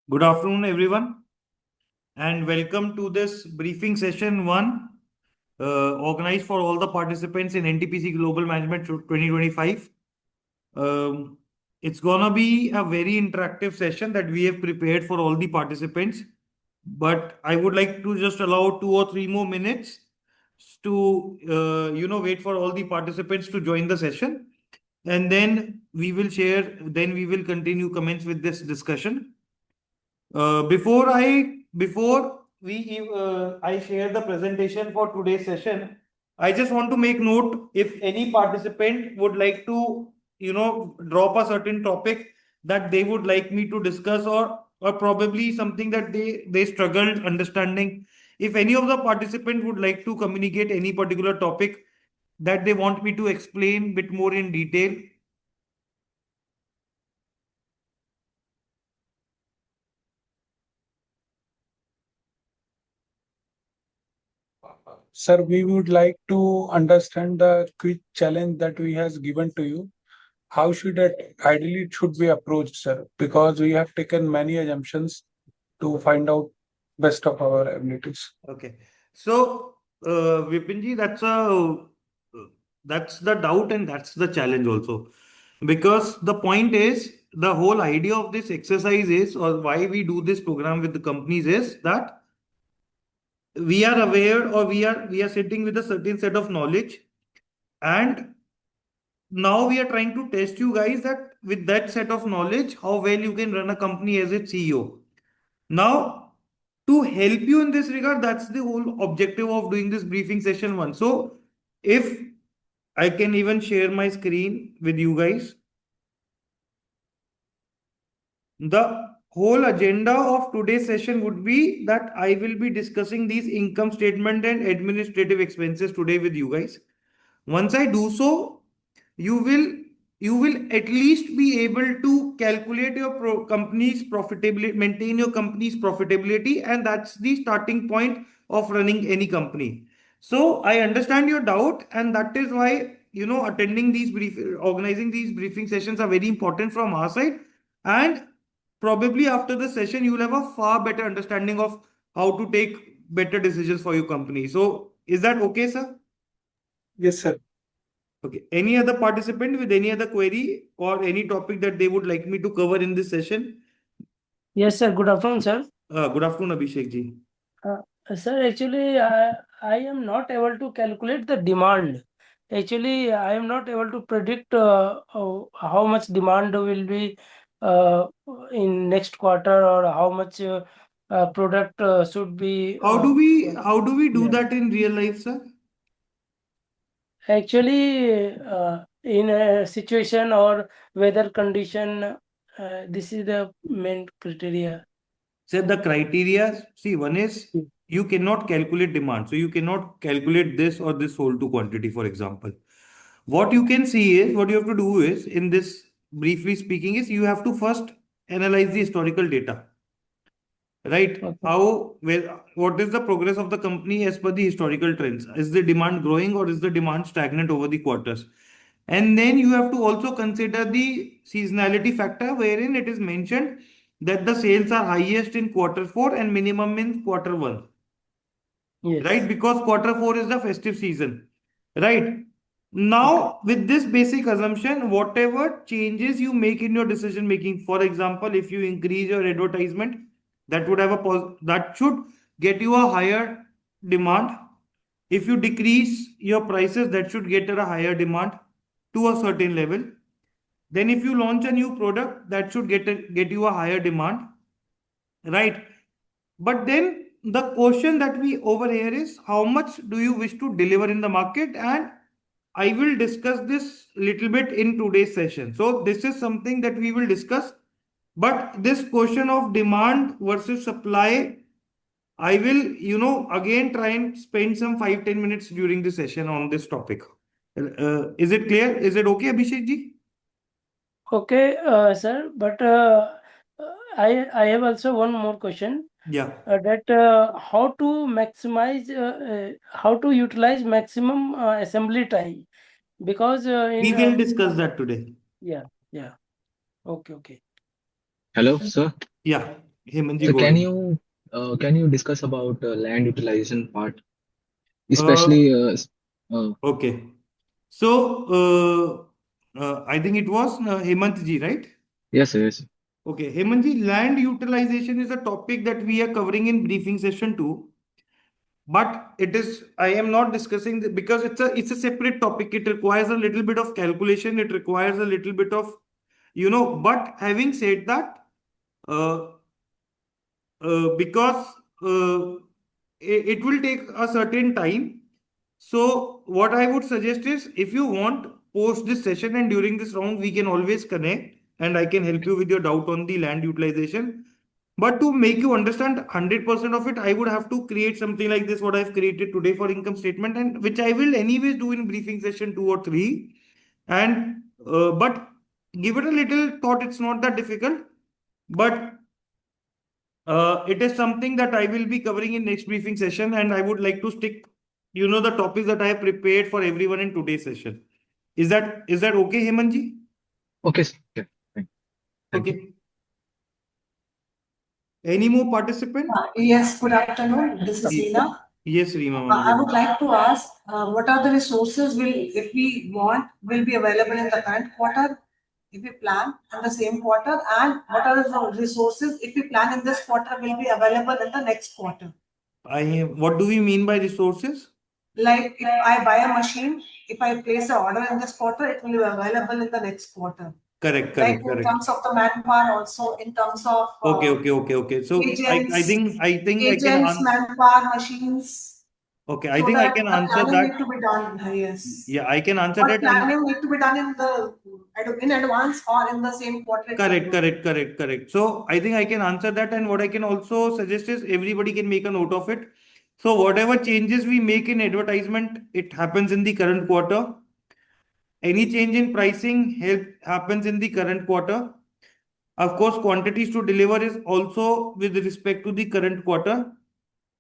Good afternoon, everyone, and welcome to this briefing session one, organized for all the participants in NTPC Global Management 2025. Um, it's gonna be a very interactive session that we have prepared for all the participants, but I would like to just allow 2 or 3 more minutes to wait for all the participants to join the session, and then we will share. Then we will continue commence with this discussion. Before I share the presentation for today's session, I just want to make note if any participant would like to drop a certain topic that they would like me to discuss, or probably something that they struggled understanding. If any of the participant would like to communicate any particular topic that they want me to explain bit more in detail. Sir, we would like to understand the quick challenge that we has given to you. How should it ideally it should be approached, sir? Because we have taken many assumptions to find out best of our abilities. Okay. So, Vipinji, that's the doubt and that's the challenge also. Because the point is, the whole idea of this exercise is, or why we do this program with the companies is that we are aware, or we are sitting with a certain set of knowledge, and now we are trying to test you guys that with that set of knowledge, how well you can run a company as its CEO. Now, to help you in this regard, that's the whole objective of doing this briefing session one. So, if I can even share my screen with you guys, the whole agenda of today's session would be that I will be discussing these income statement and administrative expenses today with you guys. Once I do so, you will you will at least be able to calculate your company's profitability, maintain your company's profitability, and that's the starting point of running any company. So I understand your doubt, and that is why attending these organizing these briefing sessions are very important from our side. And probably after the session, you will have a far better understanding of how to take better decisions for your company. So is that okay, sir? Yes, sir. Okay. Any other participant with any other query or any topic that they would like me to cover in this session? Yes, sir. Good afternoon, sir. Good afternoon, Abhishek ji. Sir, actually, I am not able to calculate the demand. Actually, I am not able to predict how much demand will be in next quarter, or how much product should be. How do we do yeah. that in real life, sir? Actually, in a situation or weather condition, this is the main criteria. So the criteria, see, one is you cannot calculate demand. So you cannot calculate this or this sold to quantity, for example. What you can see is, what you have to do is, in this briefly speaking, is you have to first analyze the historical data. Right? Okay. What is the progress of the company as per the historical trends? Is the demand growing or is the demand stagnant over the quarters? And then you have to also consider the seasonality factor, wherein it is mentioned that the sales are highest in quarter 4 and minimum in quarter 1. Yes. Right? Because quarter 4 is the festive season. Right? Now, with this basic assumption, whatever changes you make in your decision making, for example, if you increase your advertisement, that would have that should get you a higher demand. If you decrease your prices, that should get a higher demand to a certain level. Then, if you launch a new product, that should get you a higher demand, right? But then the question that we over here is, how much do you wish to deliver in the market? And I will discuss this little bit in today's session. So this is something that we will discuss. But this question of demand versus supply, I will, again try and spend some 5-10 minutes during the session on this topic. Is it clear? Is it okay, Abhishek ji? Okay, sir, but I have also one more question. Yeah. That how to maximize, how to utilize maximum assembly time, because We will discuss that today. yeah. Okay. Hello, sir. Yeah. Hemanji, So go can ahead. you discuss about land utilization part, Uh, especially okay. So, I think it was Hemantji, right? yes, yes. Okay, Hemantji, land utilization is a topic that we are covering in briefing session 2. But I am not discussing because it's a separate topic. It requires a little bit of calculation. It requires a little bit of, but having said that, uh, because it will take a certain time. So what I would suggest is, if you want, post this session and during this round, we can always connect and I can help you with your doubt on the land utilization. But to make you understand 100% of it, I would have to create something like this, what I've created today for income statement, and which I will anyways do in briefing session 2 or 3. And but give it a little thought. It's not that difficult, but it is something that I will be covering in next briefing session, and I would like to stick, the topics that I have prepared for everyone in today's session. Is that okay, Hemanji? Okay, sir. Okay, fine. Thank you. Okay. Any more participant? Yes, good afternoon. This is Reena. Yes, Reema, I ma'am. would like to ask, what are the resources if we want, will be available in the current quarter, if we plan in the same quarter, and what are the resources if we plan in this quarter will be available in the next quarter? What do we mean by resources? Like if I buy a machine, if I place an order in this quarter, it will be available in the next quarter. Correct, Like correct, in correct. terms of the manpower, also in terms of Okay, okay, okay, okay. So agents, I think I can agents, answer. manpower, machines, Okay, I so think I that can the answer planning that. need to be done. Yes. Yeah, I can answer But that. And planning need to be done in advance or in the same quarter it will correct, be. correct, correct, correct. So I think I can answer that. And what I can also suggest is everybody can make a note of it. So whatever changes we make in advertisement, it happens in the current quarter. Any change in pricing happens in the current quarter. Of course, quantities to deliver is also with respect to the current quarter.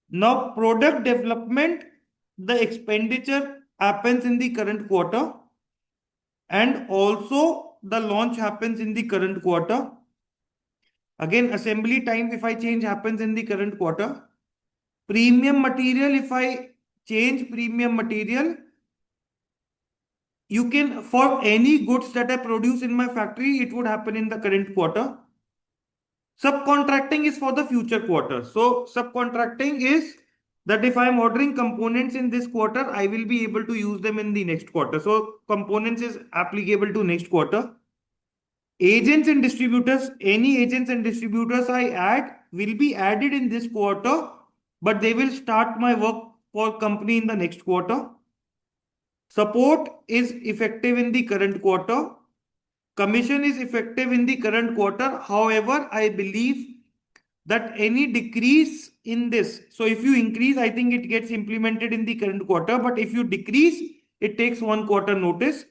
Now, product development, the expenditure happens in the current quarter, and also the launch happens in the current quarter. Again, assembly time, if I change, happens in the current quarter. Premium material, if I change premium material, you can, for any goods that I produce in my factory, it would happen in the current quarter. Subcontracting is for the future quarter. So subcontracting is that if I'm ordering components in this quarter, I will be able to use them in the next quarter. So components is applicable to next quarter. Agents and distributors, any agents and distributors I add will be added in this quarter, but they will start my work for company in the next quarter. Support is effective in the current quarter. Commission is effective in the current quarter. However, I believe that any decrease in this, so if you increase, I think it gets implemented in the current quarter, but if you decrease, it takes 1 quarter notice.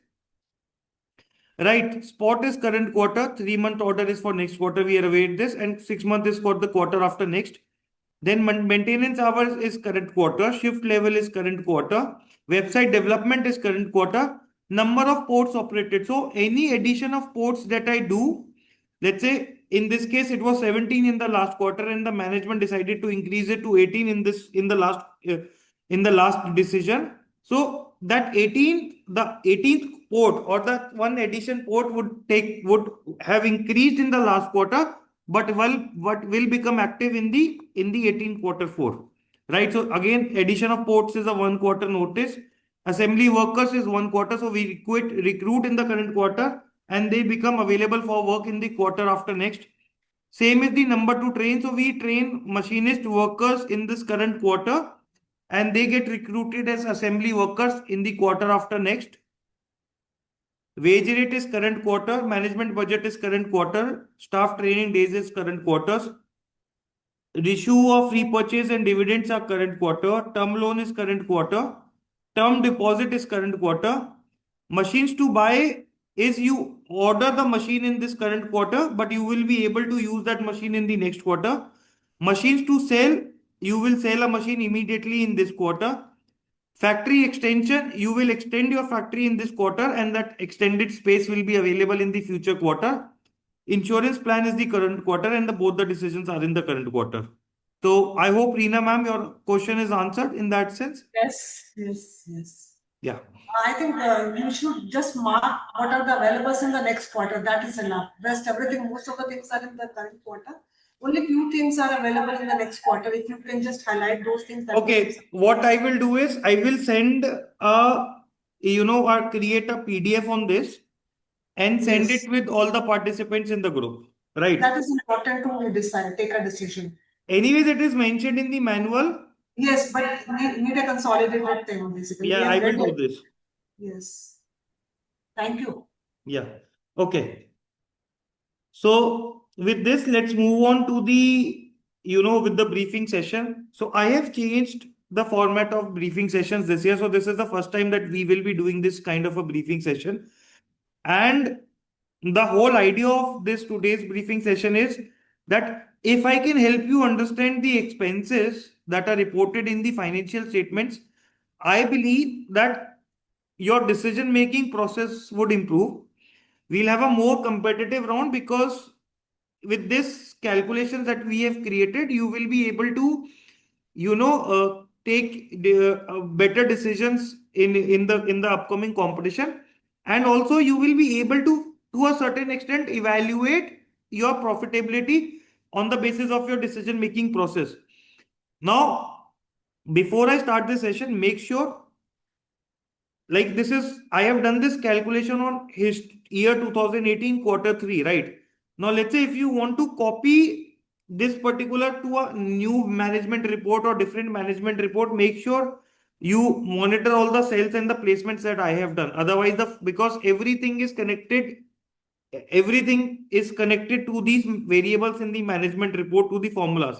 Right, spot is current quarter, 3 month order is for next quarter, we are aware this, and 6 month is for the quarter after next. Then maintenance hours is current quarter, shift level is current quarter, website development is current quarter, number of ports operated. So any addition of ports that I do, let's say in this case it was 17 in the last quarter and the management decided to increase it to 18 in the last decision. So that 18th port or the one addition port would have increased in the last quarter, but what will become active in the 18th quarter 4, right? So again, addition of ports is a 1 quarter notice. Assembly workers is 1 quarter, so we recruit in the current quarter and they become available for work in the quarter after next. Same is the number to train. So we train machinist workers in this current quarter and they get recruited as assembly workers in the quarter after next. Wage rate is current quarter, management budget is current quarter, staff training days is current quarters. Issue of repurchase and dividends are current quarter, term loan is current quarter, term deposit is current quarter. Machines to buy is you order the machine in this current quarter, but you will be able to use that machine in the next quarter. Machines to sell, you will sell a machine immediately in this quarter. Factory extension, you will extend your factory in this quarter and that extended space will be available in the future quarter. Insurance plan is the current quarter and both the decisions are in the current quarter. So I hope Reena ma'am, your question is answered in that sense. Yes. Yeah. I think you should just mark what are the availables in the next quarter. That is enough. Rest everything, most of the things are in the current quarter. Only few things are available in the next quarter. If you can just highlight those things. That Okay, what I will do is I will send or create a PDF on this and send Yes. it with all the participants in the group. Right. That is important to decide, take a decision. Anyways, it is mentioned in the manual. Yes, but need a consolidated thing basically. Yeah, We I have will read do it. this. Yes. Thank you. Yeah. Okay. So with this, let's move on to with the briefing session. So I have changed the format of briefing sessions this year. So this is the first time that we will be doing this kind of a briefing session. And the whole idea of this today's briefing session is that if I can help you understand the expenses that are reported in the financial statements, I believe that your decision making process would improve. We'll have a more competitive round because with this calculations that we have created, you will be able to take the better decisions in the upcoming competition, and also you will be able to a certain extent evaluate your profitability on the basis of your decision making process. Now, before I start this session, make sure, like, this is, I have done this calculation on his year 2018 quarter 3, right? Now let's say if you want to copy this particular to a new management report or different management report, make sure you monitor all the sales and the placements that I have done. Otherwise, because everything is connected to these variables in the management report, to the formulas.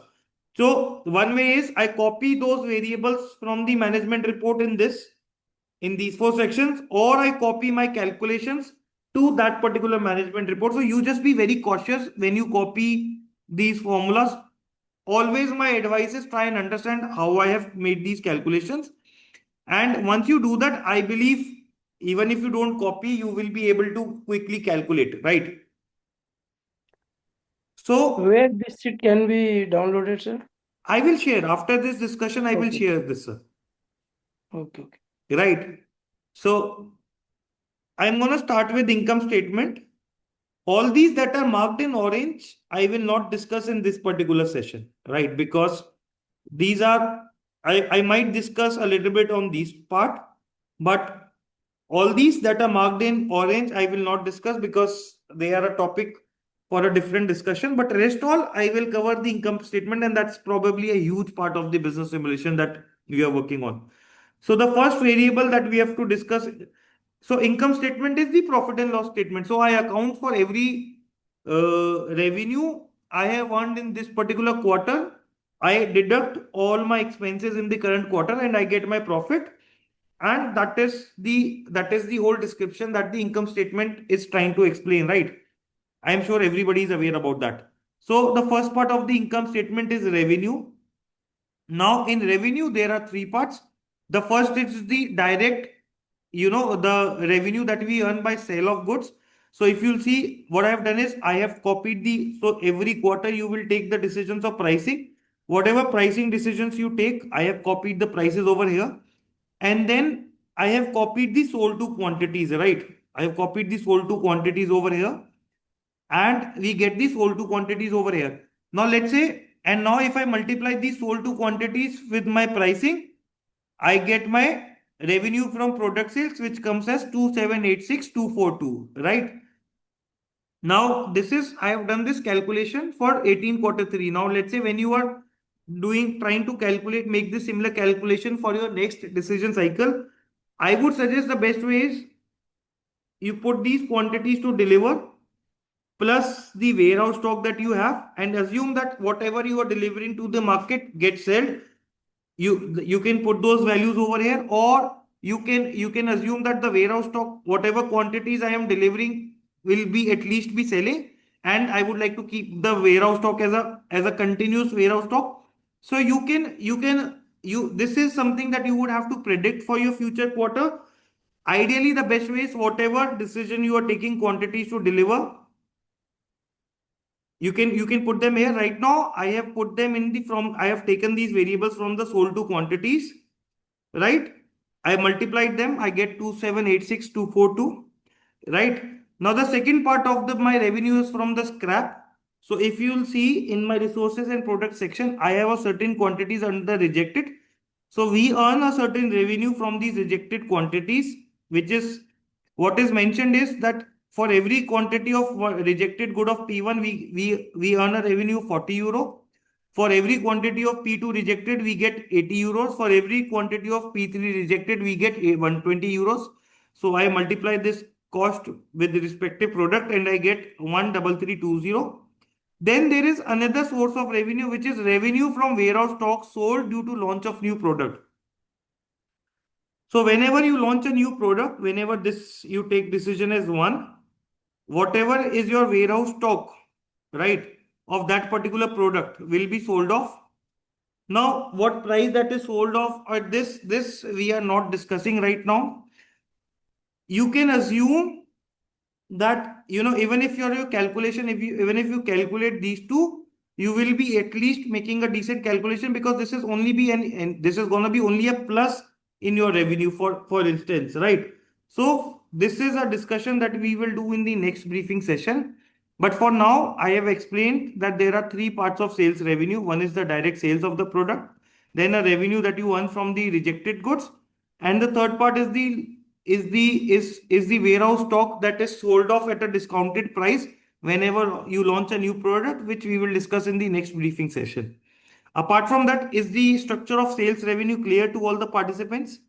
So one way is I copy those variables from the management report in these 4 sections, or I copy my calculations to that particular management report. So you just be very cautious when you copy these formulas. Always my advice is try and understand how I have made these calculations. And once you do that, I believe even if you don't copy, you will be able to quickly calculate, right? So Where this sheet can be downloaded, sir? I will share after this discussion, I will Okay. share this, sir. Okay. Right. So I'm going to start with income statement. All these that are marked in orange, I will not discuss in this particular session, right? Because these are, I might discuss a little bit on these part, but all these that are marked in orange, I will not discuss because they are a topic for a different discussion. But rest all, I will cover the income statement, and that's probably a huge part of the business simulation that we are working on. So the first variable that we have to discuss, so income statement is the profit and loss statement. So I account for every revenue I have earned in this particular quarter. I deduct all my expenses in the current quarter and I get my profit. And that is the whole description that the income statement is trying to explain, right? I am sure everybody is aware about that. So the first part of the income statement is revenue. Now in revenue, there are 3 parts. The first is the direct, the revenue that we earn by sale of goods. So if you'll see, what I have done is I have copied so every quarter you will take the decisions of pricing. Whatever pricing decisions you take, I have copied the prices over here. And then I have copied the sold to quantities, right? I have copied the sold to quantities over here, and we get the sold to quantities over here. Now let's say, and now if I multiply these sold to quantities with my pricing, I get my revenue from product sales, which comes as 2786242, right? Now this is, I have done this calculation for 18 quarter 3. Now let's say when you are trying to calculate, make this similar calculation for your next decision cycle, I would suggest the best way is you put these quantities to deliver plus the warehouse stock that you have, and assume that whatever you are delivering to the market gets sold. You can put those values over here, or you can assume that the warehouse stock, whatever quantities I am delivering, will be at least be selling, and I would like to keep the warehouse stock as a continuous warehouse stock. So you this is something that you would have to predict for your future quarter. Ideally, the best way is whatever decision you are taking quantities to deliver, You can put them here. Right now, I have put them in I have taken these variables from the sold to quantities, right? I multiplied them, I get 2786242, right? Now the second part of my revenue is from the scrap. So if you will see in my resources and product section, I have a certain quantities under rejected. So we earn a certain revenue from these rejected quantities, which is what is mentioned is that for every quantity of rejected good of P1, we earn a revenue of 40 euro. For every quantity of P2 rejected, we get 80 euros. For every quantity of P3 rejected, we get 120 euros. So I multiply this cost with the respective product and I get 13320. Then there is another source of revenue, which is revenue from warehouse stock sold due to launch of new product. So whenever you launch a new product, whenever this you take decision as one, whatever is your warehouse stock, right, of that particular product will be sold off. Now, what price that is sold off at this we are not discussing right now. You can assume that even if your calculation, even if you calculate these two, you will be at least making a decent calculation, because this is only be and this is going to be only a plus in your revenue, for instance, right? So this is a discussion that we will do in the next briefing session. But for now, I have explained that there are three parts of sales revenue. One is the direct sales of the product, then a revenue that you earn from the rejected goods, and the third part is the warehouse stock that is sold off at a discounted price whenever you launch a new product, which we will discuss in the next briefing session. Apart from that, is the structure of sales revenue clear to all the participants?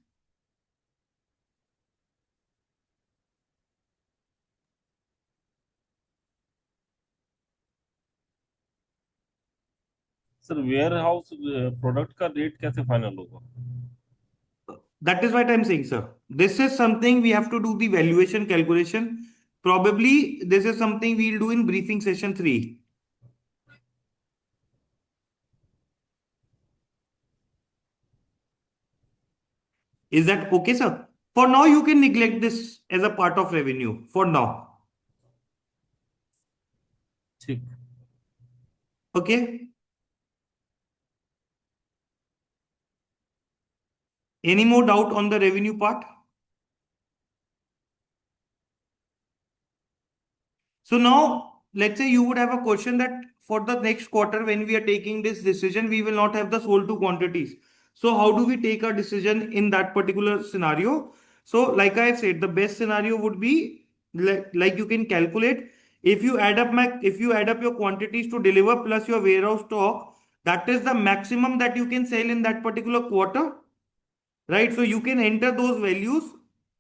Sir warehouse product का rate कैसे final होगा? That is what I'm saying, sir. This is something we have to do the valuation calculation. Probably this is something we'll do in briefing session 3. Is that okay, sir? For now, you can neglect this as a part of revenue for now. ठीक. Okay. Any more doubt on the revenue part? So now, let's say you would have a question that for the next quarter, when we are taking this decision, we will not have the sold to quantities. So how do we take a decision in that particular scenario? So like I said, the best scenario would be like you can calculate, if you add up your quantities to deliver plus your warehouse stock, that is the maximum that you can sell in that particular quarter, right? So you can enter those values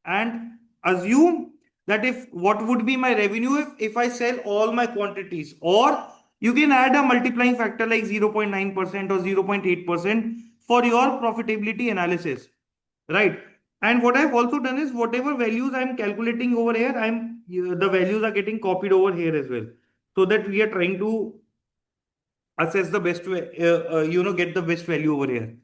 and assume that if what would be my revenue if I sell all my quantities, or you can add a multiplying factor like 0.9% or 0.8% for your profitability analysis, right? And what I've also done is whatever values I'm calculating over here, the values are getting copied over here as well, so that we are trying to assess the best way, get the best value over here.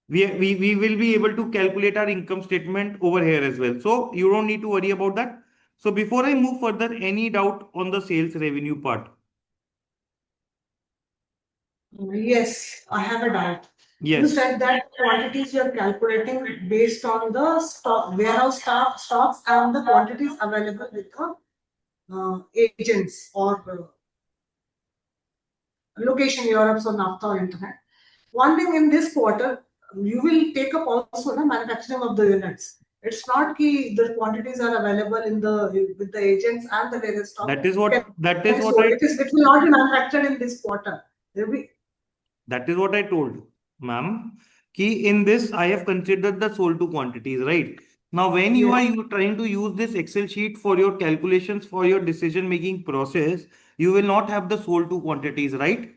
We will be able to calculate our income statement over here as well. So you don't need to worry about that. So before I move further, any doubt on the sales revenue part? Yes, I have a doubt. You Yes, said that quantities you are calculating based on the stock, warehouse stocks and the quantities available with the agents or location Europe or NAFTA or internet. One thing in this quarter, you will take up also the manufacturing of the units. It's not key the quantities are available in the with the agents and the various stock. that is what I It will not be manufactured in this quarter. There will be. That is what I told, ma'am. Key in this, I have considered the sold to quantities, right? Now, when you are trying to use this Excel sheet for your calculations for your decision making process, you will not have the sold to quantities, right?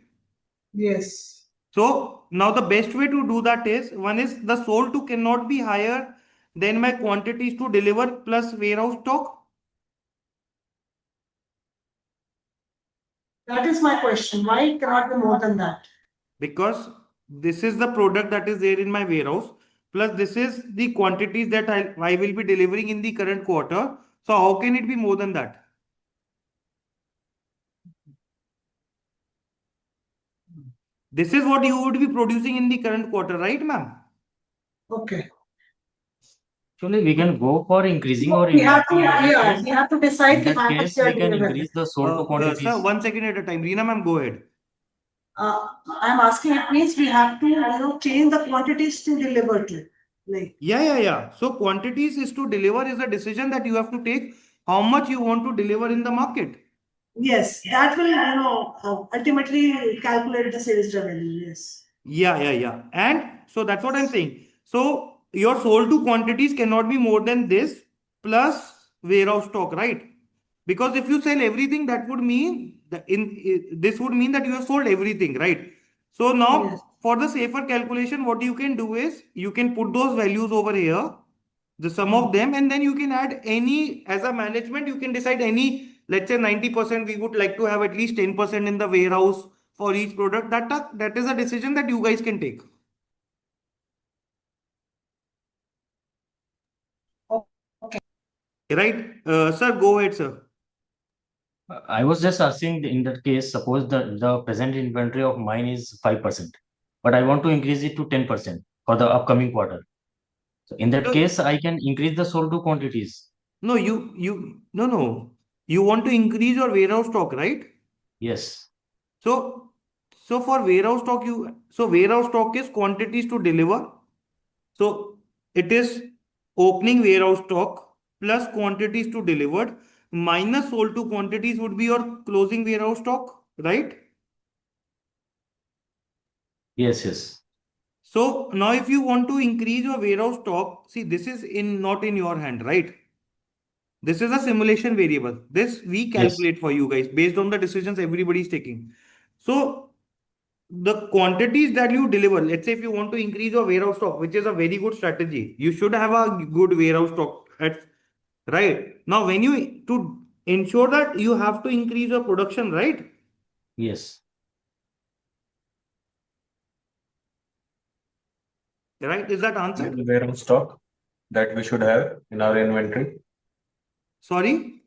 Yes. So now the best way to do that is, one is the sold to cannot be higher than my quantities to deliver plus warehouse stock. That is my question. Why it cannot be more than that? Because this is the product that is there in my warehouse, plus this is the quantities that I will be delivering in the current quarter. So how can it be more than that? This is what you would be producing in the current quarter, right, ma'am? Okay. Actually, we can go for increasing our We have to, inventory. yeah, we have to decide In that how much case, we are we can delivering. increase the sold to quantities. Sir, 1 second at a time. Reena ma'am, go ahead. I'm asking, it means we have to, change the quantities to deliver to. Like, Yeah. So quantities is to deliver is a decision that you have to take how much you want to deliver in the market. yes, that will, ultimately calculate the sales revenue. Yes. Yeah. And so that's what I'm saying. So your sold to quantities cannot be more than this plus warehouse stock, right? Because if you sell everything, that would mean this would mean that you have sold everything, right? So now Yes. for the safer calculation, what you can do is you can put those values over here, the sum of them, and then you can add any, as a management, you can decide any, let's say 90%, we would like to have at least 10% in the warehouse for each product. That is a decision that you guys can take. Okay. Right? Sir, go ahead, sir. I was just asking in that case, suppose the present inventory of mine is 5%, but I want to increase it to 10% for the upcoming quarter. So in that So- case, I can increase the sold to quantities. No, no. You want to increase your warehouse stock, right? Yes. So, so for warehouse stock, warehouse stock is quantities to deliver. So it is opening warehouse stock plus quantities to delivered minus sold to quantities would be your closing warehouse stock, right? Yes. So now if you want to increase your warehouse stock, see this is not in your hand, right? This is a simulation variable. This we calculate for you guys based on the decisions everybody is taking. So the quantities that you deliver, let's say if you want to increase your warehouse stock, which is a very good strategy, you should have a good warehouse stock at right now. When you to ensure that you have to increase your production, right? Yes. Right? Is that answered? The warehouse stock that we should have in our inventory? Sorry.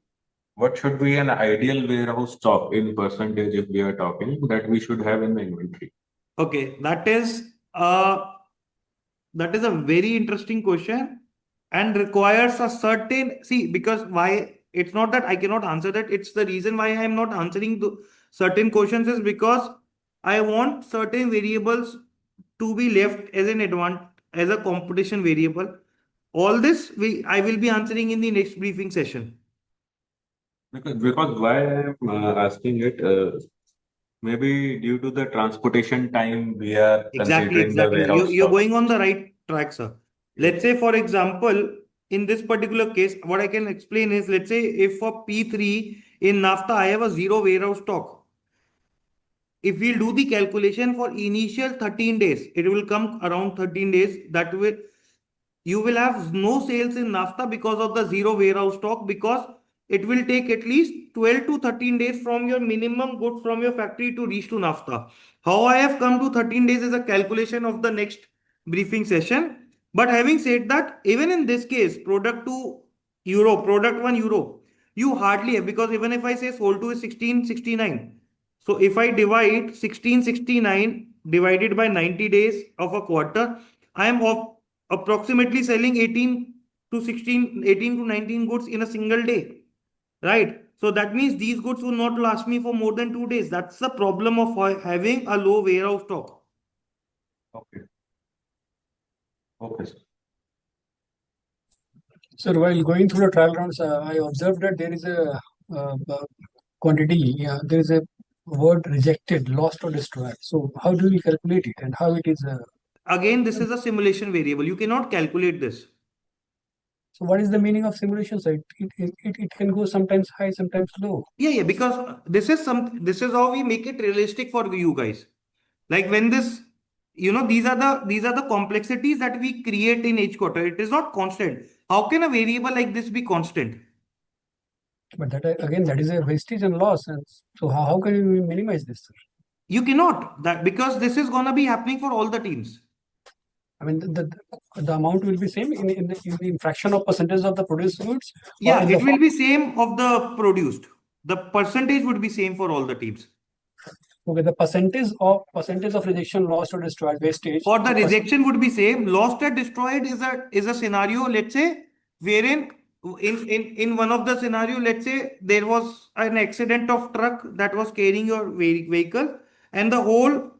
What should be an ideal warehouse stock in percentage if we are talking that we should have in the inventory? Okay, that is a very interesting question and requires a certain see because why it's not that I cannot answer that, it's the reason why I am not answering the certain questions is because I want certain variables to be left as an advantage as a competition variable. All this I will be answering in the next briefing session. Because why I am asking it, maybe due to the transportation time we are considering the Exactly. warehouse You're stock. going on the right track, sir. Let's say, for example, in this particular case, what I can explain is, let's say if for P3 in NAFTA, I have a zero warehouse stock. If we'll do the calculation for initial 13 days, it will come around 13 days. That will you will have no sales in NAFTA because of the zero warehouse stock because it will take at least 12 to 13 days from your minimum goods from your factory to reach to NAFTA. How I have come to 13 days is a calculation of the next briefing session. But having said that, even in this case, product 2 euro, product 1 euro, you hardly have because even if I say sold to is 1669. So if I divide 1669 divided by 90 days of a quarter, I am approximately selling 18 to 16, 18 to 19 goods in a single day, right? So that means these goods will not last me for more than 2 days. That's the problem of having a low warehouse stock. Okay. Okay, sir. Sir, while going through the trial runs, I observed that there is a quantity, there is a word rejected, lost or destroyed. So how do we calculate it and how it is? Again, this is a simulation variable. You cannot calculate this. So what is the meaning of simulation, sir? It can go sometimes high, sometimes low. Yeah, because this is how we make it realistic for you guys. Like when this, these are the complexities that we create in each quarter. It is not constant. How can a variable like this be constant? But that again, that is a wastage and loss. And so how can we minimize this, sir? You cannot that because this is gonna be happening for all the teams. I mean, the amount will be same in fraction of percentage of the produced goods. Yeah, it will be same of the produced. The percentage would be same for all the teams. Okay, the percentage of rejection, lost or destroyed, wastage. For the the percent- rejection would be same. Lost or destroyed is a scenario, let's say, wherein in one of the scenario, let's say there was an accident of truck that was carrying your vehicle, and the whole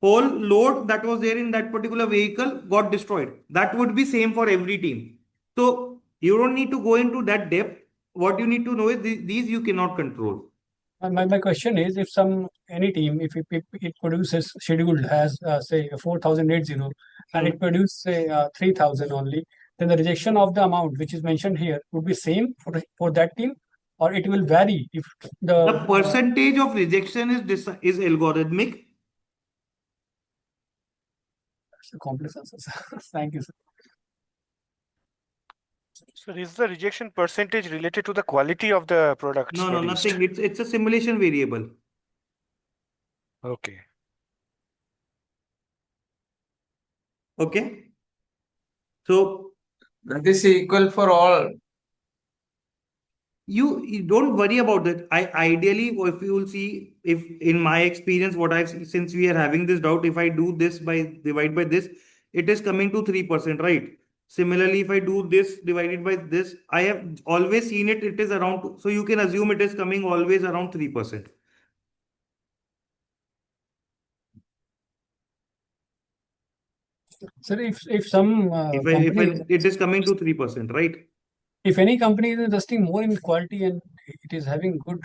load that was there in that particular vehicle got destroyed. That would be same for every team. So you don't need to go into that depth. What you need to know is these you cannot control. My question is, if any team, if it produces scheduled has say 4,080 and it produces say 3,000 only, then the rejection of the amount which is mentioned here would be same for that team, or it will vary if The percentage of rejection is algorithmic. That's a complex answer, sir. Thank you, sir. So is the rejection percentage related to the quality of the products No, produced? nothing. It's a simulation variable. Okay. Okay. So That is equal for all. you don't worry about that. Ideally, if you will see, if in my experience, what I've seen, since we are having this doubt, if I do this by divide by this, it is coming to 3%, right? Similarly, if I do this divided by this, I have always seen it is around, so you can assume it is coming always around 3%. Sir, if some company, It is coming to 3%, right? if any company is investing more in quality and it is having good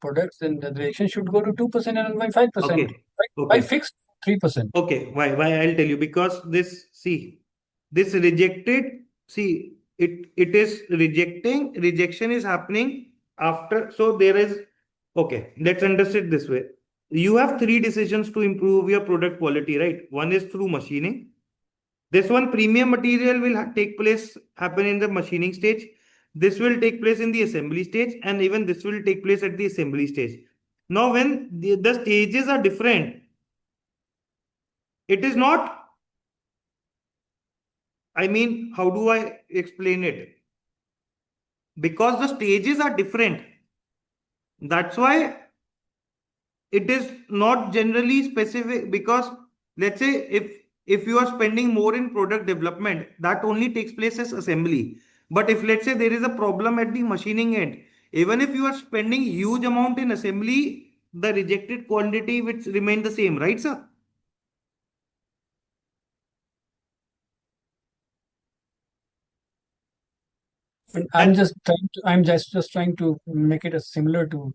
products, then the rejection should go to 2% and by 5%. Okay. Why fixed 3%? Okay, why I'll tell you, because this rejected, it is rejection is happening after. So there is, okay, let's understand this way. You have three decisions to improve your product quality, right? One is through machining. This one, premium material will happen in the machining stage. This will take place in the assembly stage, and even this will take place at the assembly stage. Now, when the stages are different, it is not, I mean, how do I explain it? Because the stages are different. That's why it is not generally specific, because let's say if you are spending more in product development, that only takes place as assembly. But if let's say there is a problem at the machining end, even if you are spending huge amount in assembly, the rejected quantity which remain the same, right, sir? I'm just trying to make it as similar to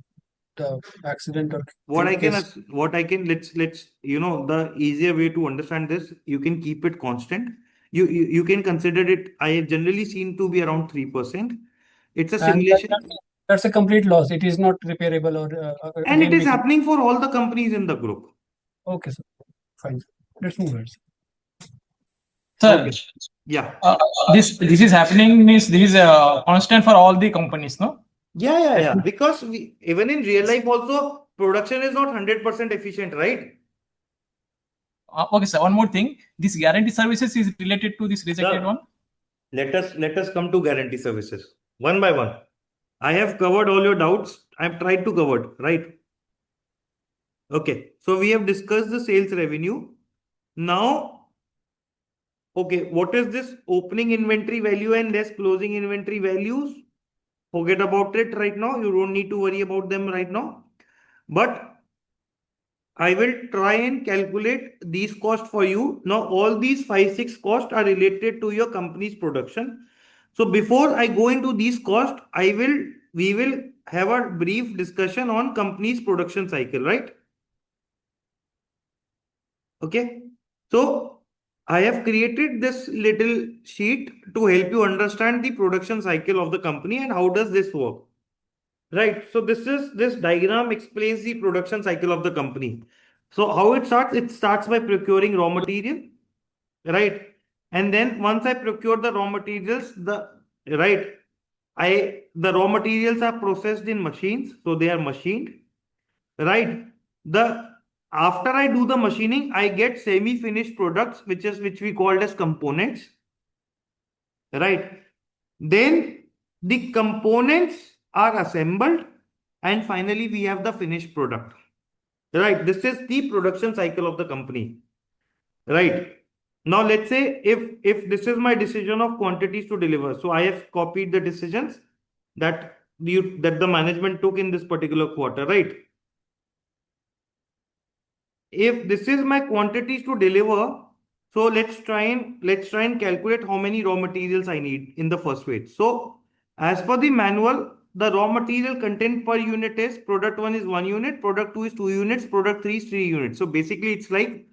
the accident or What I can, case. let's the easier way to understand this, you can keep it constant. You can consider it. I have generally seen to be around 3%. It's a And simulation, that's a complete loss. It is not repairable or and it again is happening for all the companies in the group. Okay, sir. Fine. Let's move on. Sir, Okay. Yeah. This is happening means this is constant for all the companies, no? Yeah. Because even in real life also, production is not 100% efficient, right? Okay, sir. One more thing. This guarantee services is related to this rejected Sir, one. let us come to guarantee services one by one. I have covered all your doubts. I've tried to cover, right? Okay. So we have discussed the sales revenue. Now, okay, what is this opening inventory value and less closing inventory values? Forget about it right now. You don't need to worry about them right now. But I will try and calculate these costs for you. Now, all these 5-6 costs are related to your company's production. So before I go into these costs, we will have a brief discussion on company's production cycle, right? Okay. So I have created this little sheet to help you understand the production cycle of the company and how does this work. Right. So this diagram explains the production cycle of the company. So how it starts? It starts by procuring raw material, right? And then once I procure the raw materials, the raw materials are processed in machines, so they are machined, right? The After I do the machining, I get semi-finished products, which we called as components, right? Then the components are assembled, and finally we have the finished product. right? This is the production cycle of the company, right? Now let's say if this is my decision of quantities to deliver, so I have copied the decisions that the management took in this particular quarter, right? If this is my quantities to deliver, so let's try and calculate how many raw materials I need in the first phase. So as per the manual, the raw material content per unit is product 1 is 1 unit, product 2 is 2 units, product 3 is 3 units. So basically it's like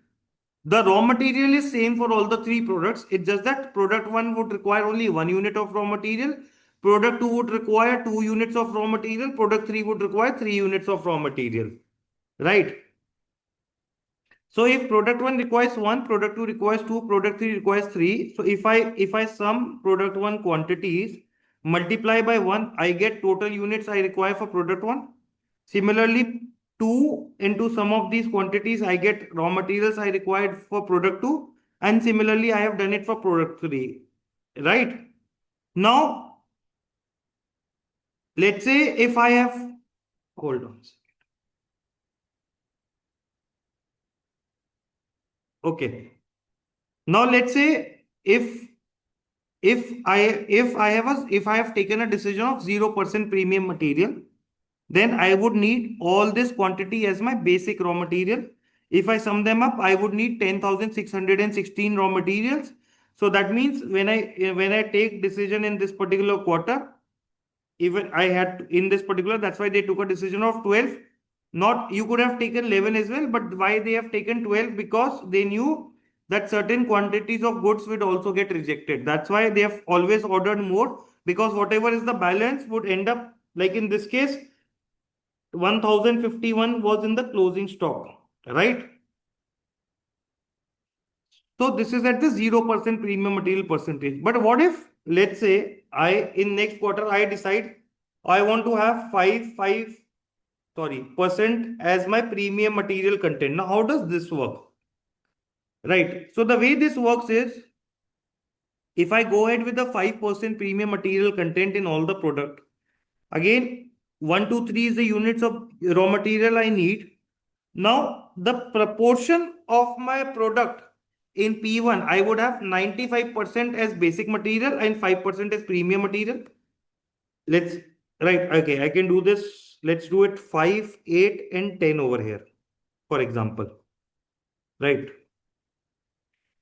the raw material is same for all the three products. It's just that product 1 would require only 1 unit of raw material, product 2 would require 2 units of raw material, product 3 would require 3 units of raw material, right? So if product 1 requires 1, product 2 requires 2, product 3 requires 3. So if I sum product 1 quantities, multiply by 1, I get total units I require for product 1. Similarly, 2 into some of these quantities, I get raw materials I required for product 2. And similarly, I have done it for product 3, right? Now, let's say if I have, hold on. Okay. Now let's say if I have taken a decision of 0% premium material, then I would need all this quantity as my basic raw material. If I sum them up, I would need 10,616 raw materials. So that means when I take decision in this particular quarter, even I had in this particular, that's why they took a decision of 12. Not, you could have taken 11 as well, but why they have taken 12? Because they knew that certain quantities of goods would also get rejected. That's why they have always ordered more, because whatever is the balance would end up, like in this case, 1051 was in the closing stock, right? So this is at the 0% premium material percentage. But what if, let's say, in next quarter, I decide I want to have 5% as my premium material content. Now, how does this work? Right. So the way this works is, if I go ahead with the 5% premium material content in all the product, again, 1, 2, 3 is the units of raw material I need. Now, the proportion of my product in P1, I would have 95% as basic material and 5% as premium material. Right, okay, I can do this. Let's do it 5, 8, and 10 over here, for example. Right.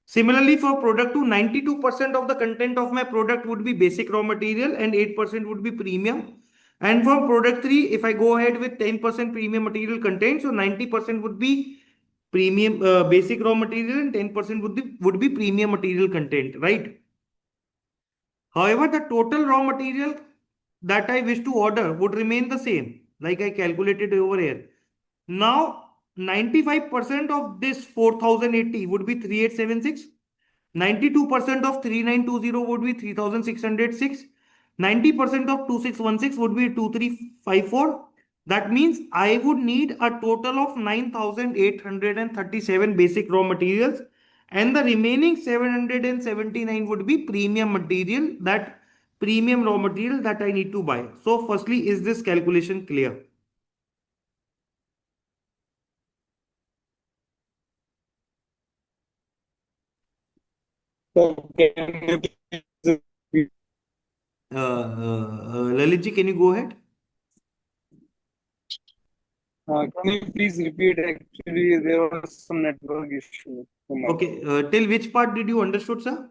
Similarly, for product 2, 92% of the content of my product would be basic raw material and 8% would be premium. And for product 3, if I go ahead with 10% premium material content, so 90% would be premium basic raw material and 10% would be premium material content, right? However, the total raw material that I wish to order would remain the same, like I calculated over here. Now, 95% of this 4080 would be 3876. 92% of 3920 would be 3606. 90% of 2616 would be 2354. That means I would need a total of 9837 basic raw materials, and the remaining 779 would be premium material, that premium raw material that I need to buy. So firstly, is this calculation clear? Lalitji, can you go ahead? Can you please repeat? Actually, there was some network issue. Okay, till which part did you understood, sir?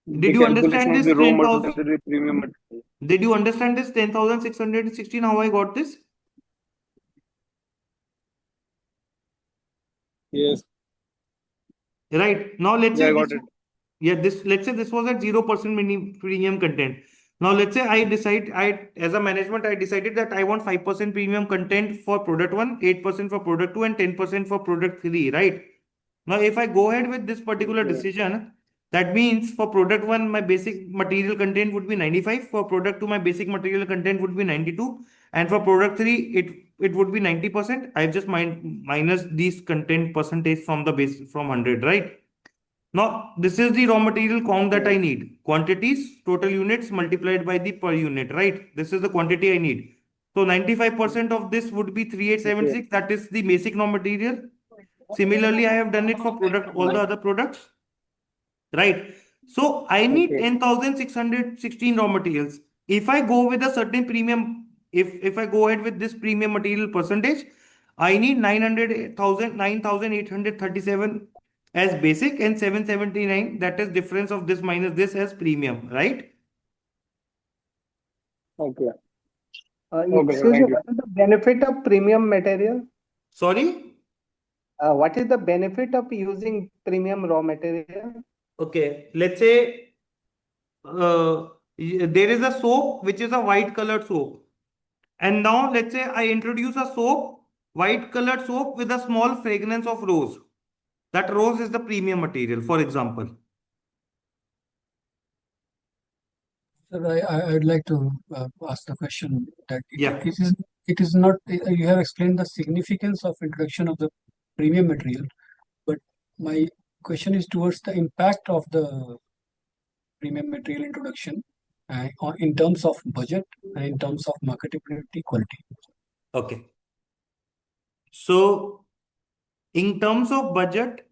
Did you understand this 10,000? Did you understand this 10,616? How I got this? Yes. Right. Now let's say I got it. let's say this was at 0% premium content. Now let's say as a management, I decided that I want 5% premium content for product 1, 8% for product 2, and 10% for product 3, right? Now, if I go ahead with this particular decision, that means for product 1, my basic material content would be 95. For product 2, my basic material content would be 92. And for product 3, it would be 90%. I've just minus these content percentage from the base from 100, right? Now, this is the raw material count that I need. Quantities, total units multiplied by the per unit, right? This is the quantity I need. So 95% of this would be 3876. That is the basic raw material. Similarly, I have done it for all the other products, right? So I need 10,616 raw materials. If I go with a certain premium, if I go ahead with this premium material percentage, I need 9,837 as basic and 779, that is difference of this minus this as premium, right? Okay. Excuse me, what is the benefit of premium material? Sorry? What is the benefit of using premium raw material? Okay, let's say there is a soap which is a white colored soap. And now let's say I introduce a soap, white colored soap with a small fragrance of rose. That rose is the premium material, for example. Sir, I'd like to ask the question that Yeah. it is not, you have explained the significance of introduction of the premium material, but my question is towards the impact of the premium material introduction in terms of budget and in terms of marketability quality. Okay. So in terms of budget,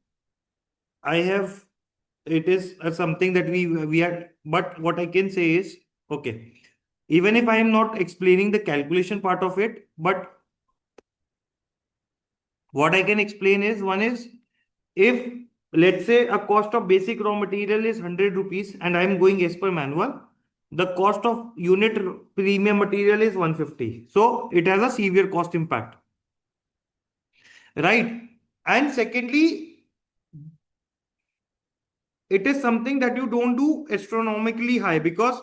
it is something that we are, but what I can say is, okay, even if I am not explaining the calculation part of it, but what I can explain is, one is, if let's say a cost of basic raw material is 100 rupees and I'm going as per manual, the cost of unit premium material is 150. So it has a severe cost impact, right? And secondly, it is something that you don't do astronomically high, because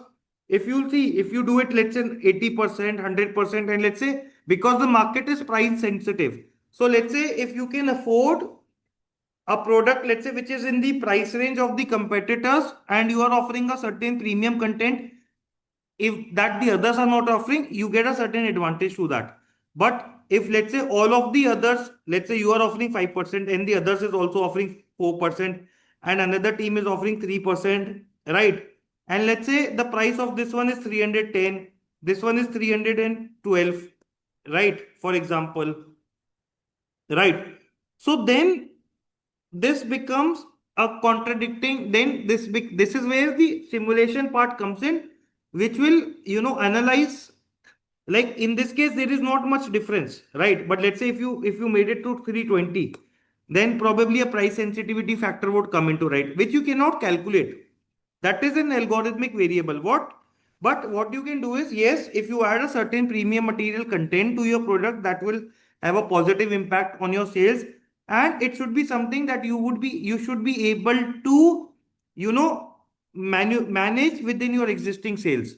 if you see, if you do it, let's say 80%, 100%, and let's say, because the market is price sensitive. So let's say if you can afford a product, let's say, which is in the price range of the competitors, and you are offering a certain premium content, if that the others are not offering, you get a certain advantage to that. But if let's say all of the others, let's say you are offering 5% and the others is also offering 4%, and another team is offering 3%, right? And let's say the price of this one is 310, this one is 312, right? For example, right? So then this becomes a contradicting, then this is where the simulation part comes in, which will analyze, like in this case there is not much difference, right? But let's say if you made it to 320, then probably a price sensitivity factor would come into, right, which you cannot calculate. That is an algorithmic variable. But what you can do is, yes, if you add a certain premium material content to your product, that will have a positive impact on your sales, and it should be something that you should be able to manage within your existing sales,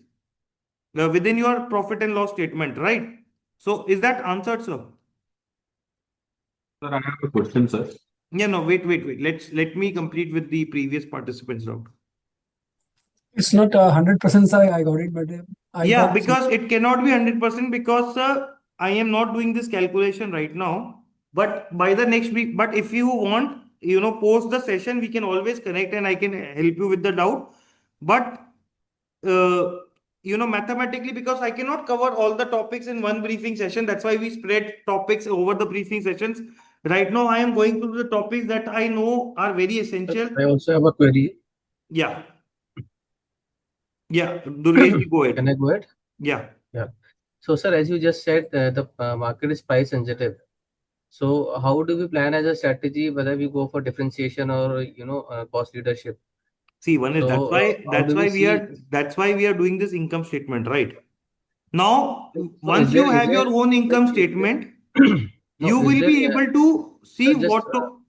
within your profit and loss statement, right? So is that answered, sir? Sir, I have a question, sir. Yeah, no, wait. Let me complete with the previous participants round. It's not 100%, sir, I got it, but Yeah, because it cannot be 100%, because I am not doing this calculation right now. But by the next week, but if you want, post the session, we can always connect and I can help you with the doubt. But mathematically, because I cannot cover all the topics in one briefing session, that's why we spread topics over the briefing sessions. Right now, I am going through the topics that I know are very essential. I also have a query. Yeah. Yeah, Durgesh, go ahead. Can I go ahead? Yeah. Yeah. So, sir, as you just said, the market is price sensitive. So, how do we plan as a strategy whether we go for differentiation or cost leadership? See, one is So, that's why we are doing this income statement, right? Now, So once is you there- is have your there- own income like, statement, No, you is will be there, able to see just, what to.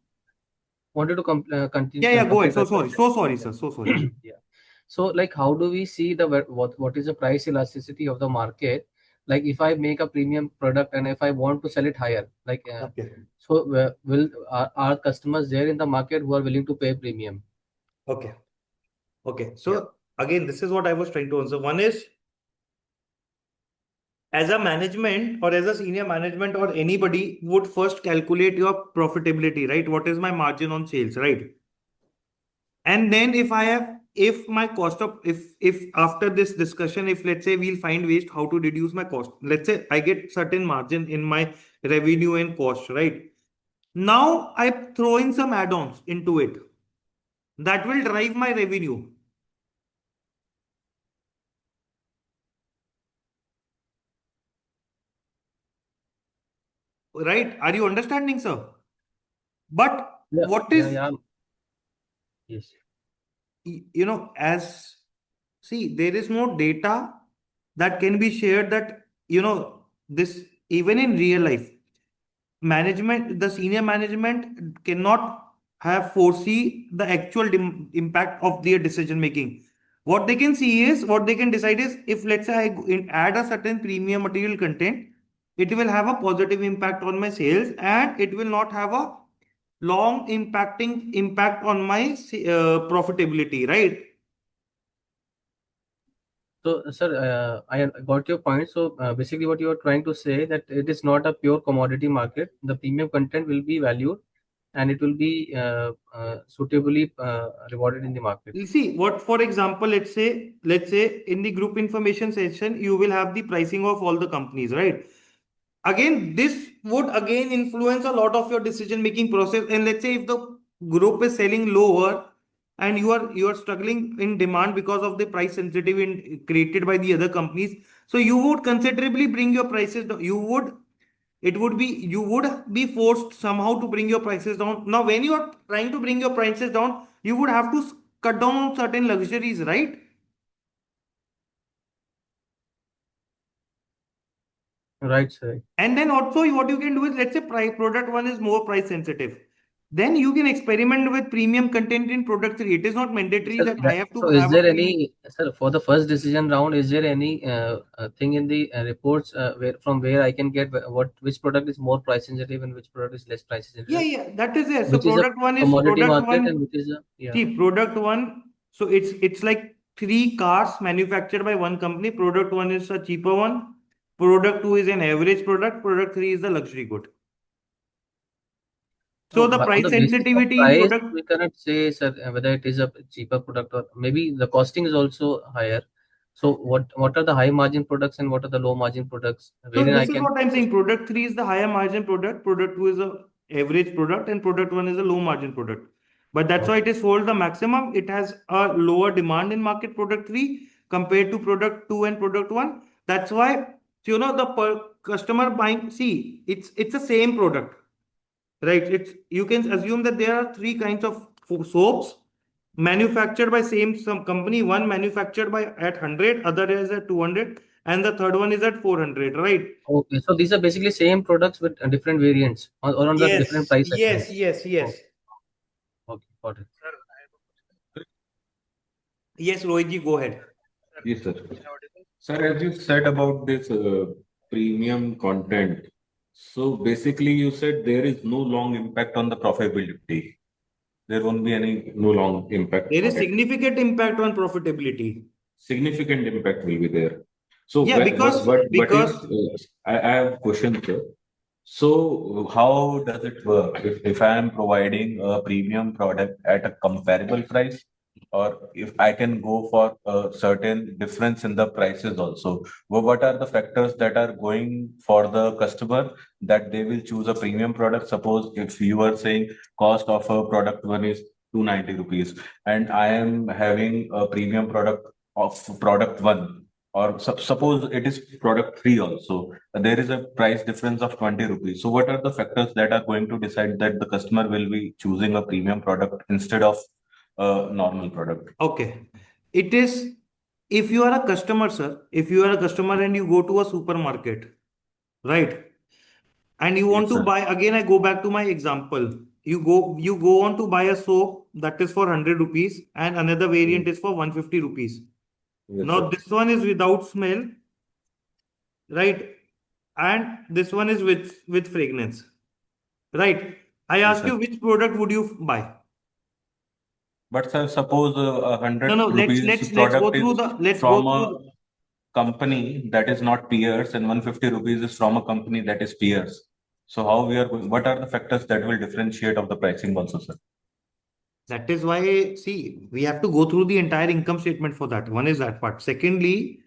wanted to continue. Yeah, go ahead. complete my So sorry, question. sir. So sorry. Yeah. So, like, how do we see what is the price elasticity of the market? Like, if I make a premium product and if I want to sell it higher, like, Okay. so are customers there in the market who are willing to pay premium? Okay. So again, this is what I was trying to answer. One is, as a management or as a senior management or anybody would first calculate your profitability, right? What is my margin on sales, right? And then if my cost of, if after this discussion, if let's say we'll find ways how to reduce my cost, let's say I get certain margin in my revenue and cost, right? Now I throw in some add-ons into it that will drive my revenue. Right? Are you understanding, sir? But Yeah, what yeah, is, yeah. Yes. you know, as see, there is no data that can be shared that, you know, this even in real life, management, the senior management cannot have foresee the actual impact of their decision making. What they can see is, what they can decide is, if let's say add a certain premium material content, it will have a positive impact on my sales and it will not have a long impacting impact on my profitability, right? So, sir, I got your point. So, basically, what you are trying to say that it is not a pure commodity market. The premium content will be valued, and it will be suitably rewarded in the market. You see, what, for example, let's say in the group information section, you will have the pricing of all the companies, right? Again, this would again influence a lot of your decision making process. And let's say if the group is selling lower and you are struggling in demand because of the price sensitive created by the other companies, so you would considerably bring your prices down. You would be forced somehow to bring your prices down. Now when you are trying to bring your prices down, you would have to cut down on certain luxuries, right? Right, sir. And then also what you can do is, let's say product one is more price sensitive, then you can experiment with premium content in product three. It is not mandatory Sir, that I have to so is have a there premium. any, sir, for the first decision round, is there any thing in the reports where I can get which product is more price sensitive and which product is less price Yeah, sensitive? yeah, that is there. So Which is a commodity market and which is a, yeah. see, product one, so it's like three cars manufactured by one company. Product one is a cheaper one. Product two is an average product. Product three is the luxury good. So So, the but on price the basis of sensitivity in price, product, we cannot say, sir, whether it is a cheaper product or maybe the costing is also higher. So, what are the high margin products and what are the low margin products? so Wherein I this is can. what I'm saying. Product three is the higher margin product. Product two is a average product, and product one is a low margin product. But that's why it is sold the maximum. It has a lower demand in market, product three, compared to product two and product one. That's why, you know, the customer buying, see, it's the same product, right? It's, you can assume that there are three kinds of soaps manufactured by some company. One manufactured by at 100, other is at 200, and the third one is at 400, right? Okay, so these are basically same products with different variants or on the different price segments. Yes. Okay, got it. Yes, Rohit, go ahead. Yes, sir. Sir, as you said about this premium content, so basically you said there is no long impact on the profitability. There won't be any no long impact There is on it. significant impact on profitability. Significant impact will be there. So Yeah, because but if I have questions, sir. So how does it work if I am providing a premium product at a comparable price, or if I can go for a certain difference in the prices also? What are the factors that are going for the customer that they will choose a premium product? Suppose if you are saying cost of a product one is 290 rupees, and I am having a premium product of product one, or suppose it is product three also, there is a price difference of 20 rupees. So what are the factors that are going to decide that the customer will be choosing a premium product instead of a normal product? okay, it is, if you are a customer, sir, if you are a customer and you go to a supermarket, right, and you want Yes, to sir. buy, again I go back to my example, you go on to buy a soap that is for 100 rupees and another variant is for 150 rupees. Yes, Now sir. this one is without smell, right, and this one is with fragrance, right? I Yes, ask sir. you, which product would you buy? But sir, suppose a No, 100 no, let's rupees let's let's go product through is the let's go from through a company that is not Peers, and 150 rupees is from a company that is Peers. So how we are going, what are the factors that will differentiate of the pricing also, sir? That is why, see, we have to go through the entire income statement for that. One is that part. Secondly,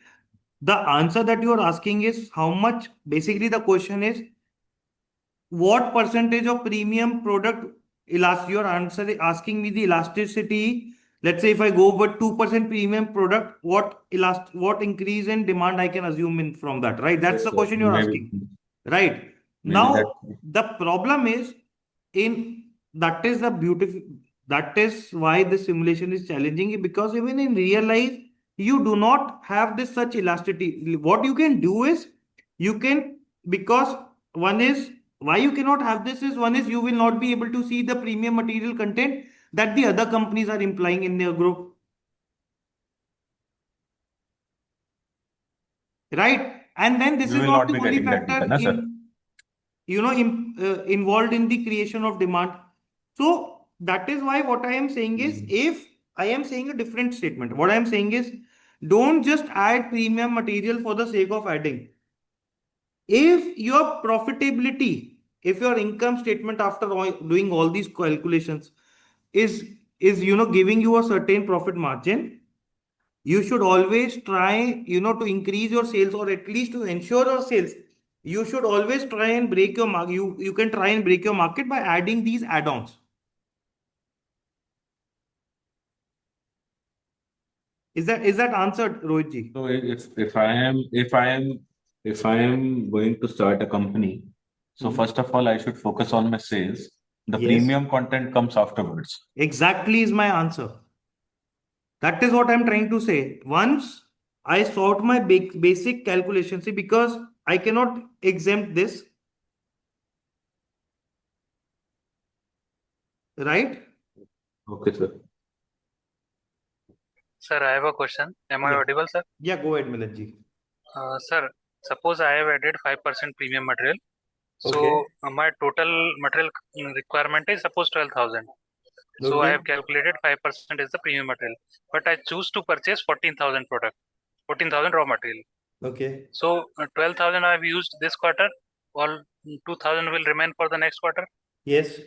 the answer that you are asking is how much, basically the question is what percentage of premium product your answer is asking me the elasticity. Let's say if I go with 2% premium product, what increase in demand I can assume in from that, right? That's Yes, the sir. question you're Maybe asking, right? maybe that. Now, the problem is in that is the beautiful, that is why the simulation is challenging, because even in real life, you do not have this such elasticity. What you can do is you can, because one is why you cannot have this is one is you will not be able to see the premium material content that the other companies are implying in their group, right? And then this We is will not not the be only getting that data, factor na, sir? involved in the creation of demand. So that is why what I am saying is, if I am saying a different statement, what I am saying is, don't just add premium material for the sake of adding. If your profitability, if your income statement after doing all these calculations is giving you a certain profit margin, you should always try to increase your sales, or at least to ensure your sales. You should always try and break your market. You can try and break your market by adding these add-ons. Is that answered, Rohit ji? So if I am going to start a company, so first of all I should focus on my sales. The Yes. premium content comes afterwards. Exactly is my answer. That is what I'm trying to say. Once I sort my basic calculation, see, because I cannot exempt this, right? Okay, sir. Sir, I have a question. Am I Yeah. audible, sir? Yeah, go ahead, Milad ji. Sir, suppose I have added 5% premium material. So Okay. my total material requirement is suppose 12,000. So I Okay. have calculated 5% is the premium material, but I choose to purchase 14,000 product, 14,000 raw material. Okay. So 12,000 I have used this quarter. All 2,000 will remain for the next quarter. Yes.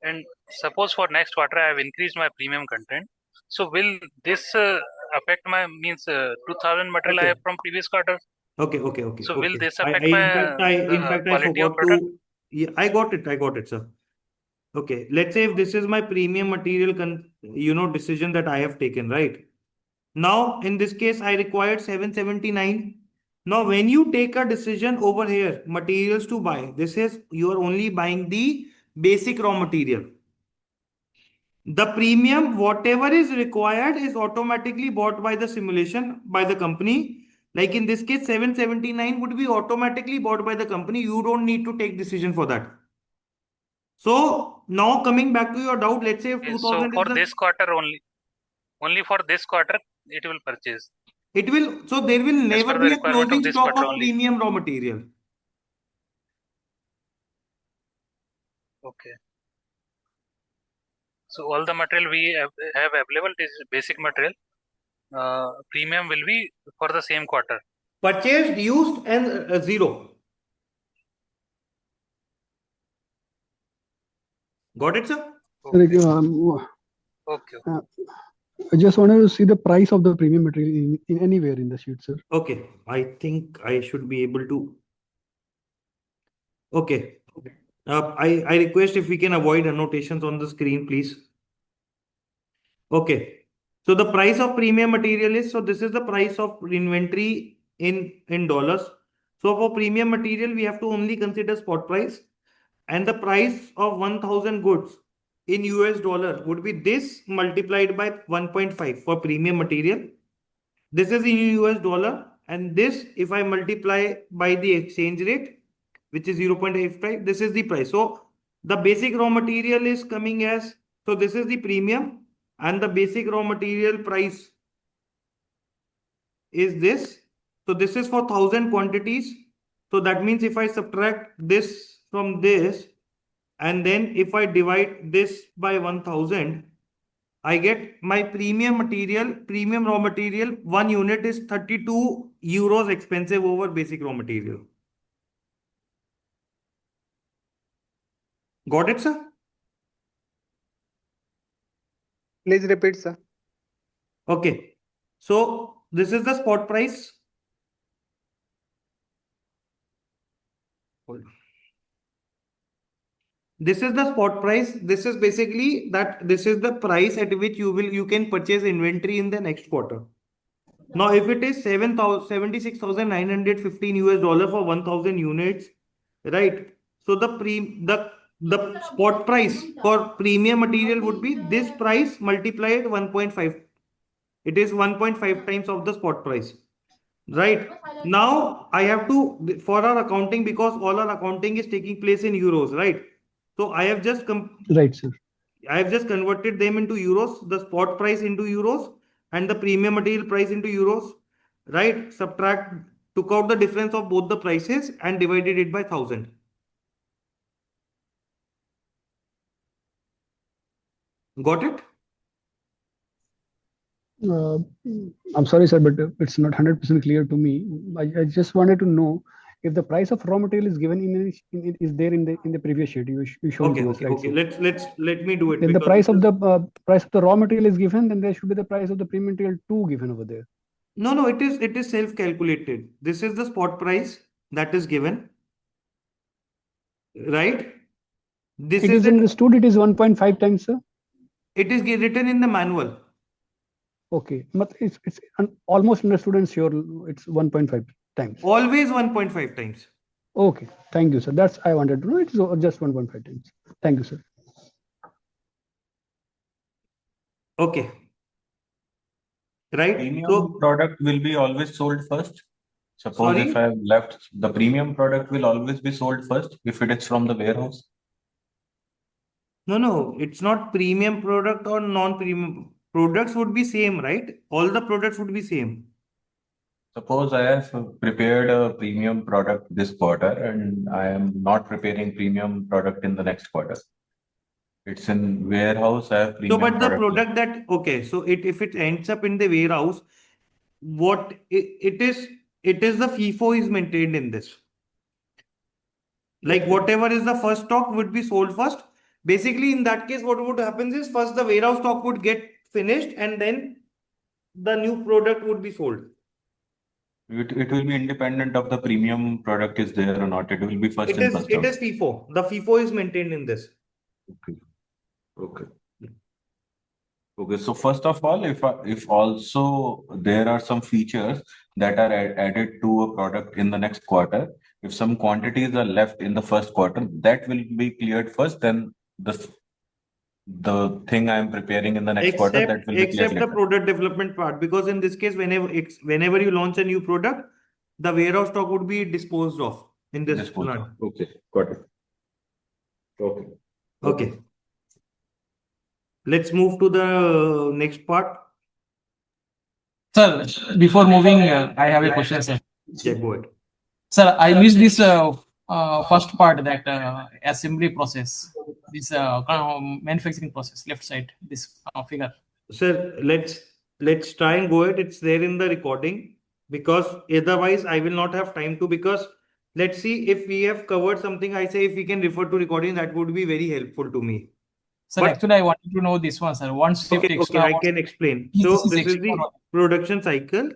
And suppose for next quarter I have increased my premium content. So will this affect my 2,000 material I Okay. have from previous quarter? Okay. So will this I affect in my fact I quality of forgot product? to. Yeah, I got it, sir. Okay. Let's say if this is my premium material decision that I have taken, right? Now, in this case, I required 779. Now, when you take a decision over here, materials to buy, this is you are only buying the basic raw material. The premium, whatever is required, is automatically bought by the simulation by the company. Like in this case, 779 would be automatically bought by the company. You don't need to take decision for that. So now coming back to your doubt, let's say if Okay, so 2000 for is the this quarter only for this quarter it will purchase so there will as never per the be a requirement of closing this stock quarter of only. premium raw material. Okay. So all the material we have available is basic material. Premium will be for the same quarter. Purchased, used, and zero. Got it, sir? Okay. Okay. I just wanted to see the price of the premium material in anywhere in the sheet, sir. Okay. I think I should be able to. Okay. I request if we can avoid annotations on the screen, please. Okay. So the price of premium material is, so this is the price of inventory in dollars. So for premium material, we have to only consider spot price, and the price of 1000 goods in US dollar would be this multiplied by 1.5 for premium material. This is in US dollar, and this, if I multiply by the exchange rate, which is 0.85, this is the price. So the basic raw material is coming as, so this is the premium, and the basic raw material price is this. So this is for 1000 quantities. So that means if I subtract this from this, and then if I divide this by 1000, I get my premium raw material, 1 unit is 32 euros expensive over basic raw material. Got it, sir? Please repeat, sir. Okay. So this is the spot price. Hold on. This is the spot price. This is basically that this is the price at which you can purchase inventory in the next quarter. Now, if it is 76,915 US dollar for 1,000 units, right? So the spot price for premium material would be this price multiplied 1.5. It is 1.5 times of the spot price. Right. Now I have to, for our accounting, because all our accounting is taking place in euros, right? So I have just Right, sir. I have just converted them into euros, the spot price into euros and the premium material price into euros, right? Took out the difference of both the prices and divided it by 1,000. Got it? I'm sorry, sir, but it's not 100% clear to me. I just wanted to know if the price of raw material is given is there in the previous sheet you shown to us, right? Okay. Let me do it. Then the because price of the raw material is given, then there should be the price of the premium material too given over there. No, it is self-calculated. This is the spot price that is given, right? This It is is understood. It is 1.5 times, sir. It is written in the manual. Okay, but it's almost understood and sure it's 1.5 times. Always 1.5 times. Okay, thank you, sir. That's I wanted to know. It's just 1.5 times. Thank you, sir. Okay. Right. Premium product will be always sold first. Suppose if I have left, the premium product will always be sold first if it is from the warehouse. No, it's not premium product or non-premium. Products would be same, right? All the products would be same. Suppose I have prepared a premium product this quarter and I am not preparing premium product in the next quarter. It's in warehouse, I have premium So, but the product. product that, okay, so if it ends up in the warehouse, what it is the FIFO is maintained in this. Like whatever is the first stock would be sold first. Basically, in that case, what would happen is first the warehouse stock would get finished and then the new product would be sold. It will be independent of the premium product is there or not. It will be first in first It out. is FIFO. The FIFO is maintained in this. Okay. Okay. So first of all, if also there are some features that are added to a product in the next quarter, if some quantities are left in the first quarter, that will be cleared first. Then the thing I am preparing in the next quarter, that will be cleared Except the later. product development part, because in this case, whenever you launch a new product, the warehouse stock would be disposed of in this plant. Okay, got it. Okay. Okay. Let's move to the next part. Sir, before moving, I have a question, sir. Yeah, go ahead. Sir, I missed this first part, that assembly process, this manufacturing process, left side, this figure. Sir, let's try and go ahead. It's there in the recording, because otherwise I will not have time to, because let's see if we have covered something. I say if we can refer to recording, that would be very helpful to me. Sir, actually, I wanted to know this one, sir. One shift extra. I can explain. So this is the production cycle.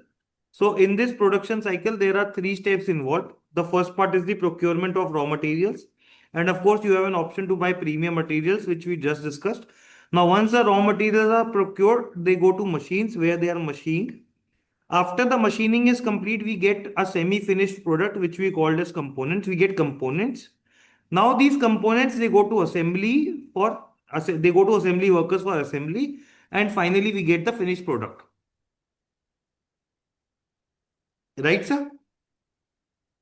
So in this production cycle, there are 3 steps involved. The first part is the procurement of raw materials. And of course, you have an option to buy premium materials, which we just discussed. Now, once the raw materials are procured, they go to machines where they are machined. After the machining is complete, we get a semi-finished product, which we called as components. We get components. Now these components, they go to assembly workers for assembly, and finally we get the finished product. Right, sir?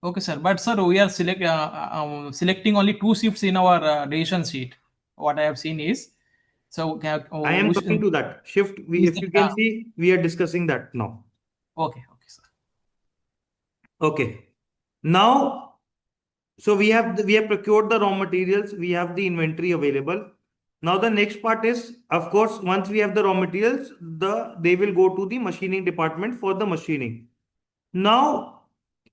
Okay, sir. But sir, we are selecting only 2 shifts in our decision sheet. What I have seen is, so I am coming to that shift. If you can see, we are discussing that now. Okay, sir. Okay. Now, so we have procured the raw materials. We have the inventory available. Now the next part is, of course, once we have the raw materials, they will go to the machining department for the machining. Now,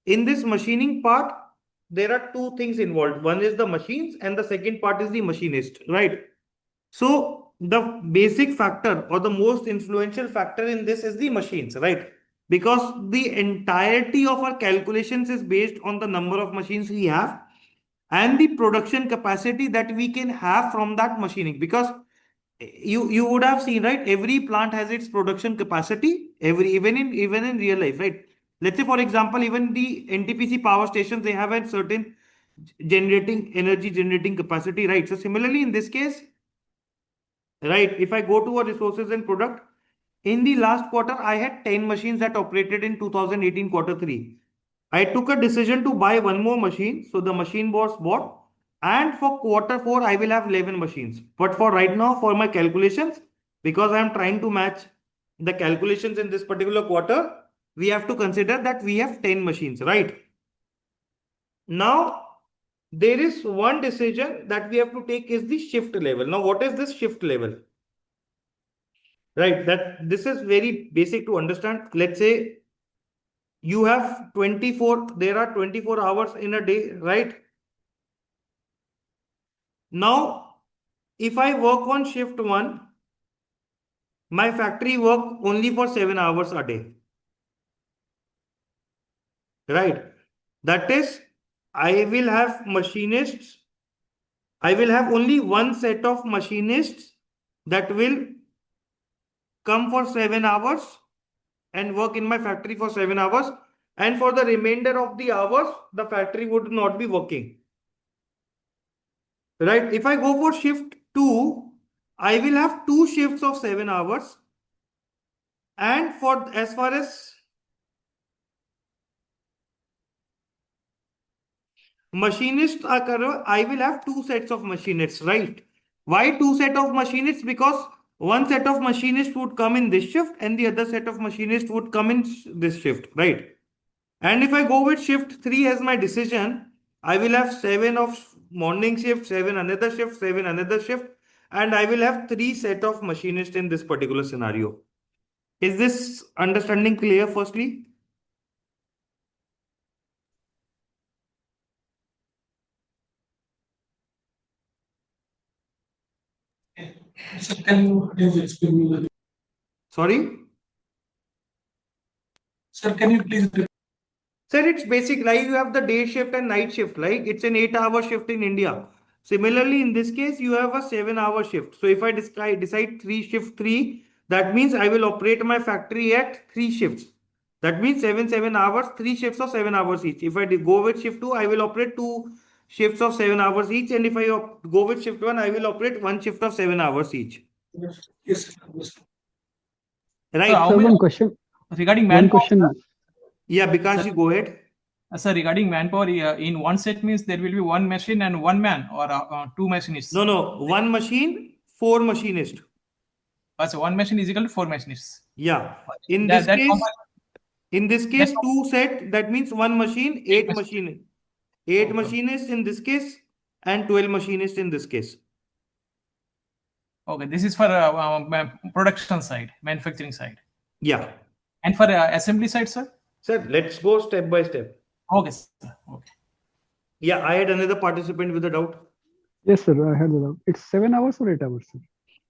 in this machining part, there are 2 things involved. One is the machines and the second part is the machinist, right? So the basic factor or the most influential factor in this is the machines, right? Because the entirety of our calculations is based on the number of machines we have and the production capacity that we can have from that machining. Because you would have seen, right? Every plant has its production capacity, even in real life, right? Let's say, for example, even the NTPC power stations, they have a certain energy generating capacity, right? So similarly, in this case, right, if I go to our resources and product, in the last quarter, I had 10 machines that operated in 2018 quarter 3. I took a decision to buy one more machine. So the machine was bought. And for quarter 4, I will have 11 machines. But for right now, for my calculations, because I'm trying to match the calculations in this particular quarter, we have to consider that we have 10 machines, right? Now, there is one decision that we have to take is the shift level. Now, what is this shift level? Right, that this is very basic to understand. Let's say you have 24, there are 24 hours in a day, right? Now, if I work on shift 1, my factory work only for 7 hours a day. Right. That is, I will have machinists. I will have only one set of machinists that will come for 7 hours and work in my factory for 7 hours. And for the remainder of the hours, the factory would not be working. Right. If I go for shift 2, I will have 2 shifts of 7 hours. And for as far as machinists are concerned, I will have 2 sets of machinists, right? Why 2 set of machinists? Because one set of machinists would come in this shift and the other set of machinists would come in this shift, right? And if I go with shift 3 as my decision, I will have 7 of morning shift, 7 another shift, 7 another shift, and I will have 3 set of machinists in this particular scenario. Is this understanding clear firstly? Sir, can you please explain me? Sorry? Sir, can you please repeat? Sir, it's basic, like you have the day shift and night shift, like it's an 8-hour shift in India. Similarly, in this case, you have a 7-hour shift. So if I decide shift 3, that means I will operate my factory at 3 shifts. That means 7 hours, 3 shifts of 7 hours each. If I go with shift 2, I will operate 2 shifts of 7 hours each. And if I go with shift 1, I will operate 1 shift of 7 hours each. Yes. Right. So how Sir, many one question. regarding One manpower? question. Yeah, Bikash, you go ahead. Sir, regarding manpower, in one set means there will be one machine and one man, or 2 machinists? No. 1 machine, 4 machinists. So 1 machine is equal to 4 machinists. Yeah. In this case, 2 set, that means 1 machine, 8 machine. 8 machinists in this case and 12 machinists in this case. Okay, this is for production side, manufacturing side. Yeah. And for assembly side, sir? Sir, let's go step by step. Okay, sir. Okay. Yeah, I had another participant with a doubt. Yes, sir, I had the doubt. It's 7 hours or 8 hours, sir?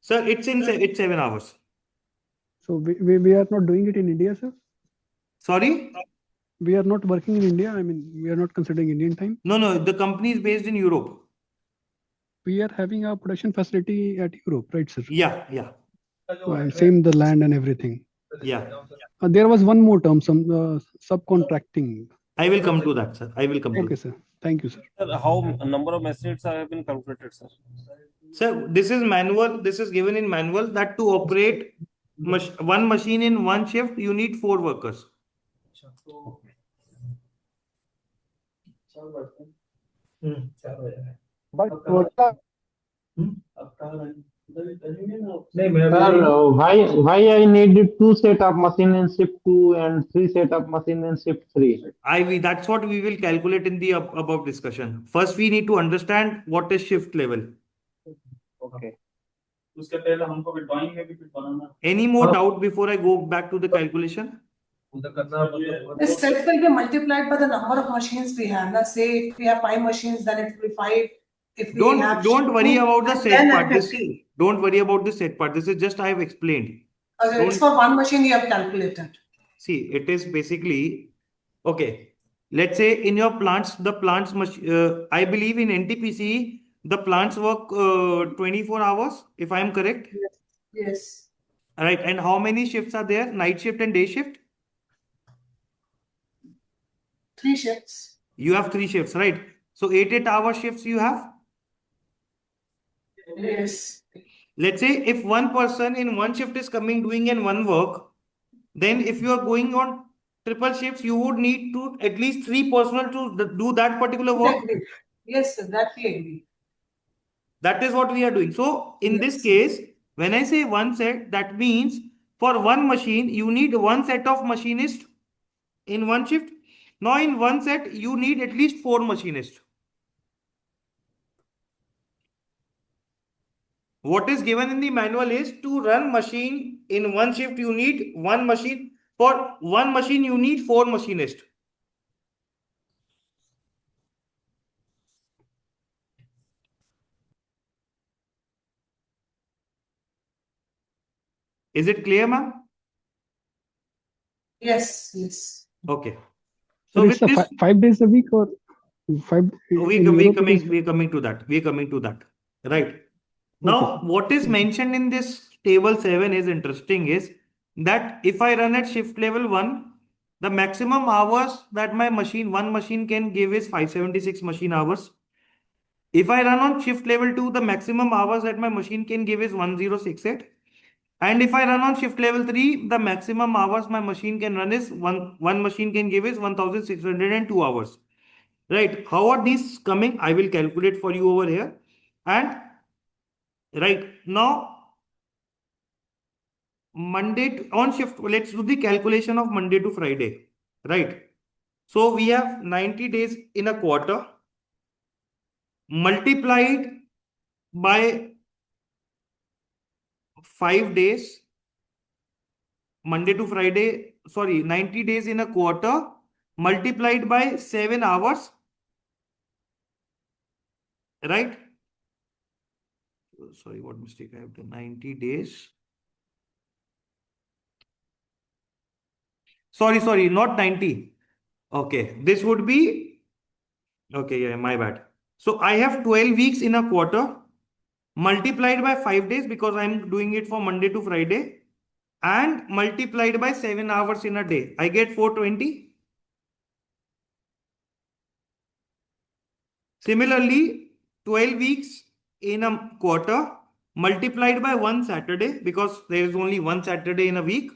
Sir, it's 7 hours. So we are not doing it in India, sir? Sorry? We are not working in India. I mean, we are not considering Indian time. No, the company is based in Europe. We are having a production facility at Europe, right, sir? Yeah. Same the land and everything. Yeah. There was one more term, some subcontracting. I will come to that, sir. I will come to Okay, sir. Thank you, sir. Sir, how number of machines have been calculated, sir? Sir, this is manual. This is given in manual that to operate one machine in one shift, you need 4 workers. But why I need 2 set of machine in shift 2 and 3 set of machine in shift 3? That's what we will calculate in the above discussion. First, we need to understand what is shift level. okay. Any more doubt before I go back to the calculation? The set will be multiplied by the number of machines we have. Now, say if we have 5 machines, then it will be 5. If we have Don't worry about the set part. Don't worry about the set part. This is just I have explained. It's for one machine you have calculated. See, it is basically, okay. Let's say in your plants, the plants must, I believe in NTPC, the plants work 24 hours, if I am correct. Yes. Right. And how many shifts are there? Night shift and day shift? 3 shifts. You have 3 shifts, right? So 8-hour shifts you have? Yes. Let's say if one person in one shift is coming doing in one work, then if you are going on triple shifts, you would need to at least 3 personnel to do that particular work. Yes, sir, that we agree. That is what we are doing. So in this case, when I say one set, that means for one machine, you need one set of machinists in one shift. Now in one set, you need at least 4 machinists. What is given in the manual is to run machine in one shift, you need one machine. For one machine, you need 4 machinists. Is it clear, ma'am? Yes, yes. Okay. So it's a 5 days a week or 5? We're coming to that. We're coming to that. Right. Now, Okay. what is mentioned in this table 7 is interesting is that if I run at shift level 1, the maximum hours that my one machine can give is 576 machine hours. If I run on shift level 2, the maximum hours that my machine can give is 1068. And if I run on shift level 3, the maximum hours my machine can run is one machine can give is 1602 hours. Right. How are these coming? I will calculate for you over here. And right now, on shift, let's do the calculation of Monday to Friday. Right. So we have 90 days in a quarter multiplied by 5 days, Monday to Friday, 90 days in a quarter multiplied by 7 hours, right? Sorry, what mistake I have done? 90 days. Sorry, not 90. Okay, this would be, okay, yeah, my bad. So I have 12 weeks in a quarter multiplied by 5 days because I'm doing it for Monday to Friday and multiplied by 7 hours in a day. I get 420. Similarly, 12 weeks in a quarter multiplied by 1 Saturday because there is only 1 Saturday in a week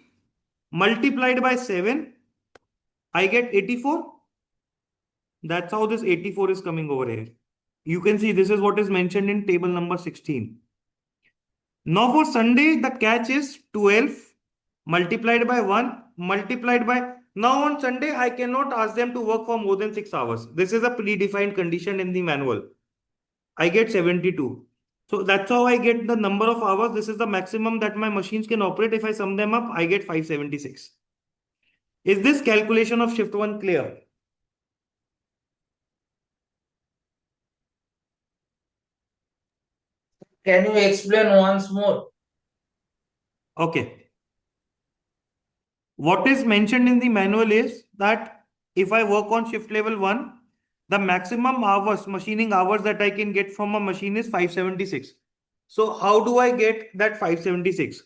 multiplied by 7, I get 84. That's how this 84 is coming over here. You can see this is what is mentioned in table number 16. Now for Sunday, the catch is 12 multiplied by 1 multiplied by. Now on Sunday, I cannot ask them to work for more than 6 hours. This is a predefined condition in the manual. I get 72. So that's how I get the number of hours. This is the maximum that my machines can operate. If I sum them up, I get 576. Is this calculation of shift 1 clear? Can you explain once more? Okay. What is mentioned in the manual is that if I work on shift level 1, the maximum hours, machining hours that I can get from a machine is 576. So how do I get that 576?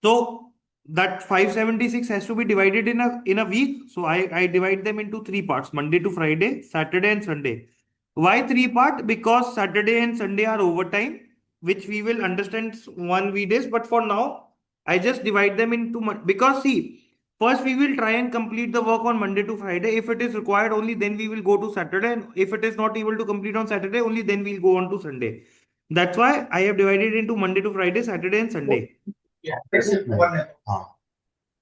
So that 576 has to be divided in a week. So I divide them into 3 parts, Monday to Friday, Saturday and Sunday. Why 3 part? Because Saturday and Sunday are overtime, which we will understand one weekdays. But for now, I just divide them into, because see, first we will try and complete the work on Monday to Friday. If it is required only, then we will go to Saturday. And if it is not able to complete on Saturday, only then we'll go on to Sunday. That's why I have divided into Monday to Friday, Saturday and Sunday. Yeah.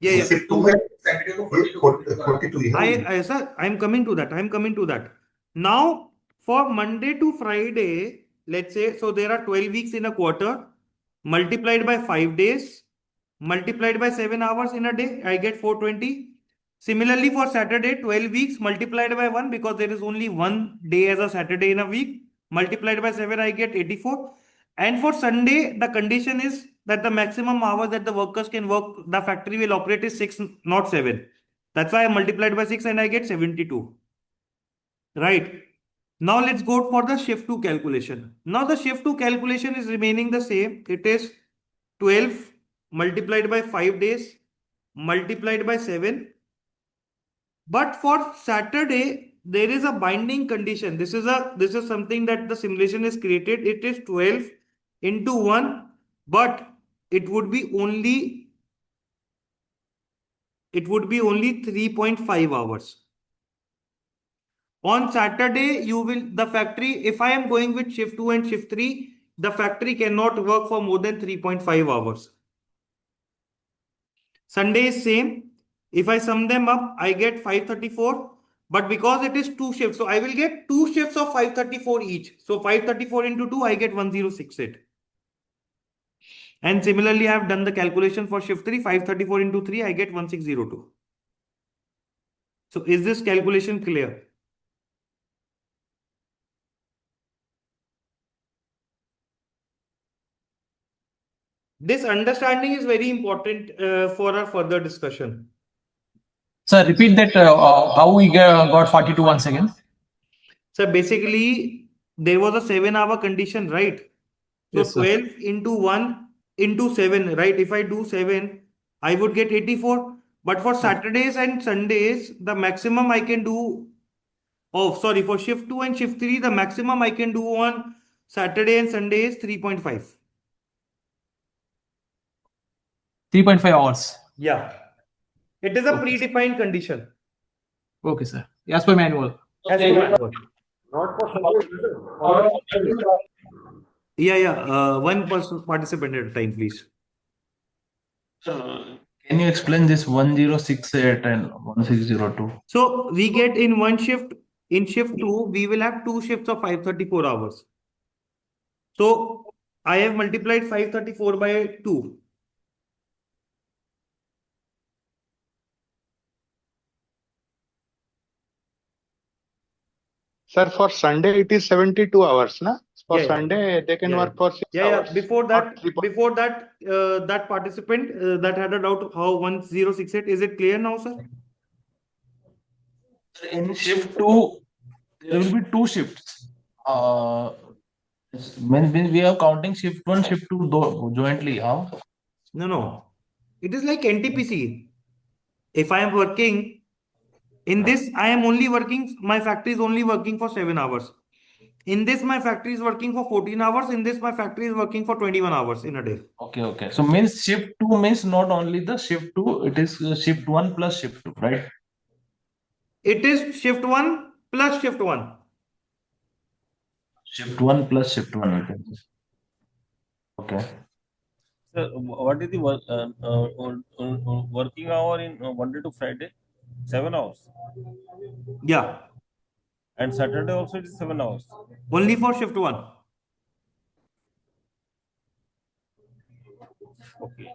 Yeah. Shift 2 है, Saturday को 42 है. Sir, I'm coming to that. Now, for Monday to Friday, let's say, so there are 12 weeks in a quarter, multiplied by 5 days, multiplied by 7 hours in a day, I get 420. Similarly, for Saturday, 12 weeks multiplied by 1 because there is only one day as a Saturday in a week, multiplied by 7, I get 84. And for Sunday, the condition is that the maximum hours that the workers can work, the factory will operate is 6, not 7. That's why I multiplied by 6 and I get 72. Right. Now let's go for the shift 2 calculation. Now the shift 2 calculation is remaining the same. It is 12 multiplied by 5 days multiplied by 7. But for Saturday, there is a binding condition. This is something that the simulation is created. It is 12 into 1, but it would be only 3.5 hours. On Saturday, the factory, if I am going with shift 2 and shift 3, the factory cannot work for more than 3.5 hours. Sunday is same. If I sum them up, I get 534. But because it is 2 shifts, so I will get 2 shifts of 534 each. So 534 into 2, I get 1068. And similarly, I have done the calculation for shift 3, 534 into 3, I get 1602. So is this calculation clear? This understanding is very important for our further discussion. Sir, repeat that how we got 42 once again. So basically, there was a 7-hour condition, right? So Yes, sir. 12 into 1 into 7, right? If I do 7, I would get 84. But for Saturdays and Sundays, the maximum I can do, for shift 2 and shift 3, the maximum I can do on Saturday and Sunday is 3.5. 3.5 hours. Yeah. It is a predefined condition. Okay, sir. As per manual. As per manual. Not for Yeah. One person participant at a time, please. Can you explain this 1068 and 1602? So we get in one shift, in shift 2, we will have 2 shifts of 534 hours. So I have multiplied 534 by 2. Sir, for Sunday it is 72 hours, na? For Yeah. Sunday they can work for 6 hours. Before that, that participant that had a doubt how 1068, is it clear now, sir? In shift 2, there will be 2 shifts. When we are counting shift 1, shift 2 jointly, how? No. It is like NTPC. If I am working in this, I am only working, my factory is only working for 7 hours. In this, my factory is working for 14 hours. In this, my factory is working for 21 hours in a day. Okay. So means shift 2 means not only the shift 2, it is shift 1 plus shift 2, right? It is shift 1 plus shift 1. Shift 1 plus shift 1. Okay. Sir, what is the working hour in Monday to Friday? 7 hours. Yeah. And Saturday also it is 7 hours. Only for shift 1. Okay.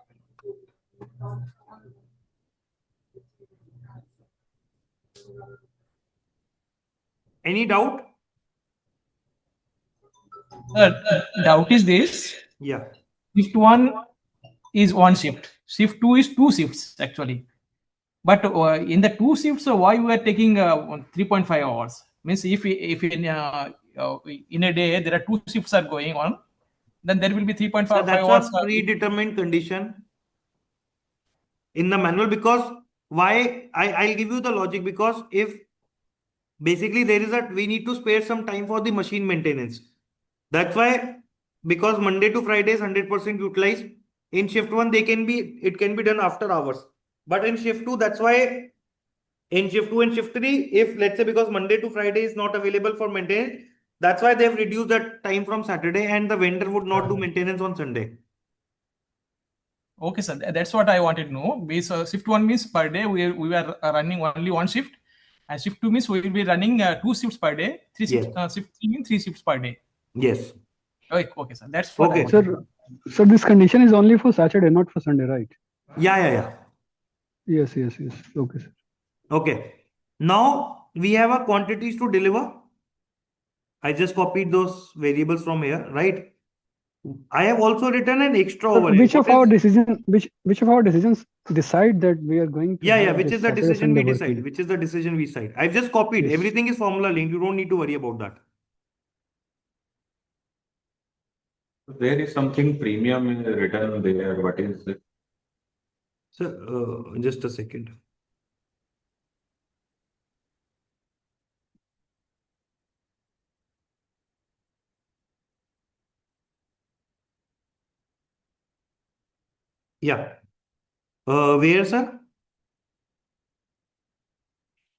Any doubt? Doubt is this. Yeah. Shift 1 is 1 shift. Shift 2 is 2 shifts actually. But in the 2 shifts, why we are taking 3.5 hours? Means if in a day there are 2 shifts are going on, then there will be 3.5 So that's hours. a predetermined condition in the manual. Because why? I'll give you the logic. Because if basically we need to spare some time for the machine maintenance. That's why, because Monday to Friday is 100% utilized. In shift 1, it can be done after hours. But in shift 2, that's why in shift 2 and shift 3, if let's say because Monday to Friday is not available for maintenance, that's why they've reduced that time from Saturday, and the vendor would not do maintenance on Sunday. Okay, sir. That's what I wanted to know. Because shift 1 means per day we are running only 1 shift, and shift 2 means we will be running 2 shifts per day. Shift 3 means 3 shifts per day. Yes. Okay, sir. That's what. Okay. Sir, this condition is only for Saturday, not for Sunday, right? Yeah. Yes. Okay, sir. Okay. Now we have a quantities to deliver. I just copied those variables from here, right? I have also written an extra Sir, overhead. which What of our is? decision, which of our decisions decide that we are going to Yeah, have which this is the Saturday, decision Sunday we decide? working? Which is the decision we decide? I've just copied. Yes. Everything is formula linked. You don't need to worry about that. There is something premium written there. What is it? So, just a second. Yeah. Where, sir?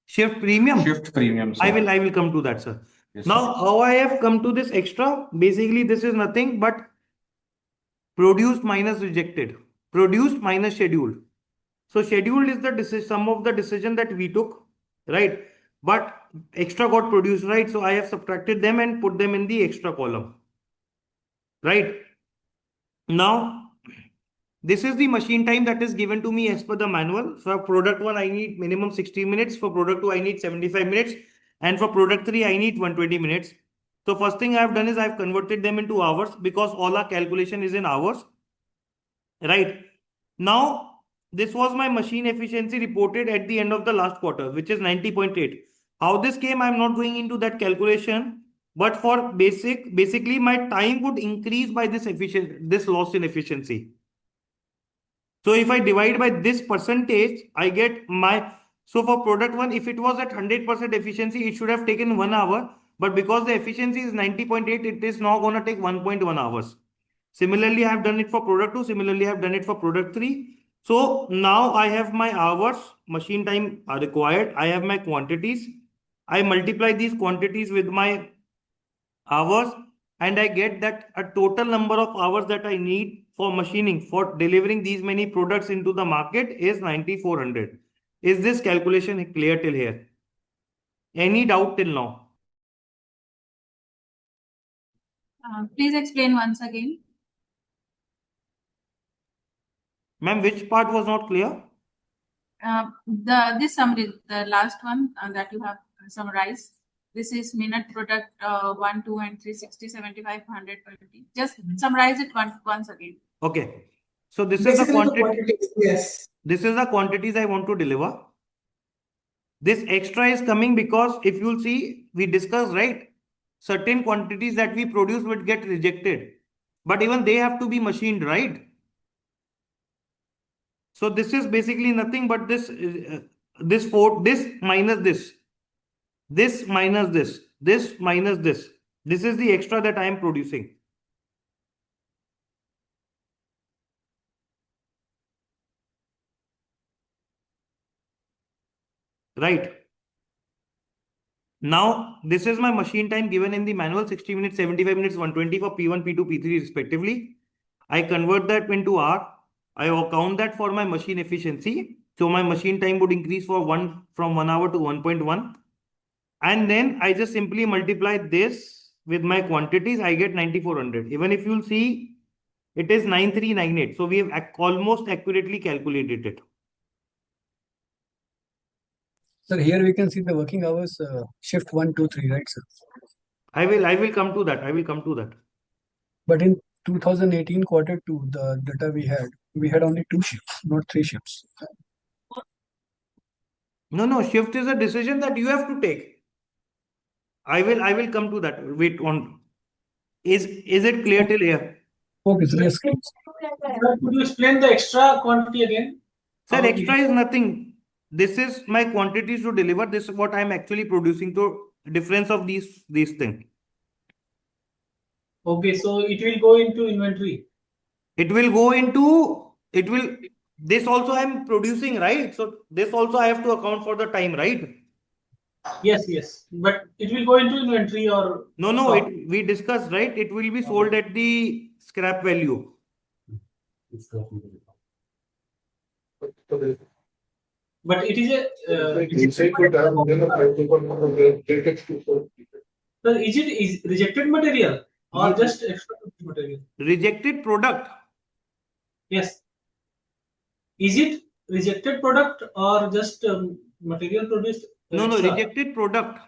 Shift premium. Shift premium, sir. I will come to that, sir. Yes, Now, sir. how I have come to this extra? Basically, this is nothing but produced minus rejected, produced minus scheduled. So scheduled is the decision, some of the decision that we took, right? But extra got produced, right? So I have subtracted them and put them in the extra column, right? Now, this is the machine time that is given to me as per the manual. For product 1, I need minimum 60 minutes. For product 2, I need 75 minutes. And for product 3, I need 120 minutes. So first thing I have done is I've converted them into hours because all our calculation is in hours, right? Now, this was my machine efficiency reported at the end of the last quarter, which is 90.8. How this came, I'm not going into that calculation, but for basically my time would increase by this loss in efficiency. So if I divide by this percentage, I get my, so for product 1, if it was at 100% efficiency, it should have taken 1 hour, but because the efficiency is 90.8, it is now going to take 1.1 hours. Similarly, I have done it for product 2. Similarly, I have done it for product 3. So now I have my hours, machine time are required. I have my quantities. I multiply these quantities with my hours and I get that a total number of hours that I need for machining for delivering these many products into the market is 9400. Is this calculation clear till here? Any doubt till now? Please explain once again. Ma'am, which part was not clear? This summary, the last one that you have summarized. This is minute product 1, 2, and 3, 60, 75, 120. Just summarize it once again. Okay. So this Basically, is the the quantities, yes. This is the quantities I want to deliver. This extra is coming because if you'll see, we discussed, right? Certain quantities that we produce would get rejected, but even they have to be machined, right? So this is basically nothing but this minus this minus this minus this. This is the extra that I am producing. Right. Now, this is my machine time given in the manual, 60 minutes, 75 minutes, 120 for P1, P2, P3 respectively. I convert that into hour. I count that for my machine efficiency. So my machine time would increase from 1 hour to 1.1. And then I just simply multiply this with my quantities. I get 9400. Even if you'll see, it is 9398. So we have almost accurately calculated it. Sir, here we can see the working hours, shift 1, 2, 3, right, sir? I will come to that. I will come to that. But in 2018 quarter 2, the data we had only 2 shifts, not 3 shifts. No, shift is a decision that you have to take. I will come to that. Wait on. Is it clear till here? Okay, so yes. Sir, could you explain the extra quantity again? Sir, extra is nothing. This is my quantities to deliver. This is what I am actually producing. So difference of these things. Okay, so it will go into inventory. It will this also I am producing, right? So this also I have to account for the time, right? Yes. But it will go into inventory or No, we discussed, right? It will be sold at the scrap value. But it is rejected material or just extra material? Rejected product. Yes. Is it rejected product or just material produced? No, rejected product.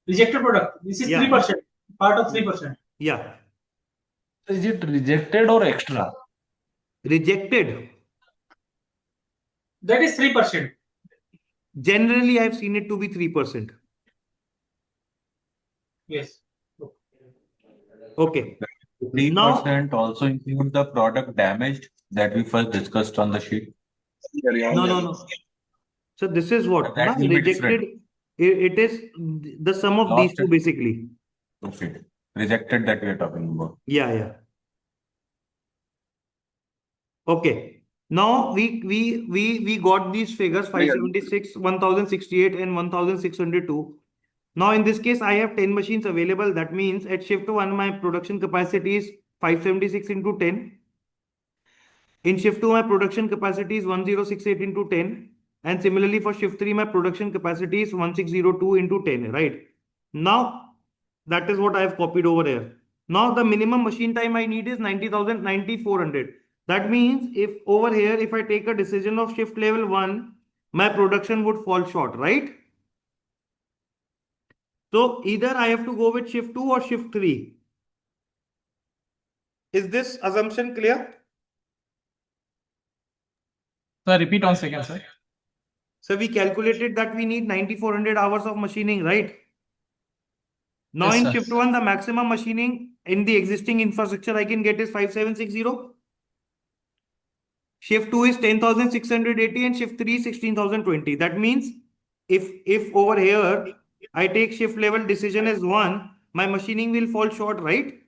Rejected product. This is 3%, part of 3%. Yeah. Is it rejected or extra? Rejected. That is 3%. Generally, I've seen it to be 3%. Yes. Okay. 3% also include the product damaged that we first discussed on the sheet. No. So this is what? That will be Rejected. different. It is the sum of these Lost two and basically. profit. Rejected that we are talking about. Yeah. Okay. Now we got these figures 576, 1068 and 1602. Now in this case I have 10 machines available. That means at shift 1 my production capacity is 576 into 10. In shift 2 my production capacity is 1068 into 10. And similarly for shift 3 my production capacity is 1602 into 10, right? Now that is what I have copied over here. Now the minimum machine time I need is 90,000, 9400. That means if over here, if I take a decision of shift level 1, my production would fall short, right? So either I have to go with shift 2 or shift 3. Is this assumption clear? Sir, repeat one second, sir. So we calculated that we need 9400 hours of machining, right? Now Yes, in sir. shift 1, the maximum machining in the existing infrastructure I can get is 5760. Shift 2 is 10,680 and shift 3 is 16,020. That means if over here I take shift level decision as 1, my machining will fall short, right?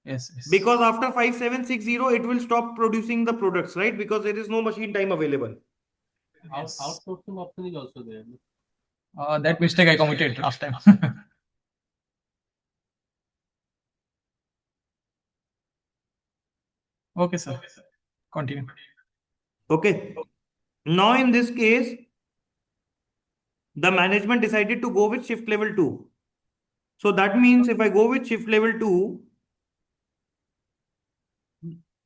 Yes. Because after 5760 it will stop producing the products, right? Because there is no machine time available. Outsourcing option is also there. That mistake I committed last time. Okay, sir. Continue. Okay. Now in this case, the management decided to go with shift level 2. So that means if I go with shift level 2,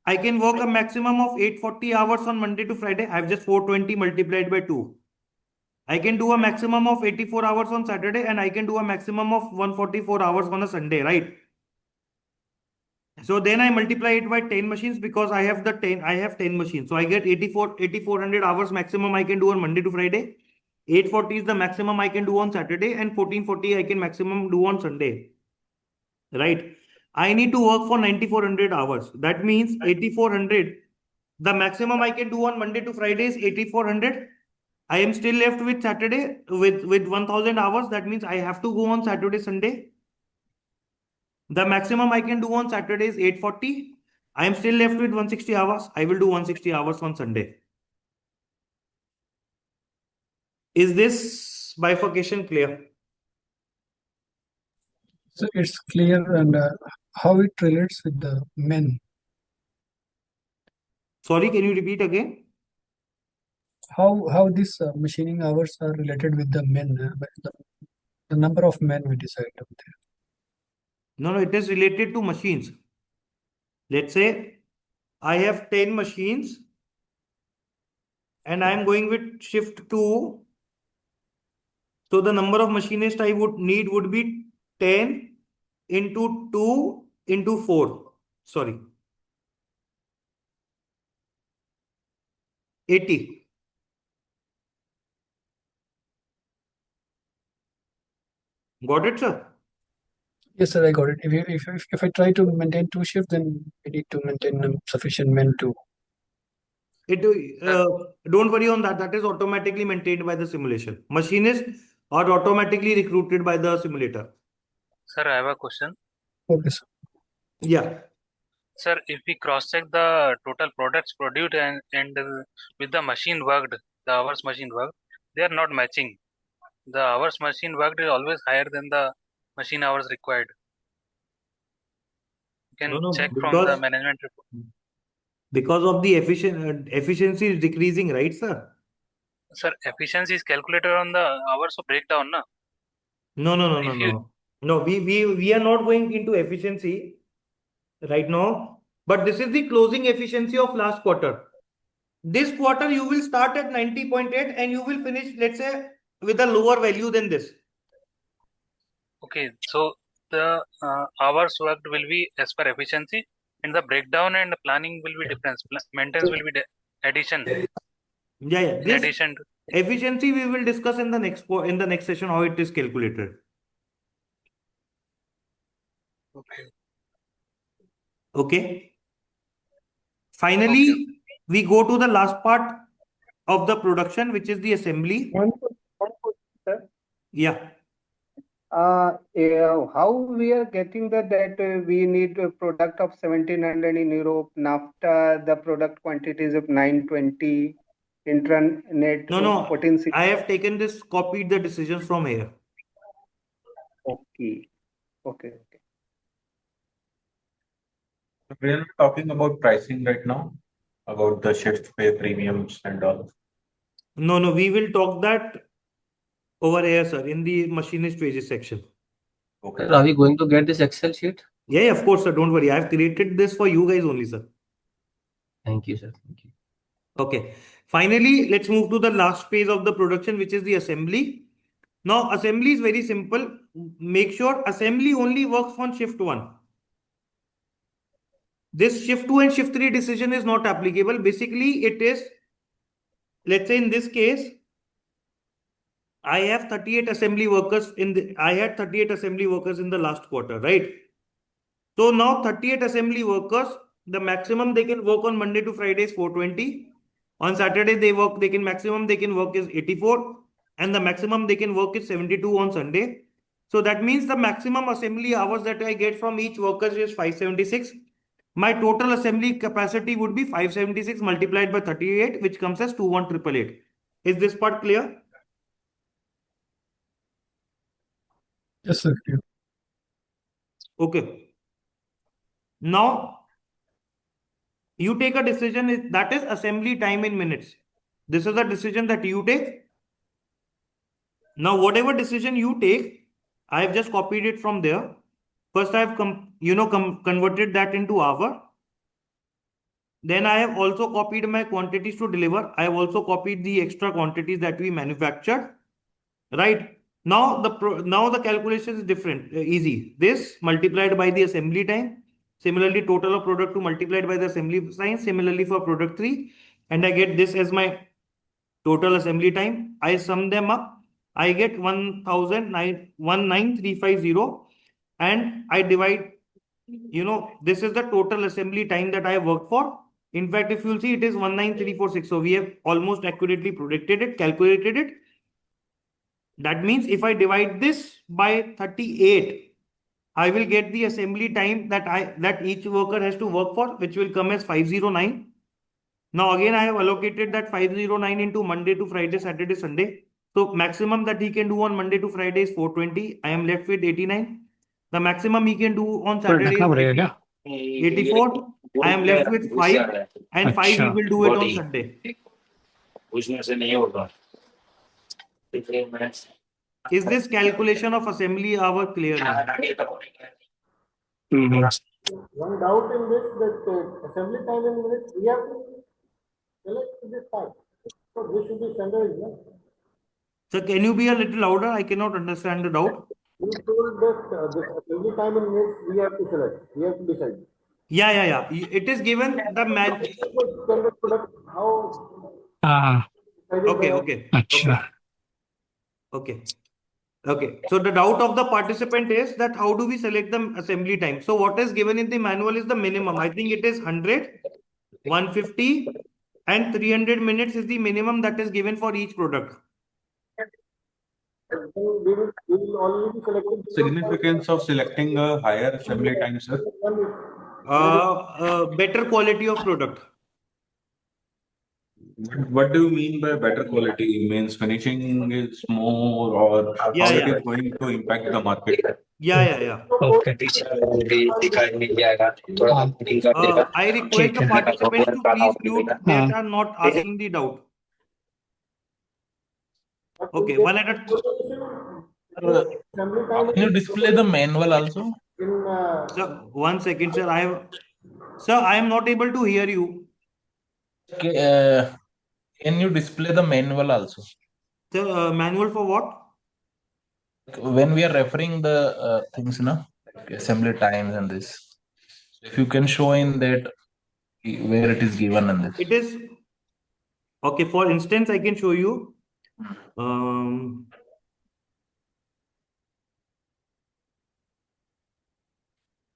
I can work a maximum of 840 hours on Monday to Friday. I have just 420 multiplied by 2. I can do a maximum of 84 hours on Saturday and I can do a maximum of 144 hours on a Sunday, right? So then I multiply it by 10 machines because I have 10 machines. So I get 8400 hours maximum I can do on Monday to Friday. 840 is the maximum I can do on Saturday and 1440 I can maximum do on Sunday. Right? I need to work for 9400 hours. That means 8400. The maximum I can do on Monday to Friday is 8400. I am still left with Saturday with 1000 hours. That means I have to go on Saturday, Sunday. The maximum I can do on Saturday is 840. I am still left with 160 hours. I will do 160 hours on Sunday. Is this bifurcation clear? So it's clear, and how it relates with the men. Sorry, can you repeat again? How these machining hours are related with the men, the number of men we decide over there. No, it is related to machines. Let's say I have 10 machines and I am going with shift 2. So the number of machinists I would need would be 10 into 2 into 4. Sorry. 80. Got it, sir? Yes, sir, I got it. If I try to maintain 2 shifts, then we need to maintain sufficient men too. Don't worry on that. That is automatically maintained by the simulation. Machinists are automatically recruited by the simulator. Sir, I have a question. Okay, sir. Yeah. Sir, if we cross-check the total products produced and with the machine worked, the hours machine worked, they are not matching. The hours machine worked is always higher than the machine hours required. You can check from the management report. Because of the efficiency is decreasing, right, sir? Sir, efficiency is calculated on the hours of breakdown, na? No, we are not going into efficiency right now, but this is the closing efficiency of last quarter. This quarter you will start at 90.8 and you will finish, let's say, with a lower value than this. Okay, so the hours worked will be as per efficiency, and the breakdown and planning will be different. Maintenance will be addition. Yeah, yeah. In This addition to efficiency we will discuss in the next session how it is calculated. Okay. Okay. Finally, we go to the last part of the production, which is the assembly. One question, sir. Yeah. How we are getting that we need a product of 1700 in Europe, NAFTA, the product quantities of 920, intranet No. 1460. I have taken this, copied the decisions from here. Okay. We are talking about pricing right now, about the shift pay premiums and all. No. We will talk that over here, sir, in the machinist wages section. Okay. Are we going to get this Excel sheet? Yeah, of course, sir. Don't worry. I have created this for you guys only, sir. Thank you, sir. Thank you. Okay. Finally, let's move to the last phase of the production, which is the assembly. Now, assembly is very simple. Make sure assembly only works on shift 1. This shift 2 and shift 3 decision is not applicable. Basically, it is, let's say in this case, I have 38 assembly workers I had 38 assembly workers in the last quarter, right? So now 38 assembly workers, the maximum they can work on Monday to Friday is 420. On Saturday maximum they can work is 84, and the maximum they can work is 72 on Sunday. So that means the maximum assembly hours that I get from each worker is 576. My total assembly capacity would be 576 multiplied by 38, which comes as 21,888. Is this part clear? Yes, sir. Okay. Now, you take a decision that is assembly time in minutes. This is a decision that you take. Now, whatever decision you take, I have just copied it from there. First, I have converted that into hour. Then I have also copied my quantities to deliver. I have also copied the extra quantities that we manufactured. Right. Now the calculation is different, easy. This multiplied by the assembly time. Similarly, total of product 2 multiplied by the assembly time. Similarly for product 3. And I get this as my total assembly time. I sum them up. I get 19350. And I divide, this is the total assembly time that I have worked for. In fact, if you'll see, it is 19346. So we have almost accurately calculated it. That means if I divide this by 38, I will get the assembly time that each worker has to work for, which will come as 509. Now again, I have allocated that 509 into Monday to Friday, Saturday, Sunday. So maximum that he can do on Monday to Friday is 420. I am left with 89. The maximum he can do on Saturday is 84. I am left with 5, and 5 he will do it on Sunday. Is this calculation of assembly hour clear now? One doubt in this, that assembly time in minutes, we have to select this part. So this should be standardized, no? Sir, can you be a little louder? I cannot understand the doubt. You told that this assembly time in minutes, we have to select, we have to decide. Yeah. It is given the match. Standard product, how? Okay. So the doubt of the participant is that how do we select the assembly time? So what is given in the manual is the minimum. I think it is 100, 150, and 300 minutes is the minimum that is given for each product. Significance of selecting a higher assembly time, sir? Better quality of product. What do you mean by better quality? It means finishing is more, or how it is going to impact the market? Yeah. Okay. I request the participants to please mute that are not asking the doubt. Okay, one at a Can you display the manual also? Sir, 1 second, sir. I am not able to hear you. Okay, can you display the manual also? The manual for what? When we are referring the things, na? assembly times and this. If you can show in that where it is given in this. It is okay. For instance, I can show you. Um,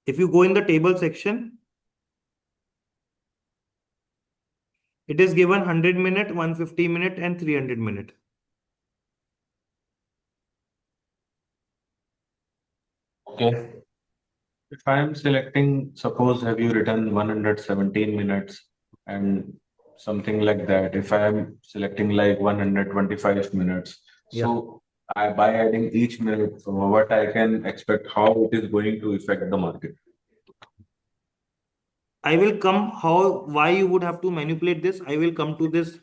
if you go in the table section, it is given 100-minute, 150-minute, and 300-minute. Okay. If I am selecting, suppose have you written 117 minutes and something like that. If I am selecting like 125 minutes, so by adding each minute, so what I can expect, how it is going to affect the market. I will come why you would have to manipulate this. I will come to this,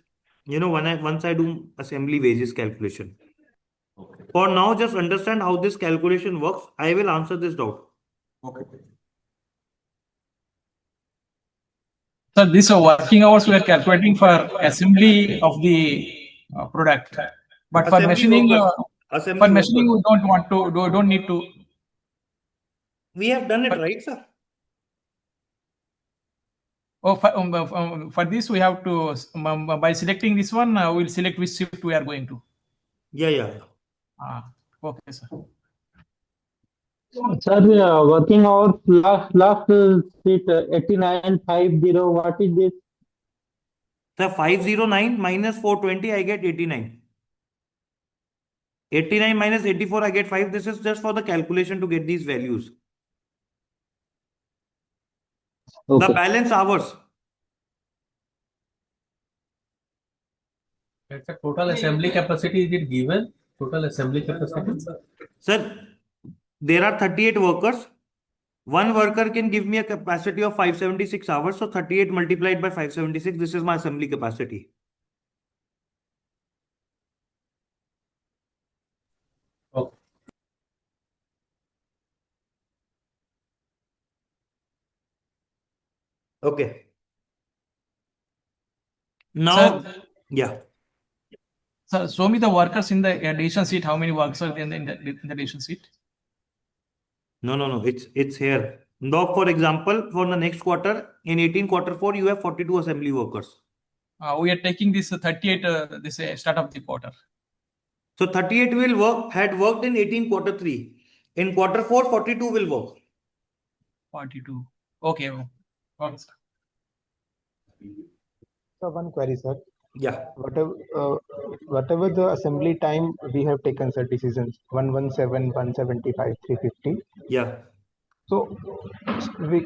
once I do assembly wages calculation. For now, just understand how this calculation works. I will answer this doubt. Okay. So these working hours we are calculating for assembly of the product, but for Assembly machining, workers. Assembly workers. we don't want to, don't need to. We have done it, right, sir? Oh, for this we have to, by selecting this one, we'll select which shift we are going to. Yeah. Okay, sir. Sir, working hours last sheet 8950. What is this? Sir, 509 minus 420, I get 89. 89 minus 84, I get 5. This is just for the calculation to get these values. Okay. The balance hours. That's a total assembly capacity. Is it given? Total assembly capacity? Sir, there are 38 workers. One worker can give me a capacity of 576 hours. So 38 multiplied by 576, this is my assembly capacity. Okay. Okay. Now, yeah. So show me the workers in the addition sheet. How many workers are in the addition sheet? No. It's here. Now, for example, for the next quarter, in 18 quarter 4, you have 42 assembly workers. We are taking this 38, this start of the quarter. So 38 had worked in 18 quarter 3. In quarter 4, 42 will work. 42. Okay. Okay, sir. So one query, sir. Yeah. Whatever the assembly time we have taken, sir, decisions 117, 175, 350. Yeah. So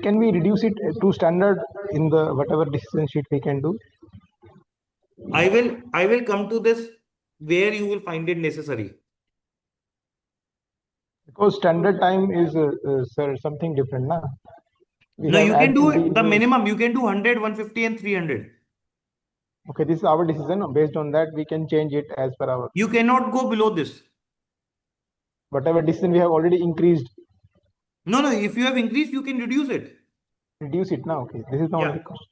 can we reduce it to standard in the whatever decision sheet we can do? I will come to this where you will find it necessary. Because standard time is sir something different, na? No, you can do it the new... minimum. You can do 100, 150, and 300. Okay, this is our decision. Based on that, we can change it as per our. You cannot go below this. Whatever decision we have already increased. No. If you have increased, you can reduce it. Reduce it now. Okay, this is the only question.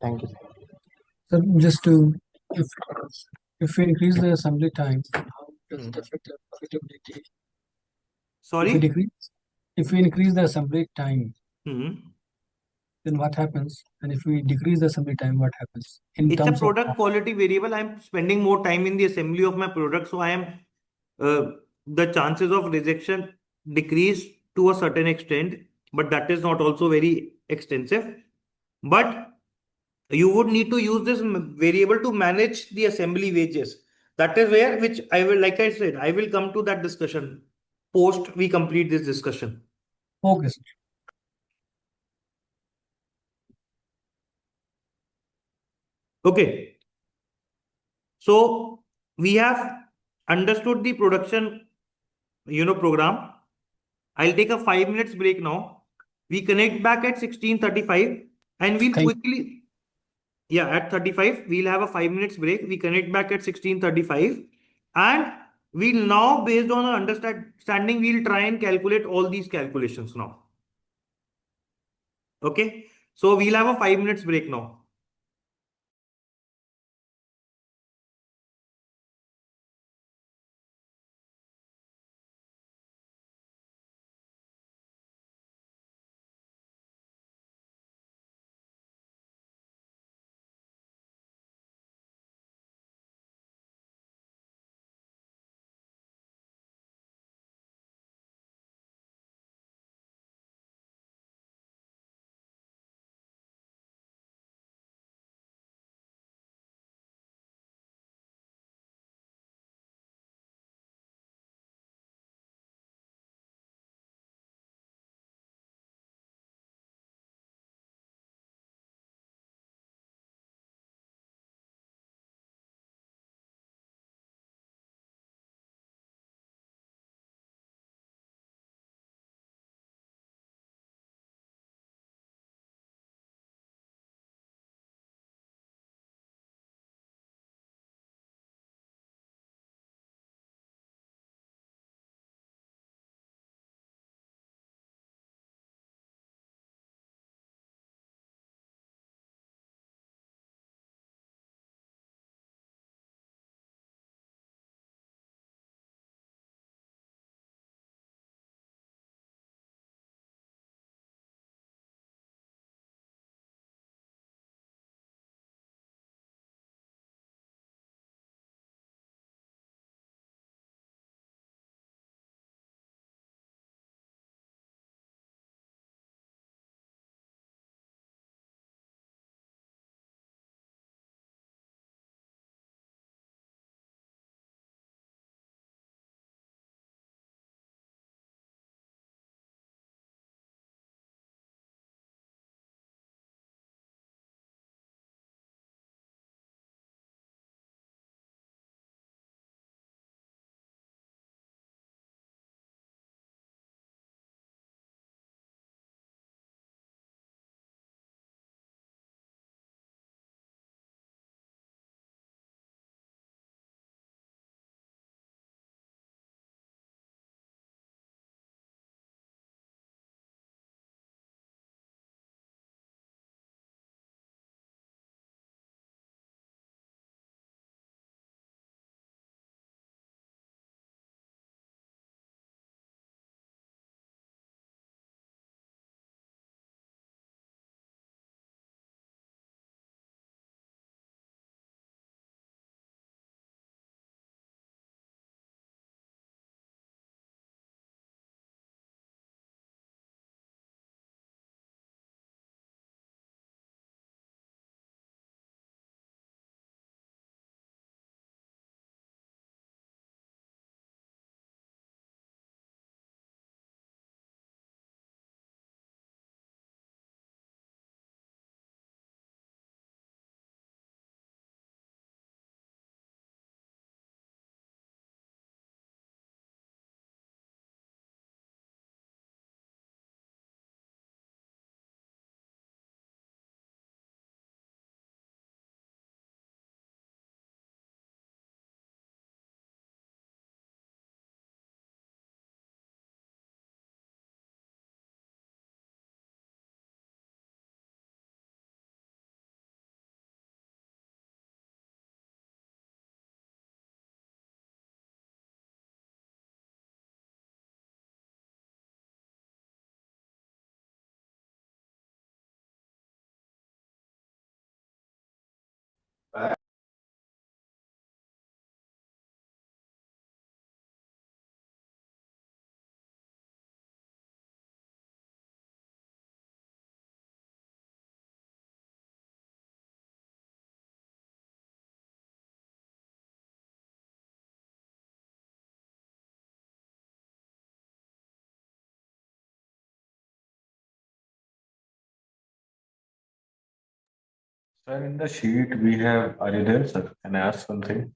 Thank you, sir. So just to, if we increase the assembly time, how does it affect the profitability? Sorry? If we increase the assembly time, then what happens? And if we decrease the assembly time, what happens? It's a product quality variable. I'm spending more time in the assembly of my product, so I am the chances of rejection decrease to a certain extent, but that is not also very extensive. But you would need to use this variable to manage the assembly wages. That is where, which I will, like I said, I will come to that discussion post we complete this discussion. Okay, sir. Okay. So we have understood the production, program. I'll take a 5 minutes break now. We connect back at 16:35 and we'll quickly, at 35, we'll have a 5 minutes break. We connect back at 16:35 and we'll now, based on our understanding, we'll try and calculate all these calculations now. Okay. So we'll have a 5 minutes break now. Sir, in the sheet we have, are you there, sir? Can I ask something?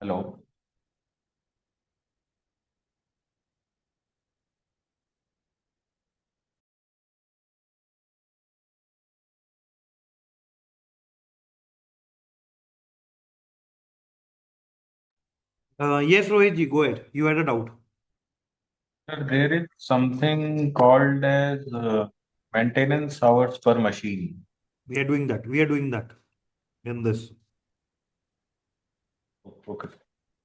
Hello. Yes, Rohit ji, go ahead. You had a doubt. Sir, there is something called as maintenance hours per machine. We are doing that. We are doing that in this. Okay.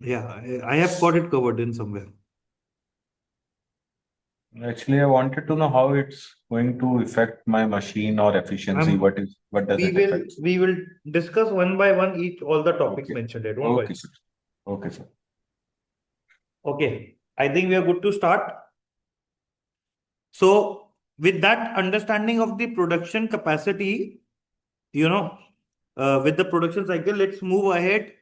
Yeah, I have got it covered in somewhere. Actually, I wanted to know how it's going to affect my machine or efficiency. What does it affect? We will discuss one by one each all the topics mentioned here. Don't Okay, worry. sir. Okay, sir. Okay, I think we are good to start. So, with that understanding of the production capacity, with the production cycle, let's move ahead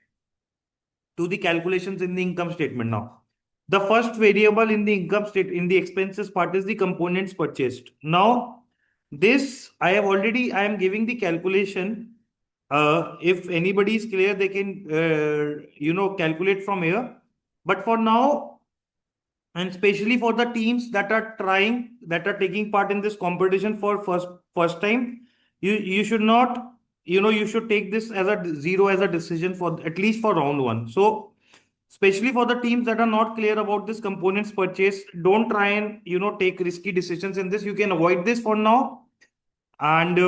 to the calculations in the income statement now. The first variable in the income state in the expenses part is the components purchased. Now, this I am giving the calculation. If anybody is clear, they can calculate from here. But for now, and especially for the teams that are taking part in this competition for first time, you should not, you should take this as a zero as a decision for at least for round one. So especially for the teams that are not clear about this components purchase, don't try and take risky decisions in this. You can avoid this for now. And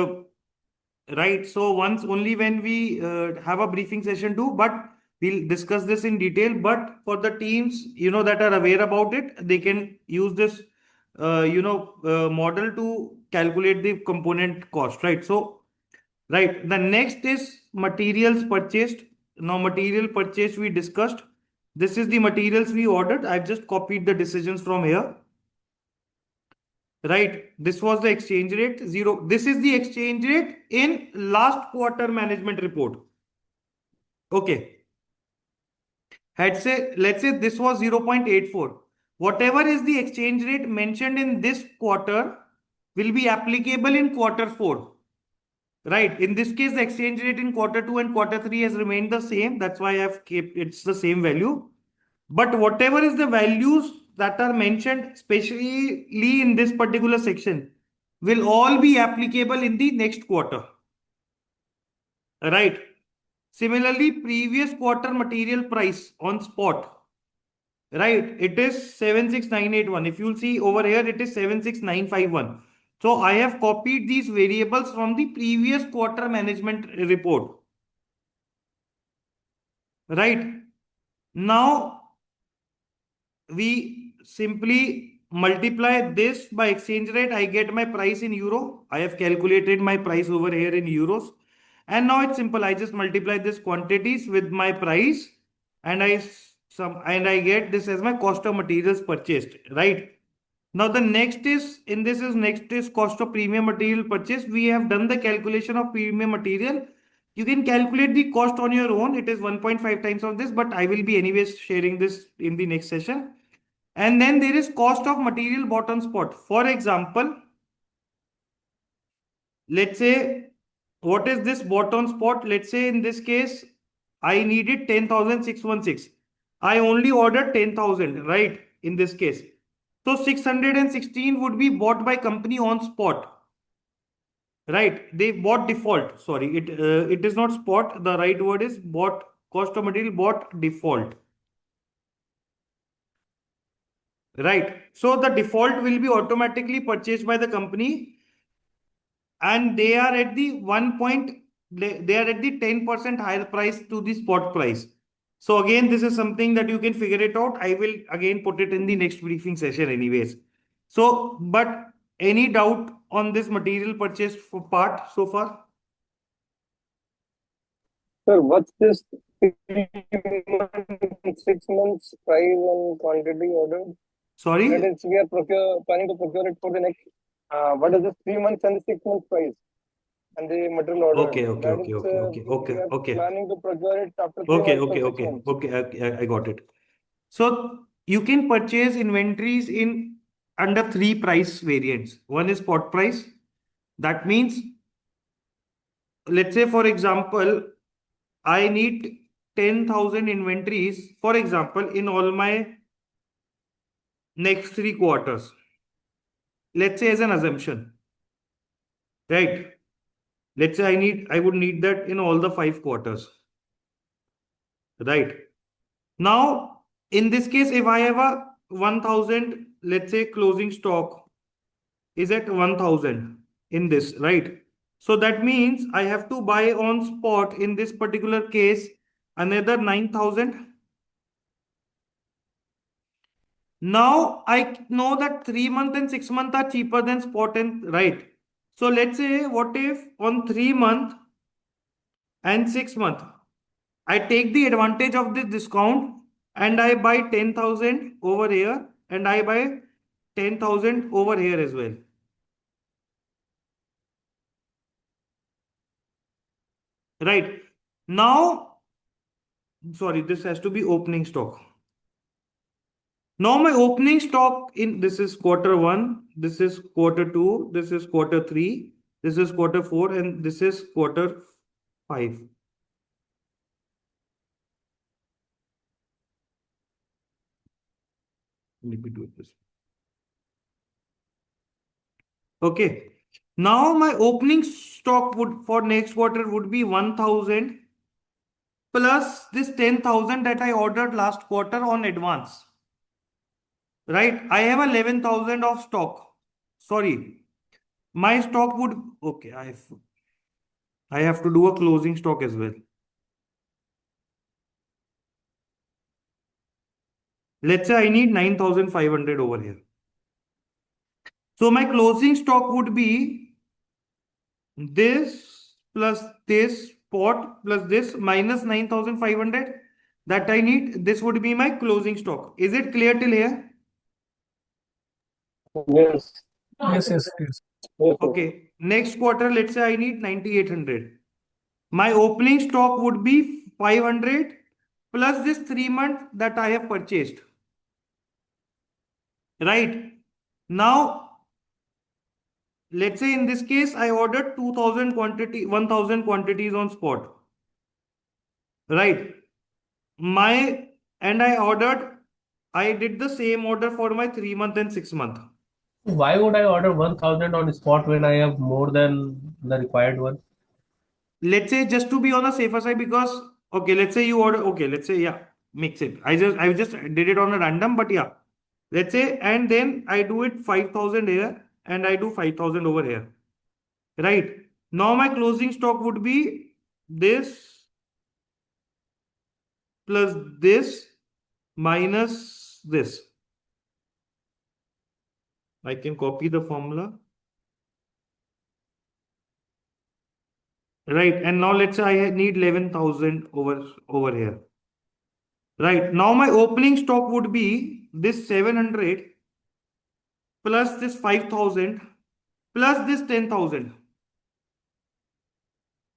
right, so once only when we have a briefing session too, but we'll discuss this in detail. But for the teams that are aware about it, they can use this model to calculate the component cost, right? So right, the next is materials purchased. Now material purchase we discussed. This is the materials we ordered. I've just copied the decisions from here. Right, this was the exchange rate 0. This is the exchange rate in last quarter management report. Okay. Let's say this was 0.84. Whatever is the exchange rate mentioned in this quarter will be applicable in quarter 4. Right. In this case, the exchange rate in quarter 2 and quarter 3 has remained the same. That's why I've kept it's the same value. But whatever is the values that are mentioned, especially in this particular section, will all be applicable in the next quarter. Right. Similarly, previous quarter material price on spot. Right. It is 76981. If you'll see over here, it is 76951. So I have copied these variables from the previous quarter management report. Right. Now we simply multiply this by exchange rate. I get my price in euro. I have calculated my price over here in euros. And now it's simple. I just multiply this quantities with my price and I get this as my cost of materials purchased, right? Now the next is cost of premium material purchase. We have done the calculation of premium material You can calculate the cost on your own. It is 1.5 times of this, but I will be anyways sharing this in the next session. And then there is cost of material bought on spot. For example, let's say, what is this bought on spot? Let's say in this case, I needed 10,616. I only ordered 10,000, right? In this case. So 616 would be bought by company on spot. Right, they bought default. Sorry, it is not spot. The right word is bought. Cost of material bought default. Right. So the default will be automatically purchased by the company, and they are at the they are at the 10% higher price to the spot price. So again, this is something that you can figure it out. I will again put it in the next briefing session, anyways. So, but any doubt on this material purchase part so far? Sir, what's this 6 months price and quantity ordered? Sorry? That is, we are planning to procure it for the next, what is this 3 months and the 6 months price and the material ordered? Okay. We are planning to procure it after 3 Okay. months or 6 months. I got it. So you can purchase inventories in under 3 price variants. One is spot price. That means, let's say, for example, I need 10,000 inventories, for example, in all my next 3 quarters. Let's say as an assumption, right? Let's say I would need that in all the 5 quarters, right? Now, in this case, if I have a 1,000, let's say closing stock is at 1,000 in this, right? So that means I have to buy on spot in this particular case another 9,000. Now I know that 3 month and 6 month are cheaper than spot, and right. So let's say, what if on 3 month and 6 month, I take the advantage of this discount and I buy 10,000 over here and I buy 10,000 over here as well. Right. Now, sorry, this has to be opening stock. Now my opening stock in this is quarter 1, this is quarter 2, this is quarter 3, this is quarter 4, and this is quarter 5. Let me do it this way. Okay. Now my opening stock would for next quarter would be 1,000 plus this 10,000 that I ordered last quarter on advance. Right? I have 11,000 of stock. Sorry. My stock would, okay, I have to do a closing stock as well. Let's say I need 9,500 over here. So my closing stock would be this plus this spot plus this minus 9,500 that I need. This would be my closing stock. Is it clear till here? Yes. Yes. Okay. Next quarter, let's say I need 9,800. My opening stock would be 500 plus this 3 month that I have purchased. Right. Now, let's say in this case, I ordered 1,000 quantities on spot. Right. I did the same order for my 3 month and 6 month. Why would I order 1,000 on spot when I have more than the required one? Let's say, just to be on the safer side, because okay, let's say you order, okay, let's say, yeah, mix it. I just did it on a random, but yeah, let's say, and then I do it 5,000 here and I do 5,000 over here. Right. Now my closing stock would be this plus this minus this. I can copy the formula. Right. And now let's say I need 11,000 over here. Right. Now my opening stock would be this 700 plus this 5,000 plus this 10,000.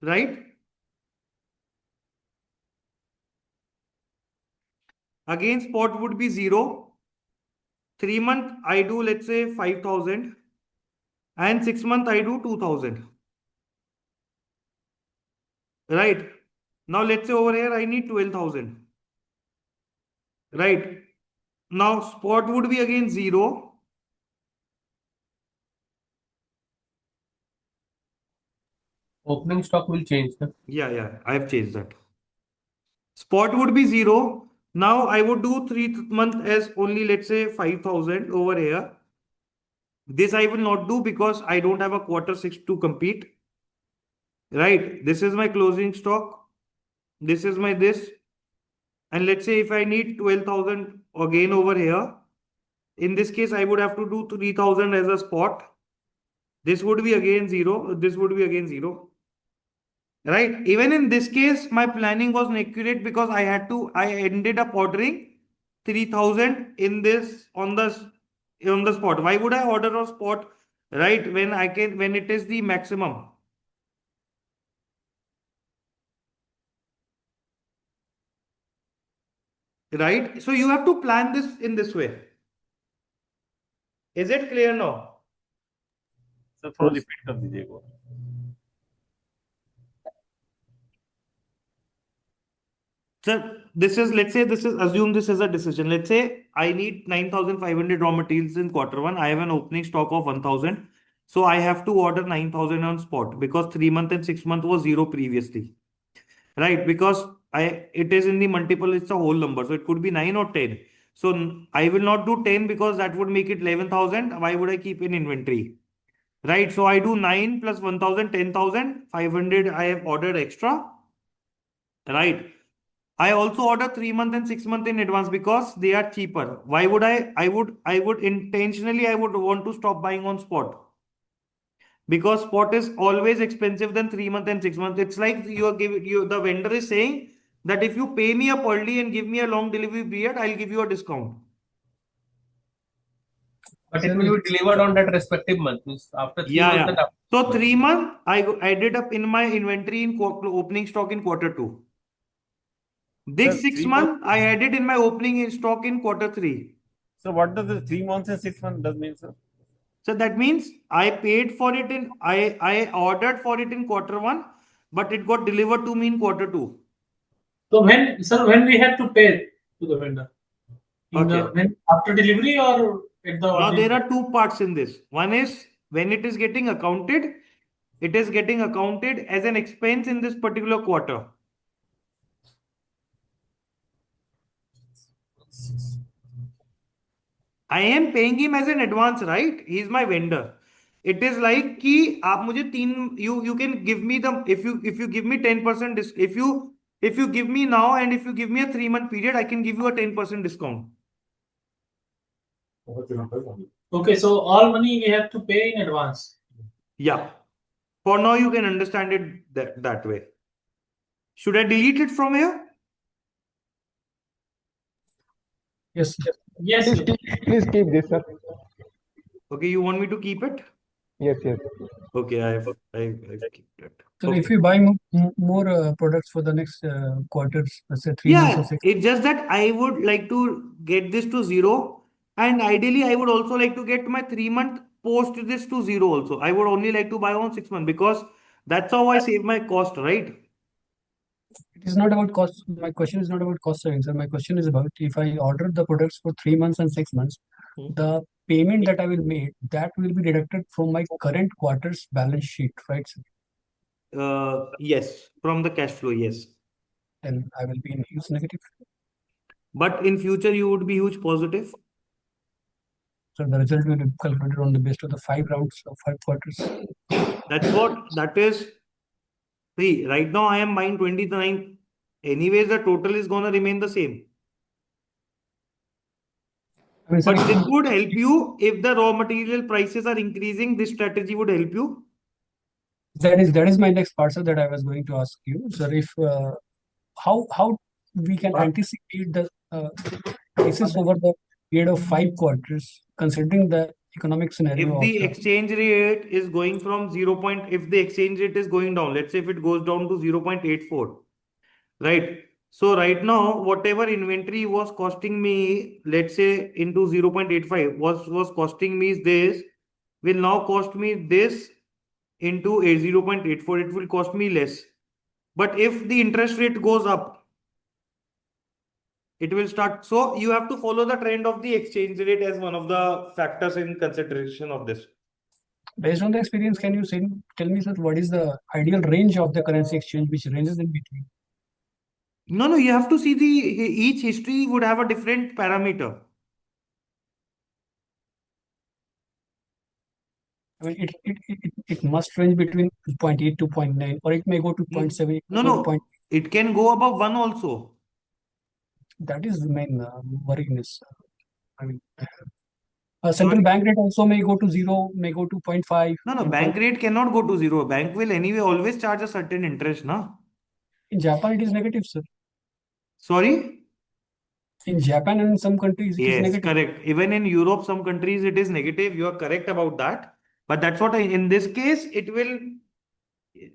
Right. Again, spot would be 0. 3-month, I do, let's say, 5,000. And 6-month, I do 2,000. Right. Now, let's say over here, I need 12,000. Right. Now, spot would be again 0. Opening stock will change. Yeah, I have changed that. Spot would be 0. Now I would do 3-month as only, let's say, 5,000 over here. This I will not do because I don't have a quarter 6 to compete. Right. This is my closing stock. This is my this. And let's say if I need 12,000 again over here, in this case, I would have to do 3,000 as a spot. This would be again 0. This would be again 0. Right. Even in this case, my planning was inaccurate because I ended up ordering 3,000 in this on the spot. Why would I order on spot? Right. When it is the maximum. Right. So you have to plan this in this way. Is it clear now? Sir थोड़ा repeat कर दीजिए एक बार. Sir, assume this is a decision. Let's say I need 9,500 raw materials in quarter 1. I have an opening stock of 1,000. So I have to order 9,000 on spot because 3-month and 6-month was 0 previously. Right? Because it is in the multiple, it's a whole number. So it could be 9 or 10. So I will not do 10 because that would make it 11,000. Why would I keep in inventory? Right? So I do 9 plus 1,000, 10,000, 500 I have ordered extra. Right? I also order 3-month and 6-month in advance because they are cheaper. Why would I would intentionally, I would want to stop buying on spot. Because spot is always expensive than 3-month and 6-month. It's like the vendor is saying that if you pay me up early and give me a long delivery period, I'll give you a discount. But it will be delivered on that respective month. Means after 3 months. And after So 3-month, I added up in my inventory in opening stock in quarter 2. This 6-month, I added in my opening stock in quarter 3. So what does the 3 months and 6 months does mean, sir? So that means I paid for it I ordered for it in quarter 1, but it got delivered to me in quarter 2. So when we have to pay to the vendor? When after delivery or at the Now there are two parts in this. One is when it is getting accounted, it is getting accounted as an expense in this particular quarter. I am paying him as an advance, right? He is my vendor. It is like कि आप मुझे you can give me if you give me 10% if you give me now and if you give me a 3-month period, I can give you a 10% discount. Okay, so all money we have to pay in advance. Yeah. For now, you can understand it that way. Should I delete it from here? Yes. Yes. Please keep this, sir. Okay, you want me to keep it? Yes. Okay, I've kept it. So if you buy more products for the next quarters, let's say 3 months or 6. It's just that I would like to get this to 0, and ideally I would also like to get my 3-month post this to 0 also. I would only like to buy on 6 months because that's how I save my cost, right? It is not about cost. My question is not about cost savings, sir. My question is about if I order the products for 3 months and 6 months, the payment that I will make, that will be deducted from my current quarter's balance sheet, right, sir? Yes, from the cash flow, yes. Then I will be in huge negative. But in future, you would be huge positive. So the result will be calculated on the basis of the 5 rounds of 5 quarters. That is. See, right now I am buying 29. Anyways, the total is going to remain the same. But this would help you if the raw material prices are increasing. This strategy would help you. That is my next part, sir, that I was going to ask you, sir. If how we can anticipate the prices over the period of 5 quarters, considering the economic scenario. If the exchange rate is going from if the exchange rate is going down, let's say if it goes down to 0.84, right? So right now, whatever inventory was costing me, let's say into 0.85 was costing me this, will now cost me this into a 0.84. It will cost me less. But if the interest rate goes up, it will start. So you have to follow the trend of the exchange rate as one of the factors in consideration of this. Based on the experience, can you tell me, sir, what is the ideal range of the currency exchange which ranges in between? No, you have to see each history would have a different parameter. I mean, it must range between 0.8 to 0.9, or it may go to 0.7. No, it can go above 1 also. That is the main worriness. I mean, central bank rate also may go to 0, may go to 0.5. No, bank rate cannot go to 0. Bank will anyway always charge a certain interest, no? In Japan, it is negative, sir. Sorry? In Japan and in some countries, it is Yes, negative. correct. Even in Europe, some countries it is negative. You are correct about that. But that's what in this case, it will.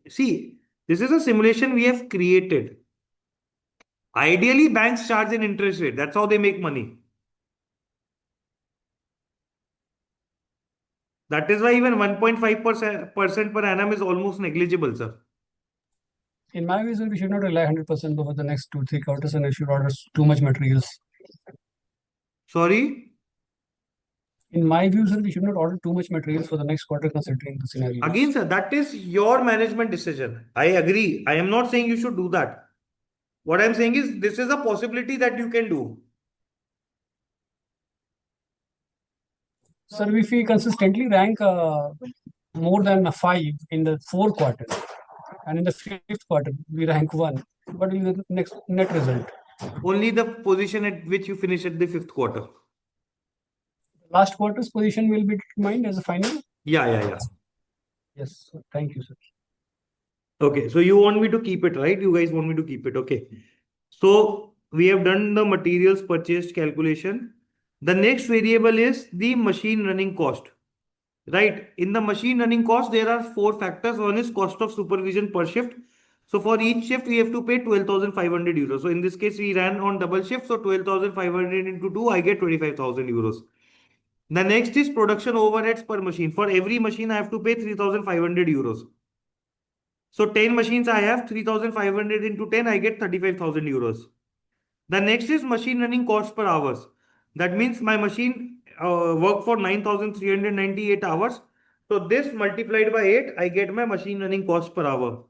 See, this is a simulation we have created. Ideally, banks charge an interest rate. That's how they make money. That is why even 1.5% per annum is almost negligible, sir. In my view, sir, we should not rely 100% over the next 2-3 quarters, and we should order too much materials. Sorry? In my view, sir, we should not order too much materials for the next quarter considering the scenario. Again, sir, that is your management decision. I agree. I am not saying you should do that. What I'm saying is this is a possibility that you can do. Sir, if we consistently rank more than 5 in the 4th quarter, and in the 5th quarter we rank 1, what will be the next net result? Only the position at which you finish at the 5th quarter. Last quarter's position will be determined as a final? Yeah. Yes, sir. Thank you, sir. Okay, so you want me to keep it, right? You guys want me to keep it. Okay. So we have done the materials purchased calculation. The next variable is the machine running cost. Right. In the machine running cost, there are 4 factors. One is cost of supervision per shift. So for each shift, we have to pay 12,500 euros. So in this case, we ran on double shift. So 12,500 into 2, I get 25,000 euros. The next is production overheads per machine. For every machine, I have to pay 3,500 euros. So 10 machines I have, 3,500 into 10, I get 35,000 euros. The next is machine running cost per hours. That means my machine work for 9,398 hours. So this multiplied by 8, I get my machine running cost per hour.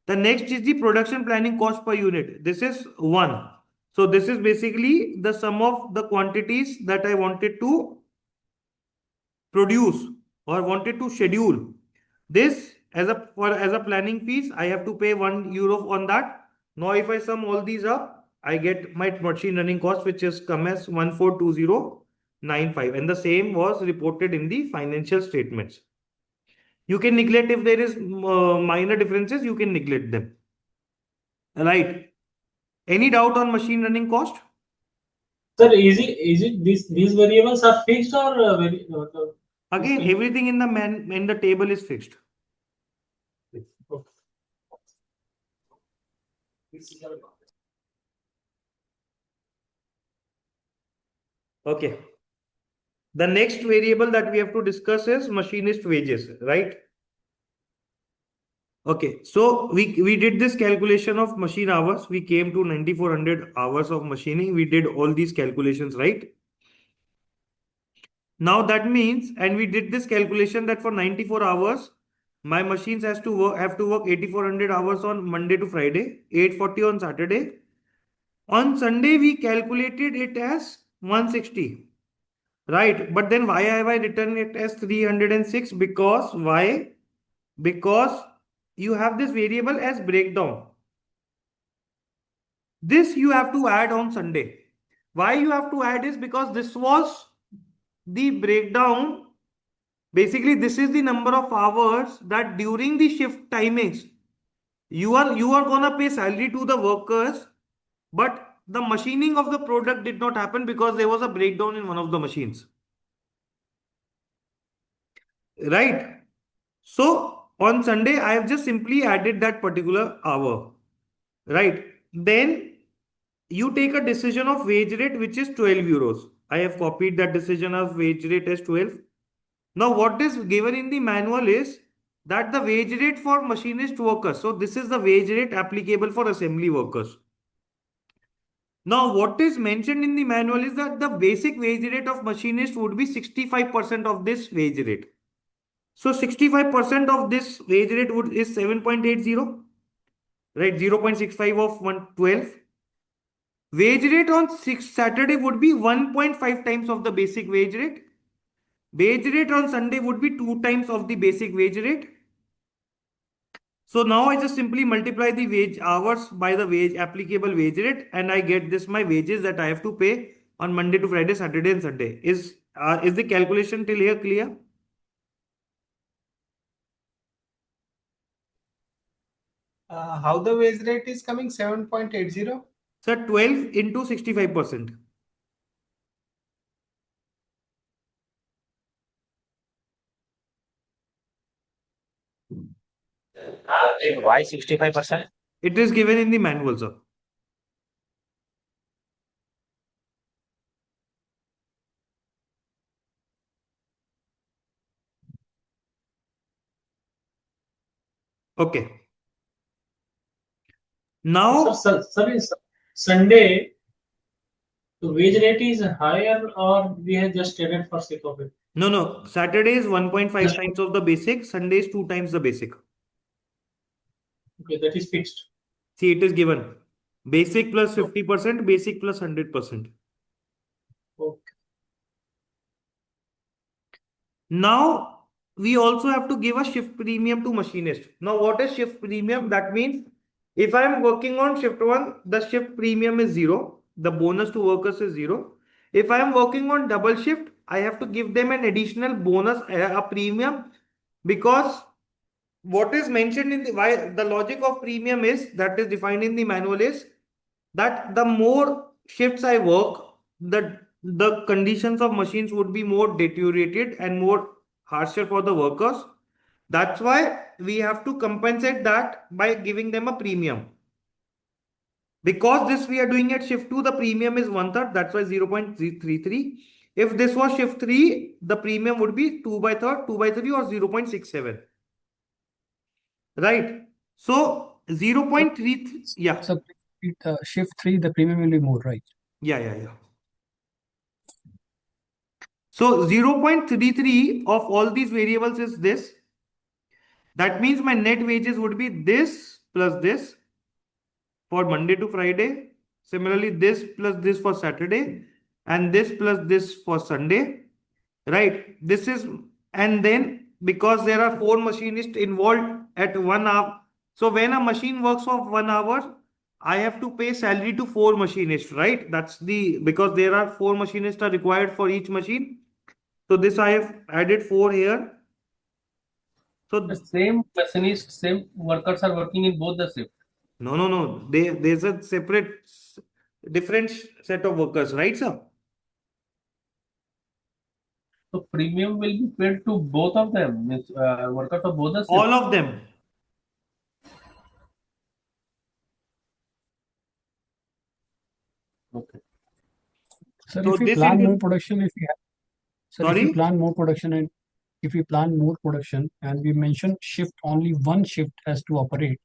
The next is the production planning cost per unit. This is 1. So this is basically the sum of the quantities that I wanted to produce or wanted to schedule. This as a planning fees, I have to pay 1 euro on that. Now if I sum all these up, I get my machine running cost, which is come as 142095, and the same was reported in the financial statements. You can neglect if there is minor differences, you can neglect them. Right. Any doubt on machine running cost? Sir, is it these variables are fixed or Again, everything in the table is fixed. Okay. The next variable that we have to discuss is machinist wages, right? Okay, so we did this calculation of machine hours. We came to 9,400 hours of machining. We did all these calculations, right? Now that means, and we did this calculation that for 94 hours, my machines have to work 8,400 hours on Monday to Friday, 840 on Saturday. On Sunday, we calculated it as 160. Right, but then why have I written it as 306? Because why? Because you have this variable as breakdown. This you have to add on Sunday. Why you have to add is because this was the breakdown. Basically, this is the number of hours that during the shift timings you are gonna pay salary to the workers, but the machining of the product did not happen because there was a breakdown in one of the machines. Right. So on Sunday, I have just simply added that particular hour. Right. Then you take a decision of wage rate which is 12 euros. I have copied that decision of wage rate as 12. Now what is given in the manual is that the wage rate for machinist workers. So this is the wage rate applicable for assembly workers. Now what is mentioned in the manual is that the basic wage rate of machinist would be 65% of this wage rate. So 65% of this wage rate is 7.80, right? 0.65 of 112. Wage rate on Saturday would be 1.5 times of the basic wage rate. Wage rate on Sunday would be 2 times of the basic wage rate. So now I just simply multiply the wage hours by the applicable wage rate, and I get this my wages that I have to pay on Monday to Friday, Saturday and Sunday. Is the calculation till here clear? How the wage rate is coming 7.80? Sir, 12 into 65%. Why 65%? It is given in the manual, sir. Okay. Now, Sir, Sunday, the wage rate is higher, or we have just stated for sake of it? no. Saturday is 1.5 times of the basic. Sunday is 2 times the basic. Okay, that is fixed. See, it is given. Basic plus 50%, basic plus 100%. Okay. Now, we also have to give a shift premium to machinist. Now, what is shift premium? That means if I am working on shift 1, the shift premium is 0. The bonus to workers is 0. If I am working on double shift, I have to give them an additional bonus, a premium, because what is mentioned in the logic of premium is that is defined in the manual is that the more shifts I work, the conditions of machines would be more deteriorated and more harsher for the workers. That's why we have to compensate that by giving them a premium. Because this we are doing at shift 2, the premium is 1/3, that's why 0.33. If this was shift 3, the premium would be 2/3 or 0.67. Right? So 0.33, yeah. So shift 3, the premium will be more, right? Yeah. So 0.33 of all these variables is this. That means my net wages would be this plus this for Monday to Friday. Similarly, this plus this for Saturday, and this plus this for Sunday. Right? This is, and then because there are 4 machinists involved at 1 hour. So when a machine works for 1 hour, I have to pay salary to 4 machinists, right? That's because there are 4 machinists are required for each machine. So this I have added 4 here. So the same machinist, same workers are working in both the shift. No. There's a different set of workers, right, sir? So premium will be paid to both of them, means workers of both the shifts. All of them. Okay. Sir, So if we this plan into- more production, if we have, sir, if Sorry? we plan more production and if we plan more production and we mention shift, only one shift has to operate,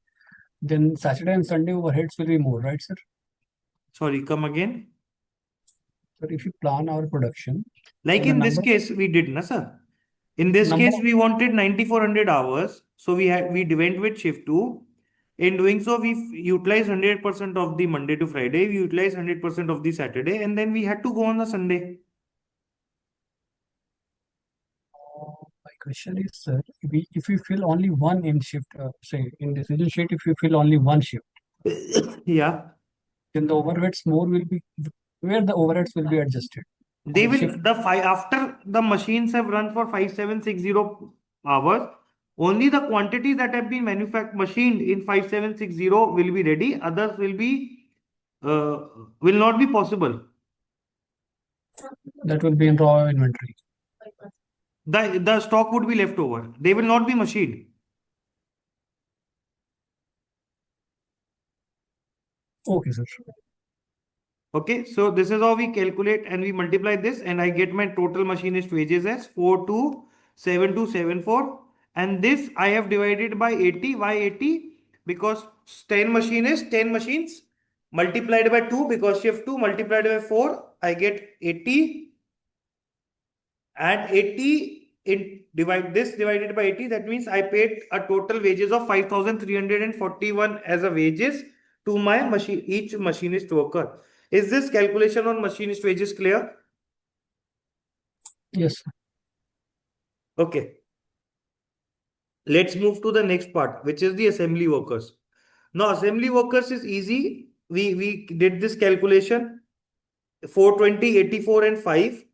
then Saturday and Sunday overheads will be more, right, sir? Sorry, come again. Sir, if we plan our production, Like then in the this number- case, we did, na sir. In this Number case, of- we wanted 9400 hours. So we went with shift 2. In doing so, we utilized 100% of the Monday to Friday. We utilized 100% of the Saturday, and then we had to go on the Sunday. My question is, sir, if we fill only one in shift, say in decision sheet, if you fill only one shift, Yeah. then the overheads more will be where the overheads will be adjusted. They On will shift. after the machines have run for 5760 hours, only the quantities that have been machined in 5760 will be ready. Others will not be possible. That will be in raw inventory. The stock would be left over. They will not be machined. Okay, sir. Okay, so this is how we calculate and we multiply this and I get my total machinist wages as 427,274 and this I have divided by 80. Why 80? Because 10 machinists, 10 machines multiplied by 2 because shift 2 multiplied by 4 I get 80 and 80 divided by 80, that means I paid a total wages of 5,341 as a wages to my each machinist worker. Is this calculation on machinist wages clear? Yes. Okay. Let's move to the next part, which is the assembly workers. Now, assembly workers is easy. We did this calculation 420, 84 and 5.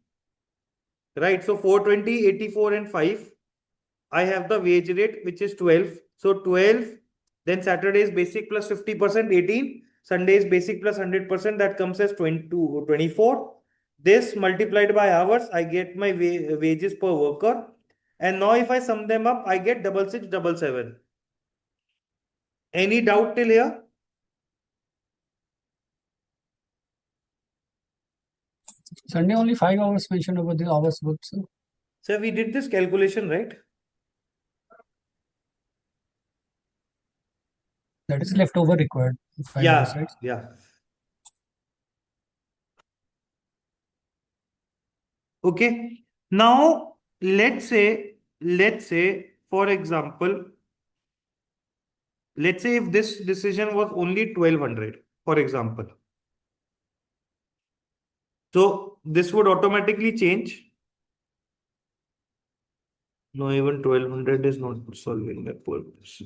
Right. So 420, 84 and 5. I have the wage rate, which is 12. So 12, then Saturday is basic plus 50%, 18. Sunday is basic plus 100%, that comes as 22, 24. This multiplied by hours, I get my wages per worker. And now if I sum them up, I get 6677. Any doubt till here? Sunday only 5 hours mentioned over the hours worked, sir. So we did this calculation, right? That is leftover required. 5 hours, right? Yeah. Okay. Now let's say, for example, let's say if this decision was only 1200, for example. So this would automatically change. No, even 1200 is not solving that purpose.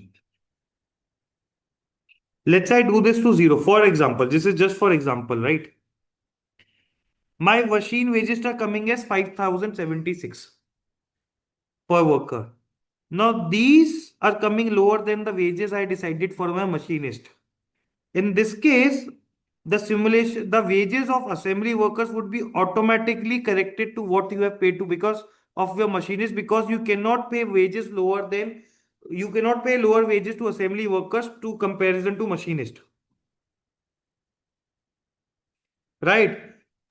Let's say I do this to 0. For example, this is just for example, right? My machine wages are coming as 5,076 per worker. Now these are coming lower than the wages I decided for my machinist. In this case, the wages of assembly workers would be automatically corrected to what you have paid to because of your machinist, because you cannot pay lower wages to assembly workers to comparison to machinist. Right.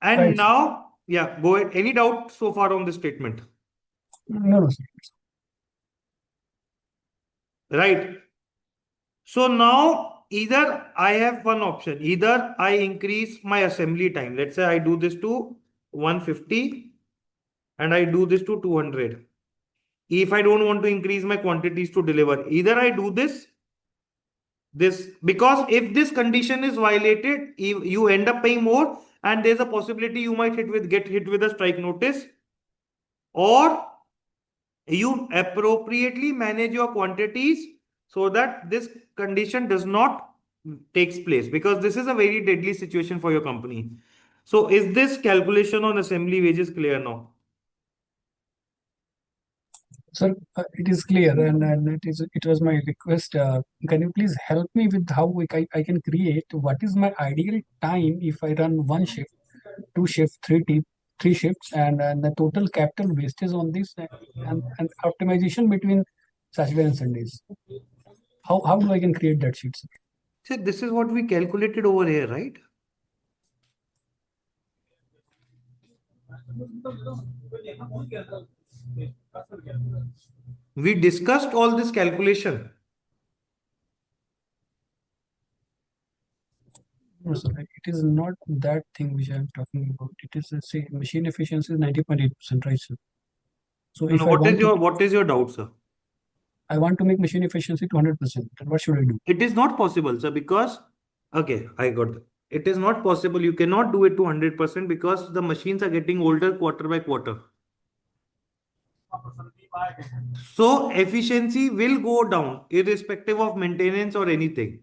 And Right. now, yeah, go ahead. Any doubt so far on this statement? No, sir. Right. So now either I have one option, either I increase my assembly time. Let's say I do this to 150 and I do this to 200. If I don't want to increase my quantities to deliver, either I do this, because if this condition is violated, you end up paying more and there's a possibility you might get hit with a strike notice, or you appropriately manage your quantities so that this condition does not takes place, because this is a very deadly situation for your company. So is this calculation on assembly wages clear now? Sir, it is clear, and it was my request. Can you please help me with how I can create what is my ideal time if I run one shift, two shifts, three shifts, and the total capital wastage on this and optimization between Saturday and Sundays. How do I can create that sheet, sir? So this is what we calculated over here, right? We discussed all this calculation. No, sir, it is not that thing which I am talking about. It is say machine efficiency is 90.8%, right, sir? So if what is your doubt, sir? I want to make machine efficiency to 100%, then what should I do? It is not possible, sir, because okay, I got that. It is not possible. You cannot do it to 100% because the machines are getting older quarter by quarter. So efficiency will go down irrespective of maintenance or anything.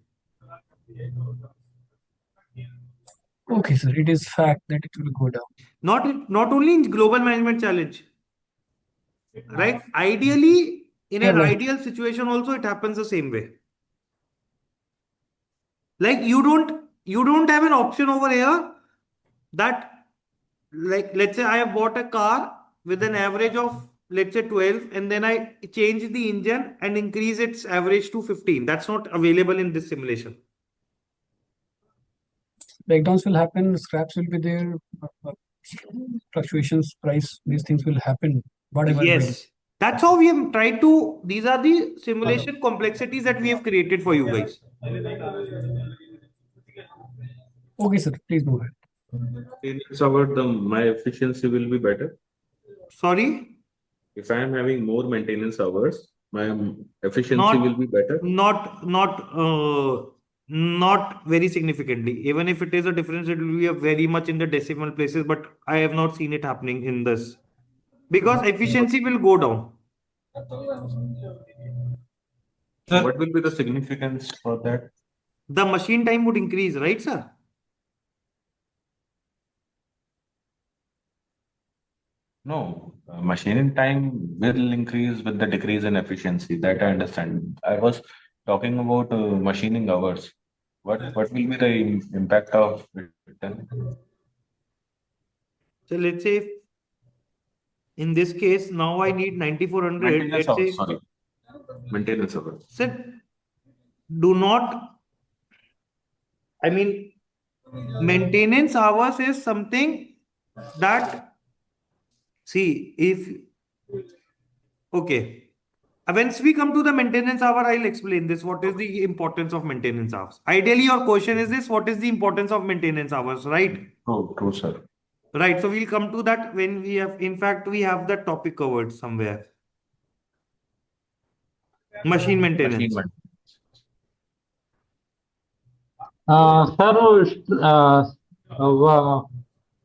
Okay, sir, it is fact that it will go down. Not only in global management challenge, right? Ideally, in an ideal situation also it happens the same way. Like you don't have an option over here that, like, let's say I have bought a car with an average of, let's say 12, and then I change the engine and increase its average to 15. That's not available in this simulation. breakdowns will happen, scraps will be there, fluctuations, price, these things will happen. Whatever. Yes, that's how we have tried to. These are the simulation complexities that we have created for you guys. Okay, sir. Please go ahead. Maintenance hour, my efficiency will be better. Sorry? If I am having more maintenance hours, my efficiency will be better. Not very significantly. Even if it is a difference, it will be a very much in the decimal places, but I have not seen it happening in this. Because efficiency will go down. What will be the significance for that? The machine time would increase, right, sir? No, machining time will increase with the decrease in efficiency. That I understand. I was talking about machining hours. What will be the impact of it then? So let's say in this case, now I need 9400. Maintenance Let's hours, say, sorry. Maintenance hours. sir, do not, I mean, maintenance hours is something that, see, if, okay. Once we come to the maintenance hour, I'll explain this. What is the importance of maintenance hours? Ideally, your question is this: what is the importance of maintenance hours, right? True, sir. Right. So we'll come to that when we have, in fact, we have that topic covered somewhere. Machine maintenance. Sir,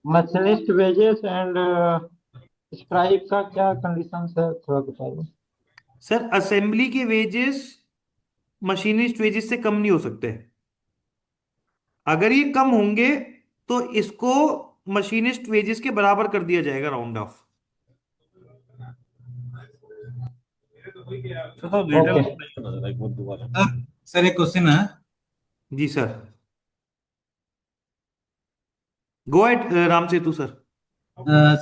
machinist wages and strike का क्या conditions है थोड़ा बताइए. Sir assembly के wages machinist wages से कम नहीं हो सकते. अगर ये कम होंगे तो इसको मशीनिस्ट वेजेस के बराबर कर दिया जाएगा राउंड ऑफ. सर एक क्वेश्चन है. जी sir. Go ahead Ram Setu sir.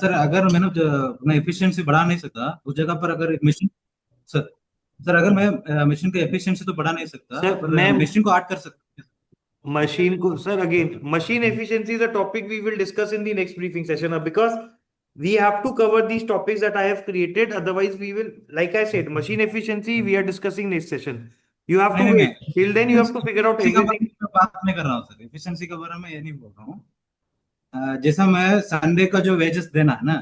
Sir अगर मैंने अपना एफिशिएंसी बढ़ा नहीं सकता उस जगह पर अगर मशीन सर अगर मैं मशीन का एफिशिएंसी तो बढ़ा नहीं सकता सर मैं मशीन को ऐड कर सकता. मशीन को sir again machine efficiency is a topic we will discuss in the next briefing session because we have to cover these topics that I have created. Otherwise, we will, like I said, machine efficiency we are discussing next session. You have to wait. Till then, you have to figure out everything. बात नहीं कर रहा हूँ sir efficiency के बारे में ये नहीं बोल रहा हूँ. जैसा मैं संडे का जो वेजेस देना है ना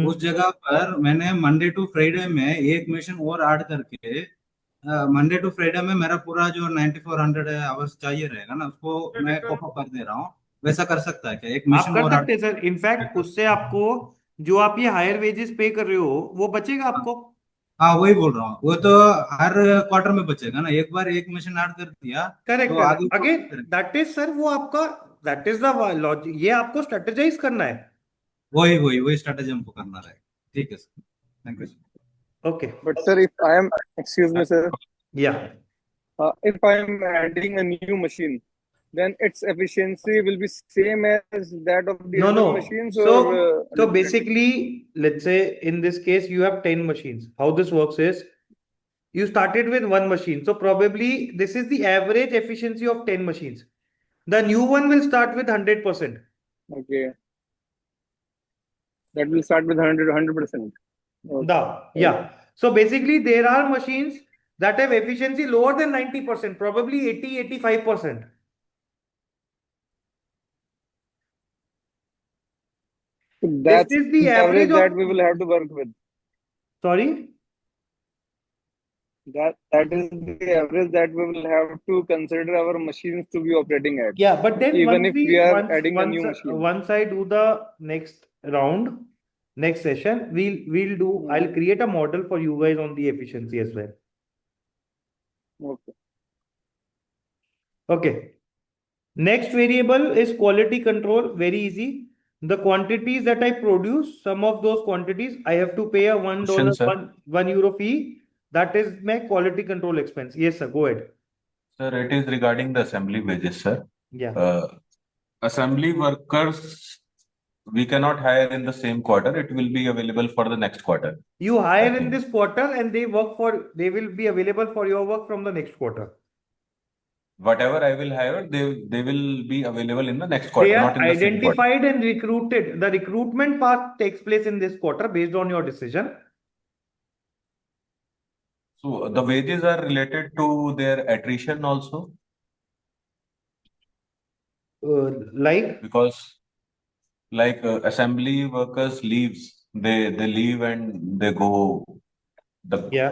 उस जगह पर मैंने मंडे टू फ्राइडे में एक मशीन और ऐड करके मंडे टू फ्राइडे में मेरा पूरा जो 9400 आवर्स चाहिए रहेगा ना उसको मैं कॉप अप कर दे रहा हूँ. वैसा कर सकता है क्या एक आप मशीन कर और सकते हैं सर. इनफैक्ट उससे आपको जो आप ये हायर वेजेस पे कर रहे हो वो बचेगा आपको. हाँ वही बोल रहा हूँ. वो तो हर क्वार्टर में बचेगा ना. एक बार एक मशीन ऐड कर दिया करेक्ट तो आगे अगेन दैट इज सर वो आपका दैट इज द लॉजिक. ये आपको स्ट्रेटेजाइज करना है. वही स्ट्रेटेजी हमको करना रहेगा. ठीक है sir. Thank you. Okay. But sir, if I am, excuse me, sir. Yeah. If I am adding a new machine, then its efficiency will be same as that of the other machines. So basically, let's say in this case you have 10 machines. How this works is you started with one machine. So probably this is the average efficiency of 10 machines. The new one will start with 100%. Okay. That will start with 100%. Yeah. So basically there are machines that have efficiency lower than 90%, probably 80-85%. That's this is the average average that of, we will have to work with. Sorry? That is the average that we will have to consider our machines to be operating at. Yeah, but then even once if we are adding a new once, machine. once I do the next round, next session, we'll do, I'll create a model for you guys on the efficiency as well. Okay. Okay. Next variable is quality control. Very easy. The quantities that I produce, some of those quantities, I have to pay a $1, €1 fee. That is my quality control expense. Yes, sir. Go ahead. Sir, it is regarding the assembly wages, sir. Yeah. Assembly workers, we cannot hire in the same quarter. It will be available for the next quarter. You hire in this quarter and they will be available for your work from the next quarter. whatever I will hire, they will be available in the next They quarter, are not in the same quarter. identified and recruited. The recruitment part takes place in this quarter based on your decision. So the wages are related to their attrition also, Like because like assembly workers leaves, they leave and they go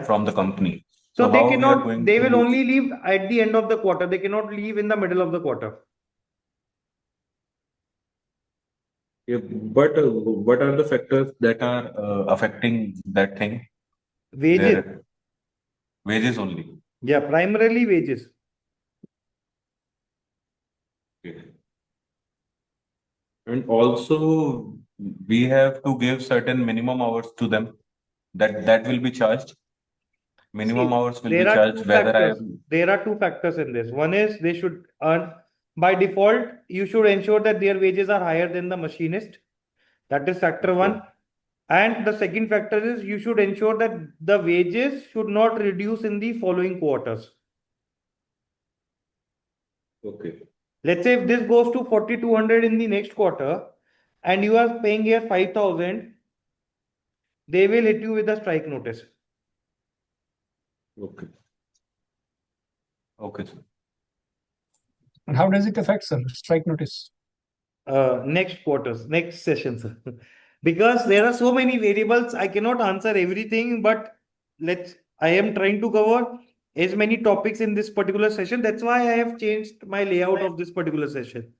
from the company. so they how we are cannot. going They to will only leave at the end of the quarter. They cannot leave in the middle of the quarter. Yeah, but what are the factors that are affecting that thing? Wages. Their wages only. Yeah, primarily wages. Okay. And also we have to give certain minimum hours to them. That will be charged. Minimum hours will be There are charged two whether I factors. There are two factors in this. One is they should earn by default. You should ensure that their wages are higher than the machinist. That is factor one. And the second factor is you should ensure that the wages should not reduce in the following quarters. Okay. Let's say if this goes to 4,200 in the next quarter and you are paying here 5,000, they will hit you with a strike notice. Okay. Okay, sir. And how does it affect, sir? Strike notice. Next quarters, next session, sir. Because there are so many variables, I cannot answer everything, but I am trying to cover as many topics in this particular session. That's why I have changed my layout of this particular session.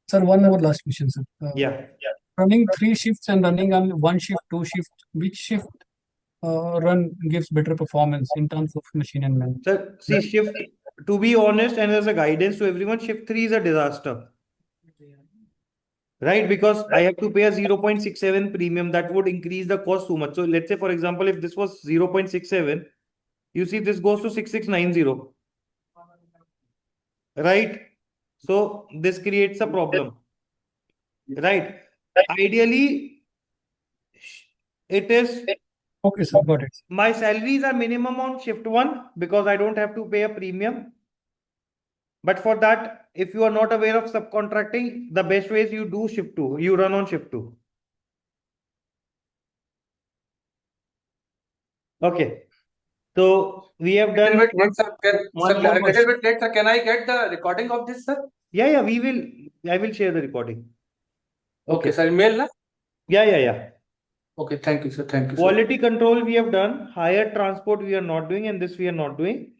Sir, one more last question, sir. Yeah. Running 3 shifts and running on 1 shift, 2 shifts, which shift run gives better performance in terms of machine and man? Sir, see, shift, to be honest, and as a guidance to everyone, shift 3 is a disaster. Right? Because I have to pay a 0.67 premium that would increase the cost too much. So let's say, for example, if this was 0.67, you see this goes to 6690. Right? So this creates a problem. Right? Ideally, it is. Okay, sir, got it. My salaries are minimum on shift 1 because I don't have to pay a premium. But for that, if you are not aware of subcontracting, the best way is you do shift 2. You run on shift 2. Okay. So we have done Little bit, sir, one more little bit late, sir. Can I get the recording of this, sir? Yeah, we will. I will share the recording. Okay, sir. Email, na? Yeah. Okay, thank you, sir. Thank you, sir. Quality control we have done. Higher transport we are not doing, and this we are not doing.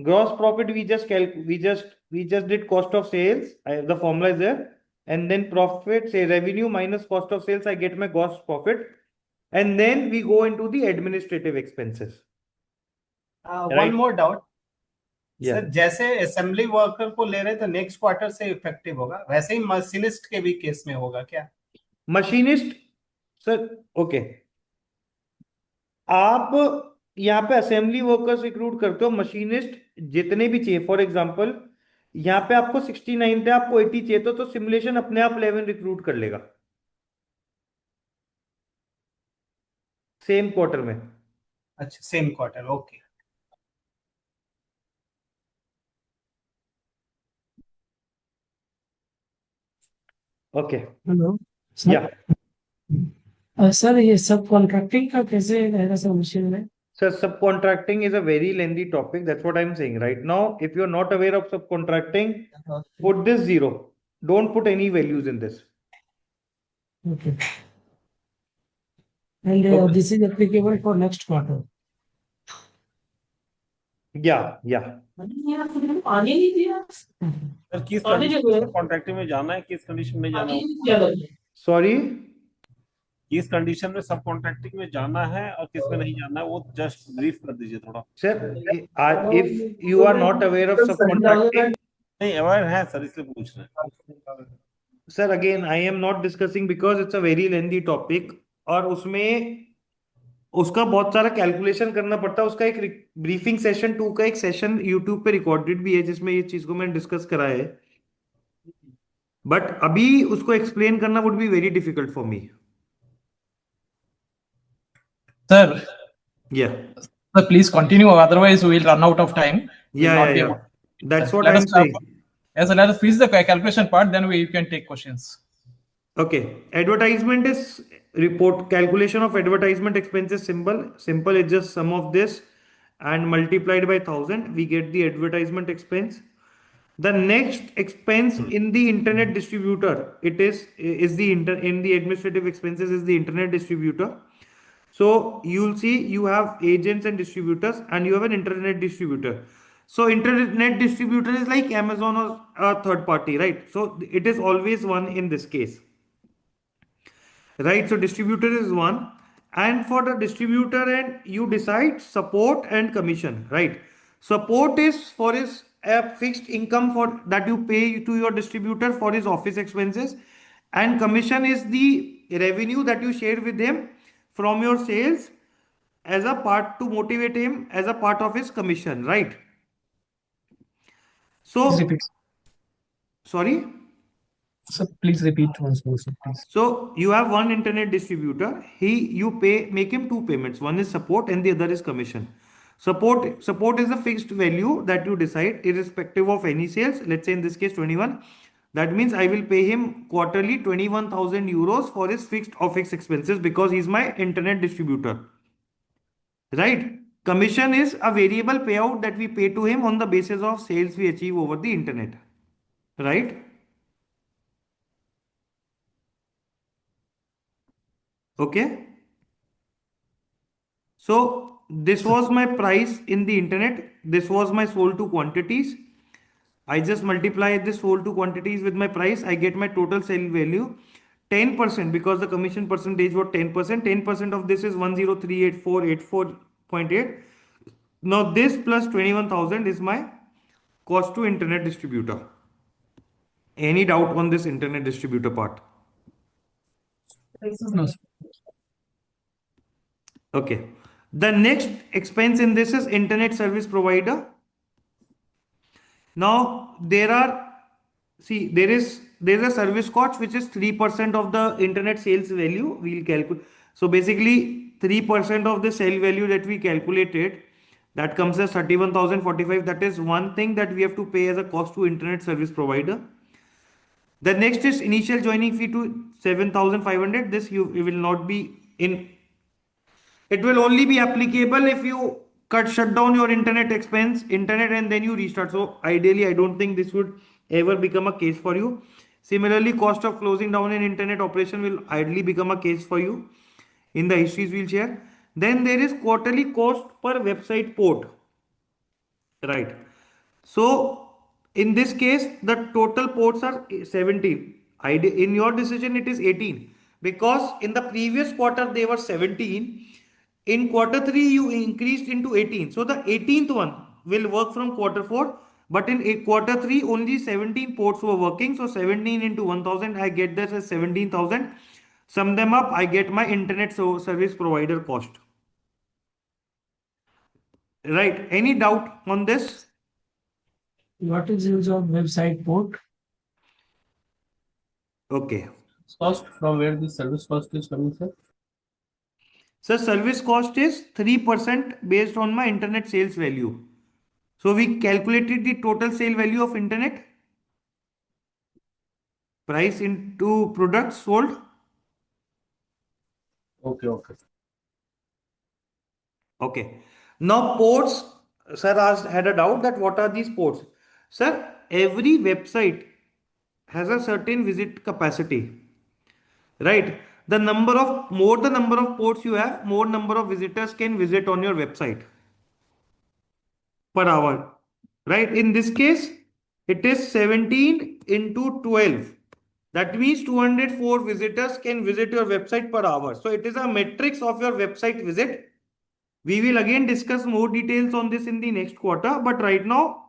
Gross profit we just did cost of sales. The formula is there, and then profit, say revenue minus cost of sales. I get my gross profit, and then we go into the administrative expenses. One more doubt. Yeah. Sir जैसे assembly worker को ले रहे तो next quarter से effective होगा, वैसे ही machinist के भी केस में होगा क्या? मशीनिस्ट सर ओके, आप यहाँ पे असेंबली वर्कर्स रिक्रूट करते हो, मशीनिस्ट जितने भी चाहिए. फॉर एग्जांपल यहाँ पे आपको 69 थे, आपको 80 चाहिए तो सिमुलेशन अपने आप 11 रिक्रूट कर लेगा सेम क्वार्टर में. अच्छा, same quarter. Okay. Okay. Hello या सर, ये सब कॉन्ट्रैक्टिंग का कैसे रहेगा सर मशीन में? Sir, subcontracting is a very lengthy topic. That's what I'm saying right now. If you're not aware of subcontracting, put this 0. Don't put any values in this. Okay. And this is applicable for next quarter. Yeah. Sir किस condition में contracting में जाना है, किस condition में जाना है? Sorry. किस कंडीशन में सब कॉन्ट्रैक्टिंग में जाना है और किस में नहीं जाना है, वो जस्ट ब्रीफ कर दीजिए थोड़ा. Sir, if you are not aware of subcontracting, नहीं अवेयर है सर, इसलिए पूछ रहे हैं. Sir, again, I am not discussing because it's a very lengthy topic और उसमें उसका बहुत सारा कैलकुलेशन करना पड़ता है. उसका एक ब्रीफिंग सेशन 2 का एक सेशन यूट्यूब पे रिकॉर्डेड भी है जिसमें ये चीज को मैंने डिस्कस करा है, बट अभी उसको एक्सप्लेन करना would be very difficult for me. Sir, yeah, sir, please continue, otherwise we will run out of time. Yeah. That's what Let I'm us saying. let us finish the calculation part, then we can take questions. Okay, advertisement is report calculation of advertisement expenses simple. It's just sum of this and multiplied by 1000 we get the advertisement expense. The next expense in the internet distributor, it is in the administrative expenses is the internet distributor. So you'll see you have agents and distributors and you have an internet distributor. So internet distributor is like Amazon or a third party, right? So it is always one in this case, right? So distributor is one, and for the distributor and you decide support and commission, right? Support is for his a fixed income for that you pay to your distributor for his office expenses, and commission is the revenue that you share with him from your sales as a part to motivate him as a part of his commission, right? Please So repeat. sorry. So please repeat once more, sir, please. So you have one internet distributor. Make him two payments. One is support and the other is commission. Support is a fixed value that you decide irrespective of any sales. Let's say in this case 21. That means I will pay him quarterly 21,000 euros for his fixed office expenses because he's my internet distributor. Right? Commission is a variable payout that we pay to him on the basis of sales we achieve over the internet. Right? Okay. So this was my price in the internet. This was my sold to quantities. I just multiply this sold to quantities with my price. I get my total sale value. 10% because the commission percentage was 10%. 10% of this is 1038484.8. Now this plus 21,000 is my cost to internet distributor. Any doubt on this internet distributor part? No, sir. Okay. The next expense in this is internet service provider. Now there's a service cost which is 3% of the internet sales value. We'll calculate. So basically 3% of the sale value that we calculated, that comes as 31,045. That is one thing that we have to pay as a cost to internet service provider. The next is initial joining fee to 7,500. This you will not be in. It will only be applicable if you shut down your internet and then you restart. So ideally, I don't think this would ever become a case for you. Similarly, cost of closing down an internet operation will ideally become a case for you. In the histories we'll share. Then there is quarterly cost per website port. Right. So in this case, the total ports are 17. In your decision, it is 18 because in the previous quarter they were 17. In quarter 3, you increased into 18. So the 18th one will work from quarter 4. But in quarter 3, only 17 ports were working. So 17 into 1000, I get that as 17,000. Sum them up, I get my internet service provider cost. Right. Any doubt on this? What is use of website port? Okay. Cost from where the service cost is coming, sir? So service cost is 3% based on my internet sales value. So we calculated the total sale value of internet price into products sold. Okay, okay. Okay. Now ports, sir had a doubt that what are these ports? Sir, every website has a certain visit capacity, right? The number of ports you have, more number of visitors can visit on your website per hour, right? In this case, it is 17 into 12. That means 204 visitors can visit your website per hour. So it is a matrix of your website visit. We will again discuss more details on this in the next quarter. But right now,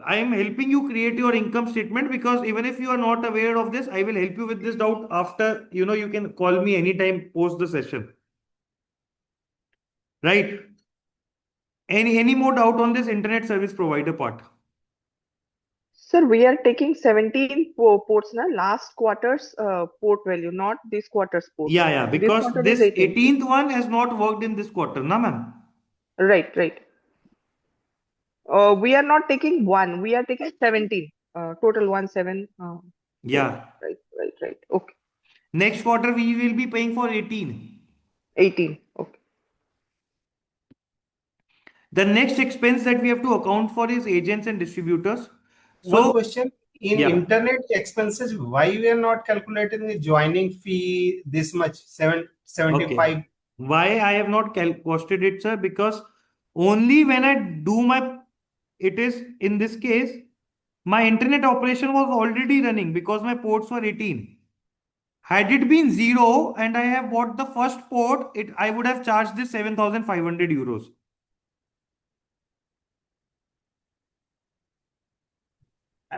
I am helping you create your income statement because even if you are not aware of this, I will help you with this doubt after, you can call me anytime post the session. Right? Any more doubt on this internet service provider part? Sir, we are taking 17 ports na last quarter's port value, not this quarter's port. Yeah, because this this 18th one has not worked in this quarter, na ma'am? Right. We are not taking one. We are taking 17. Total 17. Yeah. Right. Okay. Next quarter, we will be paying for 18. 18. Okay. The next expense that we have to account for is agents and distributors. One question in yeah. internet expenses, why we are not calculating the joining fee this much, 75? Okay. Why I have not costed it, sir? Because only when I do it is in this case, my internet operation was already running because my ports were 18. Had it been 0 and I have bought the first port, I would have charged this 7,500 euros.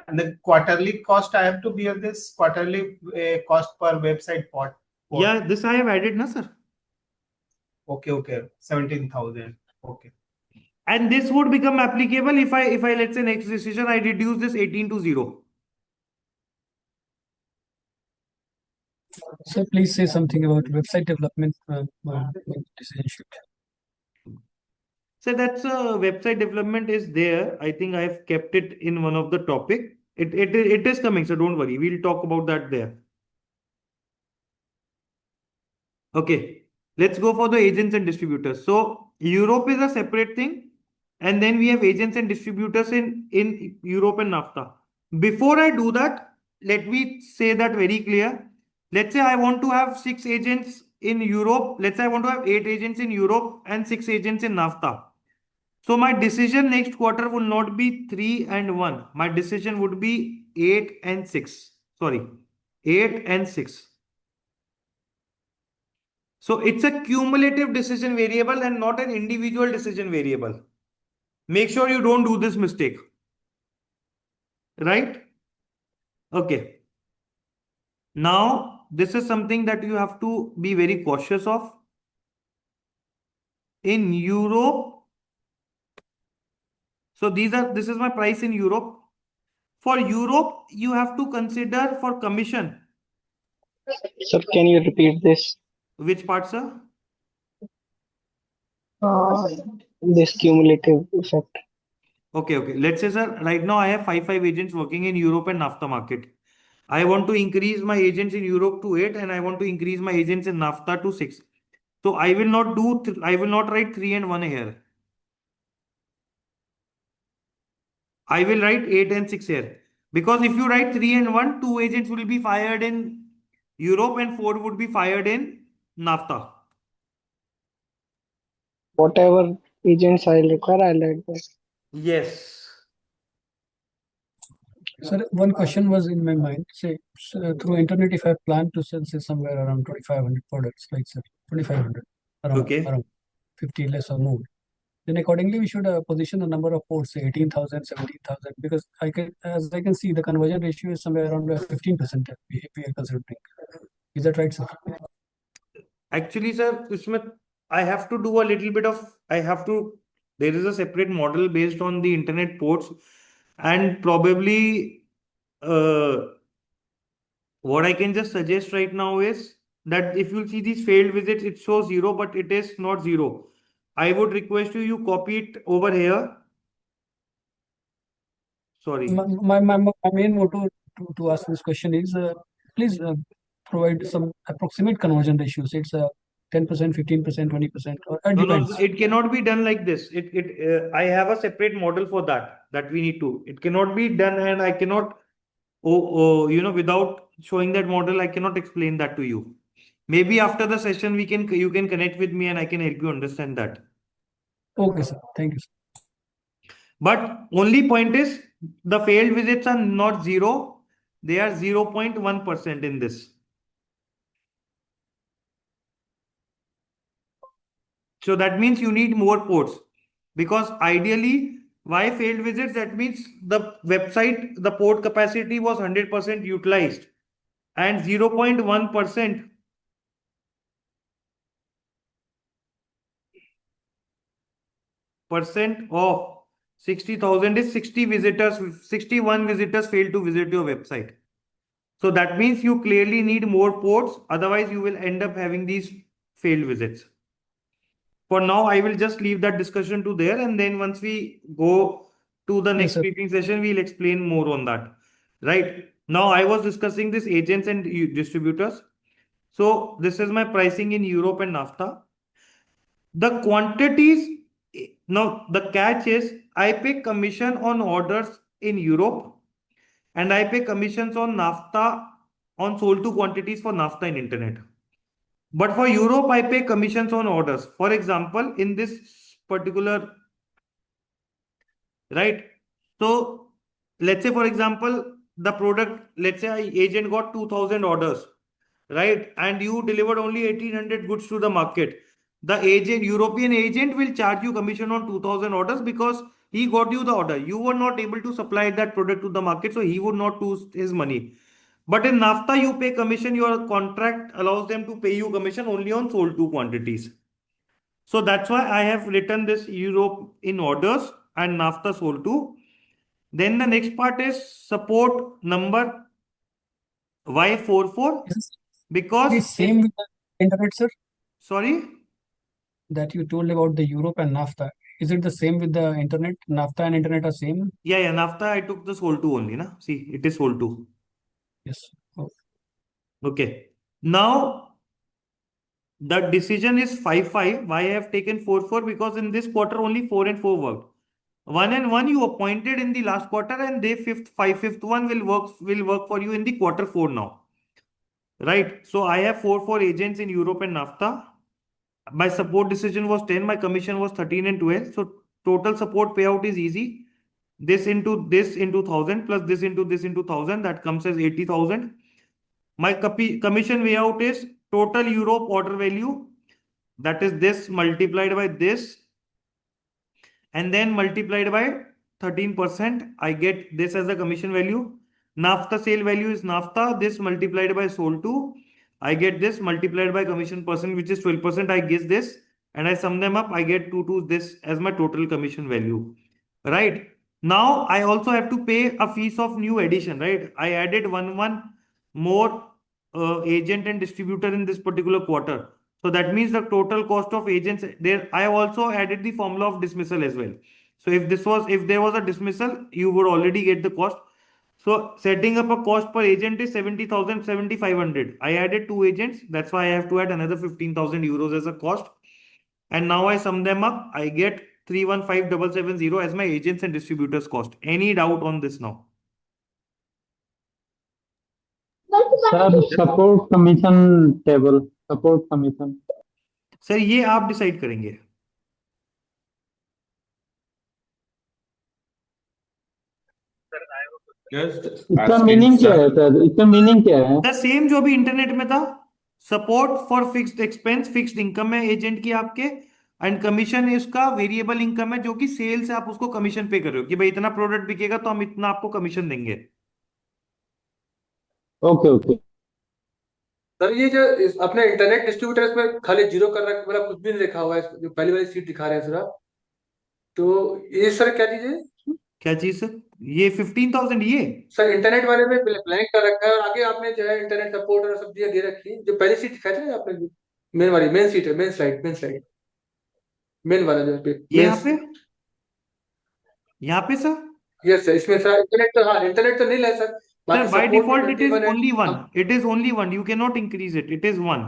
And the quarterly cost, I have to bear this quarterly cost per website port. Yeah, this I have added, na sir. Okay. 17,000. Okay. And this would become applicable if I let's say next decision I reduce this 18 to 0. So please say something about website development decision sheet. So that's website development is there. I think I've kept it in one of the topic. It is coming, so don't worry. We'll talk about that there. Okay, let's go for the agents and distributors. So Europe is a separate thing, and then we have agents and distributors in Europe and NAFTA. Before I do that, let me say that very clear. Let's say I want to have 6 agents in Europe. Let's say I want to have 8 agents in Europe and 6 agents in NAFTA. So my decision next quarter will not be 3 and 1. My decision would be 8 and 6. Sorry, 8 and 6. So it's a cumulative decision variable and not an individual decision variable. Make sure you don't do this mistake. Right? Okay. Now, this is something that you have to be very cautious of. In Europe, so this is my price in Europe. For Europe, you have to consider for commission. Sir, can you repeat this? Which part, sir? This cumulative effect. Okay. Let's say, sir, right now I have 5 agents working in Europe and NAFTA market. I want to increase my agents in Europe to 8 and I want to increase my agents in NAFTA to 6. So I will not write 3 and 1 here. I will write 8 and 6 here. Because if you write 3 and 1, 2 agents will be fired in Europe and 4 would be fired in NAFTA. Whatever agents I'll require, I'll add that. Yes. Sir, one question was in my mind. Say, through internet, if I plan to sell, say, somewhere around 2,500 products, like say 2,500, around 50 less or more, then accordingly we should position the number of ports, say 18,000, 17,000, because as I can see, the conversion ratio is somewhere around 15% if we are considering. Is that right, sir? Actually, sir, I have to do a little bit of, there is a separate model based on the internet ports and probably what I can just suggest right now is that if you see these failed visits, it shows 0, but it is not 0. I would request you copy it over here. Sorry. My main motto to ask this question is please provide some approximate conversion ratios. It's 10%, 15%, 20%, or it depends. No, it cannot be done like this. I have a separate model for that we need to. It cannot be done, and I cannot. Without showing that model, I cannot explain that to you. Maybe after the session, you can connect with me, and I can help you understand that. Okay, sir. Thank you, sir. But only point is the failed visits are not 0. They are 0.1% in this. So that means you need more ports because ideally, why failed visits? That means the website, the port capacity was 100% utilized and 0.1% of 60,000 is 61 visitors failed to visit your website. So that means you clearly need more ports. Otherwise, you will end up having these failed visits. For now, I will just leave that discussion to there. And then once we go to the Yes, next sir. briefing session, we'll explain more on that. Right. Now, I was discussing this agents and distributors. So this is my pricing in Europe and NAFTA. The quantities, now the catch is I pay commission on orders in Europe and I pay commissions on NAFTA on sold to quantities for NAFTA and internet. But for Europe, I pay commissions on orders. For example, in this particular, right? So let's say, for example, the product, let's say agent got 2000 orders, right? And you delivered only 1800 goods to the market. The agent, European agent will charge you commission on 2000 orders because he got you the order. You were not able to supply that product to the market, so he would not lose his money. But in NAFTA, you pay commission, your contract allows them to pay you commission only on sold to quantities. So that's why I have written this Europe in orders and NAFTA sold to. Then the next part is support number Y44 because The same with the internet, sir, sorry, that you told about the Europe and NAFTA. Is it the same with the internet? NAFTA and internet are same? yeah, NAFTA I took the sold to only, na? See, it is sold to. Yes. Oh. Okay. Now the decision is 5-5. Why I have taken 4-4? Because in this quarter only 4 and 4 worked. 1 and 1 you appointed in the last quarter, and they fifth one will work for you in the quarter 4 now. Right. So I have 4 agents in Europe and NAFTA. My support decision was 10, my commission was 13 and 12. So total support payout is easy. This into 1000 plus this into 1000, that comes as 80,000. My commission payout is total Europe order value, that is this multiplied by this and then multiplied by 13%. I get this as the commission value. NAFTA sale value is NAFTA, this multiplied by sold to. I get this multiplied by commission percent, which is 12%. I guess this and I sum them up. I get 2 this as my total commission value. Right. Now I also have to pay a fees of new addition. Right. I added one more agent and distributor in this particular quarter. So that means the total cost of agents there. I have also added the formula of dismissal as well. So if there was a dismissal, you would already get the cost. So setting up a cost per agent is 70,000, 7,500. I added 2 agents. That's why I have to add another 15,000 euros as a cost. And now I sum them up. I get 315,770 as my agents and distributors cost. Any doubt on this now? Sir support commission table support commission sir ये आप decide करेंगे. इसका meaning क्या है sir? इसका meaning क्या है? The same जो अभी इंटरनेट में था. Support for fixed expense, fixed income है एजेंट की आपके, एंड कमीशन है उसका वेरिएबल इनकम है जो कि सेल से आप उसको कमीशन पे कर रहे हो कि भाई इतना प्रोडक्ट बिकेगा तो हम इतना आपको कमीशन देंगे. ओके ओके सर ये जो अपने इंटरनेट डिस्ट्रीब्यूटर इसमें खाली जीरो कर रखा, मतलब कुछ भी नहीं लिखा हुआ है, जो पहली वाली सीट दिखा रहे हैं सर आप. तो ये सर क्या चीज है? क्या चीज सर? ये 15,000 ये सर इंटरनेट वाले में ब्लैंक कर रखा है और आगे आपने जो है इंटरनेट सपोर्ट और सब चीजें दे रखी है. जो पहली सीट दिखाई थी ना आपने, मेन वाली मेन सीट है, मेन स्लाइड मेन वाला जो है ये यहाँ पे सर. यस सर, इसमें सर इंटरनेट तो नहीं है sir. Sir, by default it is only one. It is only one. You cannot increase it. It is one.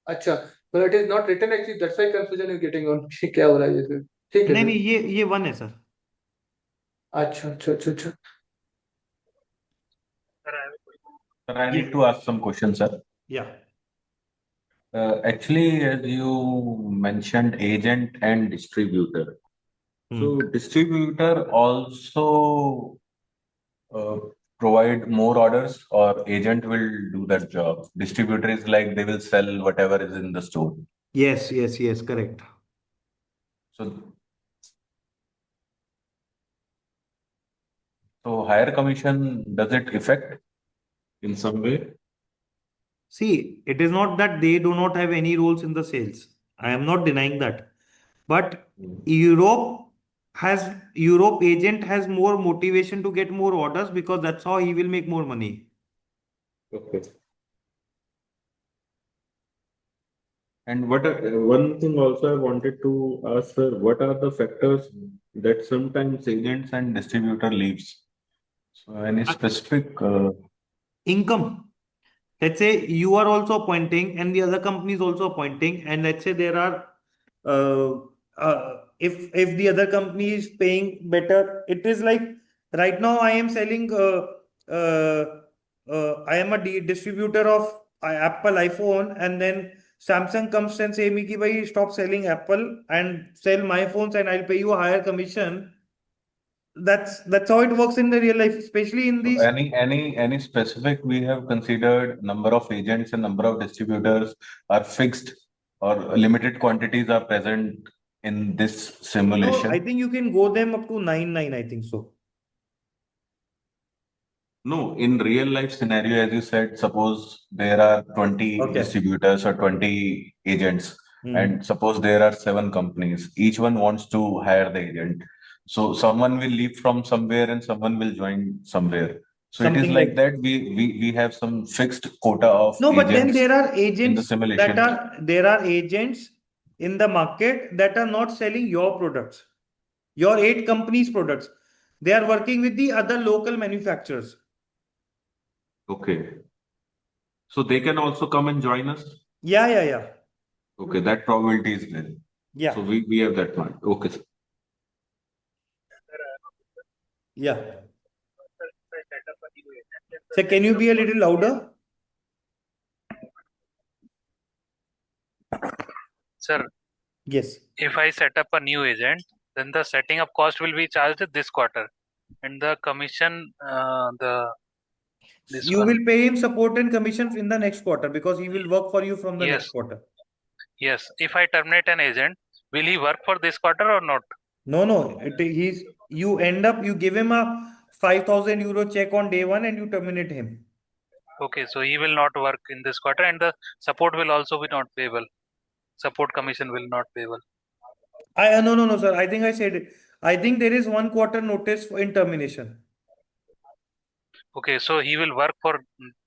अच्छा, but it is not written actually. That's why confusion is getting on. क्या हो रहा है ये sir? ठीक है नहीं ये one है सर. अच्छा. Sir, I need to ask some questions, sir. Yeah. Actually, as you mentioned, agent and distributor. So distributor also provide more orders, or agent will do that job? Distributor is like they will sell whatever is in the store. Yes, correct. So higher commission, does it affect in some way? See, it is not that they do not have any roles in the sales. I am not denying that. But Europe agent has more motivation to get more orders because that's how he will make more money. Okay. And one thing also I wanted to ask, sir, what are the factors that sometimes agents and distributor leaves? So any specific Income. Let's say you are also appointing and the other company is also appointing, and let's say there are if the other company is paying better, it is like right now I am selling I am a distributor of Apple iPhone, and then Samsung comes and say me ki bhai stop selling Apple and sell my phones and I'll pay you a higher commission. That's how it works in the real life, especially in these. any specific we have considered number of agents and number of distributors are fixed or limited quantities are present in this No, simulation? I think you can go them up to 9, I think so. No, in real life scenario, as you said, suppose there are 20 Okay. distributors or 20 agents, Hmm. and suppose there are 7 companies. Each one wants to hire the agent. So someone will leave from somewhere and someone will join somewhere. So it is Something like like that. We have some fixed quota of no, but then agents there are in the agents simulation. there are agents in the market that are not selling your products, your 8 companies' products. They are working with the other local manufacturers. Okay. So they can also come and join us. Yeah. Okay, that probability is there. Yeah. So we have that one. Okay, sir. Yeah. So can you be a little louder? Sir, Yes. if I set up a new agent, then the setting up cost will be charged this quarter, and the commission, this You one. will pay him support and commission in the next quarter because he will work for you from the Yes. next quarter. Yes. If I terminate an agent, will he work for this quarter or not? No. You give him a 5,000 euro check on day 1 and you terminate him. Okay, so he will not work in this quarter, and the support will also be not payable. Support commission will not payable. No, sir. I think I said it. I think there is 1 quarter notice in termination. Okay, so he will work for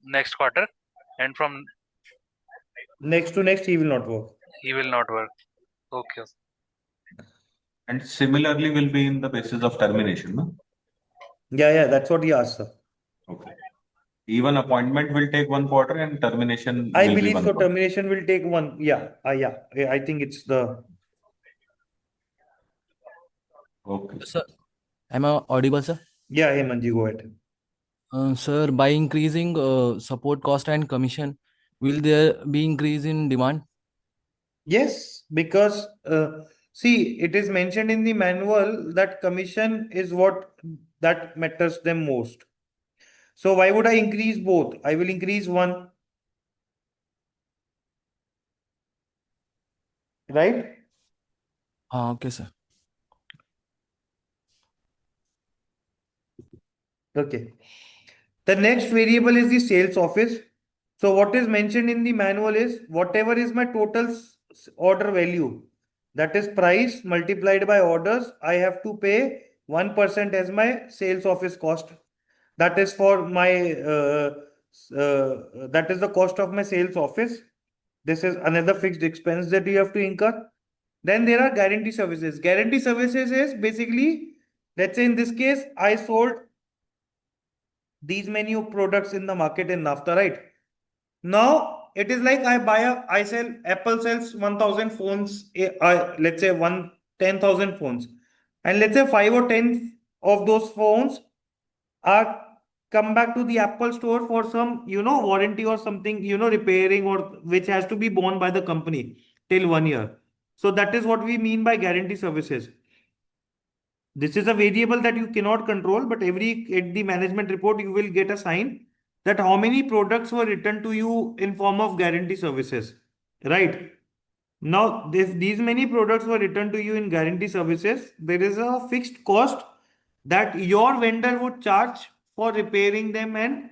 next quarter, and from next to next he will not work. He will not work. Okay. And similarly will be in the basis of termination, no? Yeah, that's what he asked, sir. Okay. Even appointment will take 1 quarter and termination I will be believe 1 so. quarter. Termination will take 1. Yeah. I think it's the. Okay. Sir, am I audible, sir? Yeah, Hemanji, go ahead. Sir, by increasing support cost and commission, will there be increase in demand? Yes, because see, it is mentioned in the manual that commission is what that matters them most. So why would I increase both? I will increase one. Right? Okay, sir. Okay. The next variable is the sales office. So what is mentioned in the manual is whatever is my total order value, that is price multiplied by orders, I have to pay 1% as my sales office cost. That is for my that is the cost of my sales office. This is another fixed expense that you have to incur. Then there are guarantee services. Guarantee services is basically, let's say in this case, I sold these many products in the market in NAFTA, right? Now it is like I sell, Apple sells 1,000 phones, let's say 10,000 phones, and let's say 5 or 10 of those phones are come back to the Apple store for some, warranty or something, repairing, or which has to be borne by the company till 1 year. So that is what we mean by guarantee services. This is a variable that you cannot control, but at the management report, you will get a sign that how many products were returned to you in form of guarantee services, right? Now, these many products were returned to you in guarantee services. There is a fixed cost that your vendor would charge for repairing them and,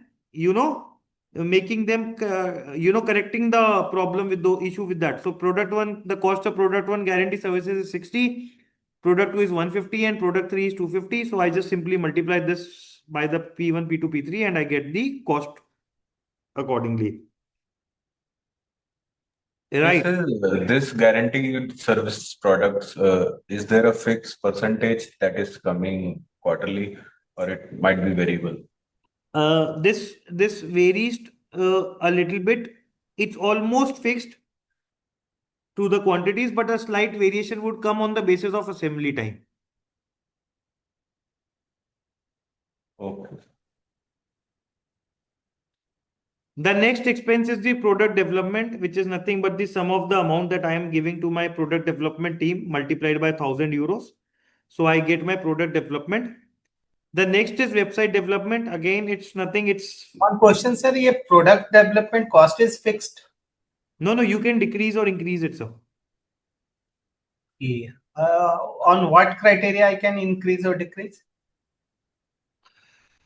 making them, correcting the problem with the issue with that. So product 1, the cost of product 1 guarantee services is 60. Product 2 is 150 and product 3 is 250. So I just simply multiply this by the P1, P2, P3 and I get the cost accordingly. Right. This guaranteed service products, is there a fixed percentage that is coming quarterly, or it might be variable? This varies a little bit. It's almost fixed to the quantities, but a slight variation would come on the basis of assembly time. Okay. The next expense is the product development, which is nothing but the sum of the amount that I am giving to my product development team multiplied by 1000 euros. So I get my product development. The next is website development. Again, it's nothing. It's one question, sir. ये product development cost is fixed. No, you can decrease or increase it, sir. Yeah. On what criteria I can increase or decrease?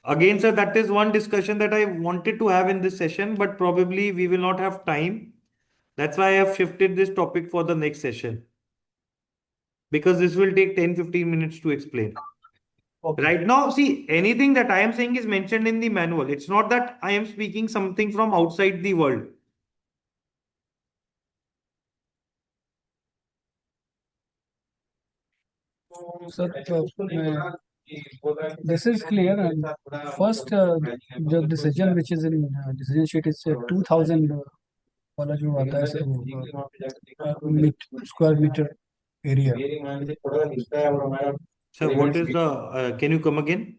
Again, sir, that is one discussion that I wanted to have in this session, but probably we will not have time. That's why I have shifted this topic for the next session. Because this will take 10-15 minutes to explain. Okay. Right now, see, anything that I am saying is mentioned in the manual. It's not that I am speaking something from outside the world. Sir, this is clear. And first, the decision which is in decision sheet is 2000 वाला जो आता है sir वो square meter area. So what is the? Can you come again?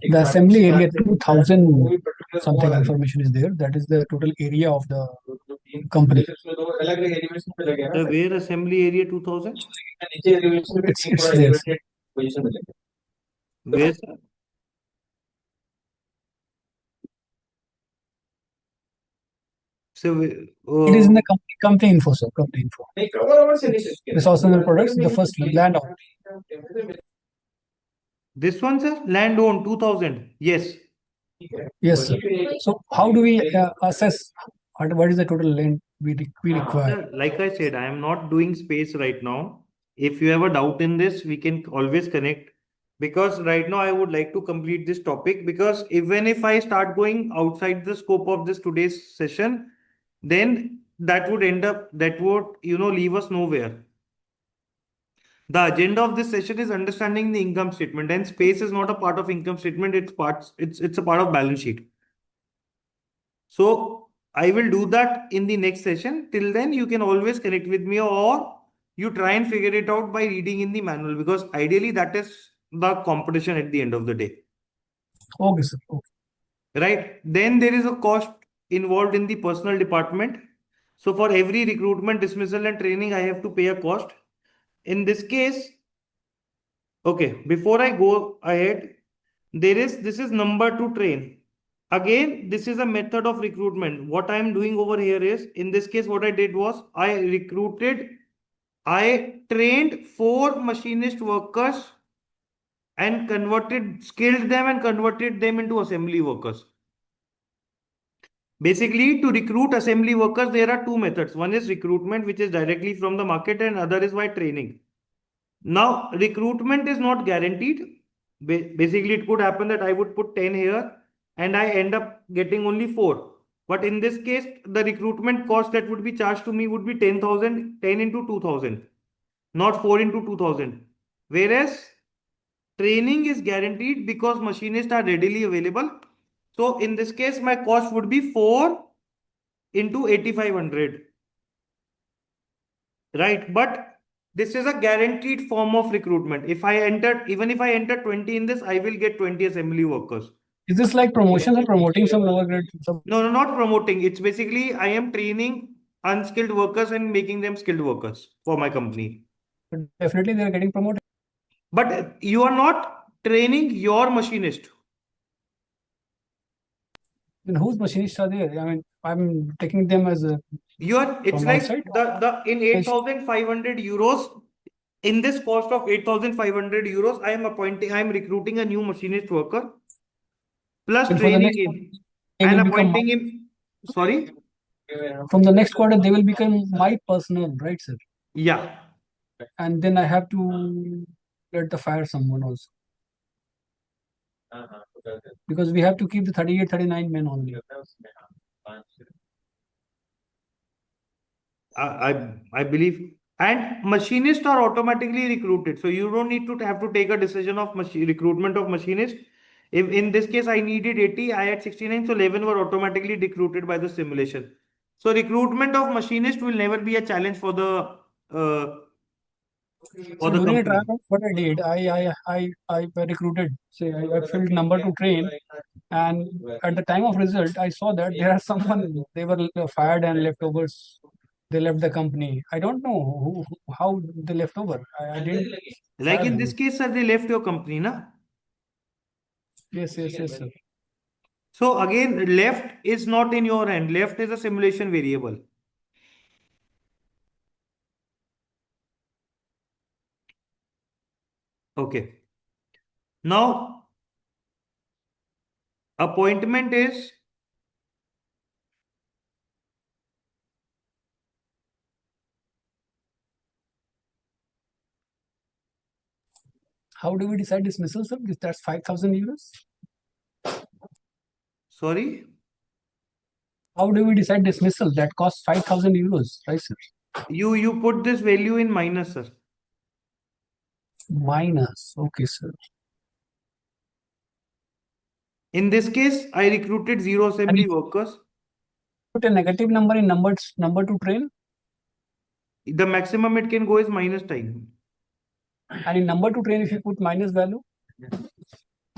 The assembly area 2000 something information is there. That is the total area of the company. The where assembly area 2000? It's there. Sir. Where, sir? So it is in the company info, sir. Company info. Resources and products. The first land out. This one, sir? Land owned 2000. Yes. Yes, sir. So how do we assess what is the total land we require? Sir, like I said, I am not doing space right now. If you have a doubt in this, we can always connect. Because right now I would like to complete this topic, because even if I start going outside the scope of this today's session, then that would leave us nowhere. The agenda of this session is understanding the income statement, and space is not a part of income statement. It's a part of balance sheet. So I will do that in the next session. Till then, you can always connect with me, or you try and figure it out by reading in the manual, because ideally that is the competition at the end of the day. Okay, sir. Okay. Right. Then there is a cost involved in the personal department. So for every recruitment, dismissal, and training, I have to pay a cost. In this case, okay, before I go ahead, this is number to train. Again, this is a method of recruitment. What I am doing over here is, in this case, what I did was I trained 4 machinist workers and skilled them and converted them into assembly workers. Basically, to recruit assembly workers, there are 2 methods. One is recruitment, which is directly from the market, and other is by training. Now, recruitment is not guaranteed. Basically, it could happen that I would put 10 here and I end up getting only 4. But in this case, the recruitment cost that would be charged to me would be 10,000, 10 into 2000, not 4 into 2000. Whereas training is guaranteed because machinists are readily available. So in this case, my cost would be 4 into 8500. Right. But this is a guaranteed form of recruitment. Even if I enter 20 in this, I will get 20 assembly workers. Is this like promotion or promoting some lower grade? No, not promoting. It's basically I am training unskilled workers and making them skilled workers for my company. But definitely they are getting promoted. But you are not training your machinist. Then whose machinists are there? I mean, I'm taking them as a. It's like the in 8,500 euros. In this cost of 8,500 euros, I am recruiting a new machinist worker plus training him and appointing him. Sorry? From the next quarter, they will become my personnel, right, sir? Yeah. And then I have to fire someone also. Because we have to keep the 38, 39 men only. I believe. And machinists are automatically recruited. So you don't need to have to take a decision of recruitment of machinist. If in this case I needed 80, I had 69, so 11 were automatically recruited by the simulation. So recruitment of machinist will never be a challenge for the So during a company. trial, what I did, I recruited, say, I filled number to train, and at the time of result, I saw that there are someone, they were fired and leftovers, they left the company. I don't know how they left over. I didn't. Like fire in them. this case, sir, they left your company, na? Yes, sir. So again, left is not in your hand. Left is a simulation variable. Okay. Now, appointment is How do we decide dismissal, sir? That's 5,000 euros. sorry. How do we decide dismissal? That costs 5,000 euros, right, sir? You put this value in minus, sir. Minus. Okay, sir. In this case, I recruited 0 assembly workers. Put a negative number in number to train. The maximum it can go is minus time. And in number to train, if you put minus value.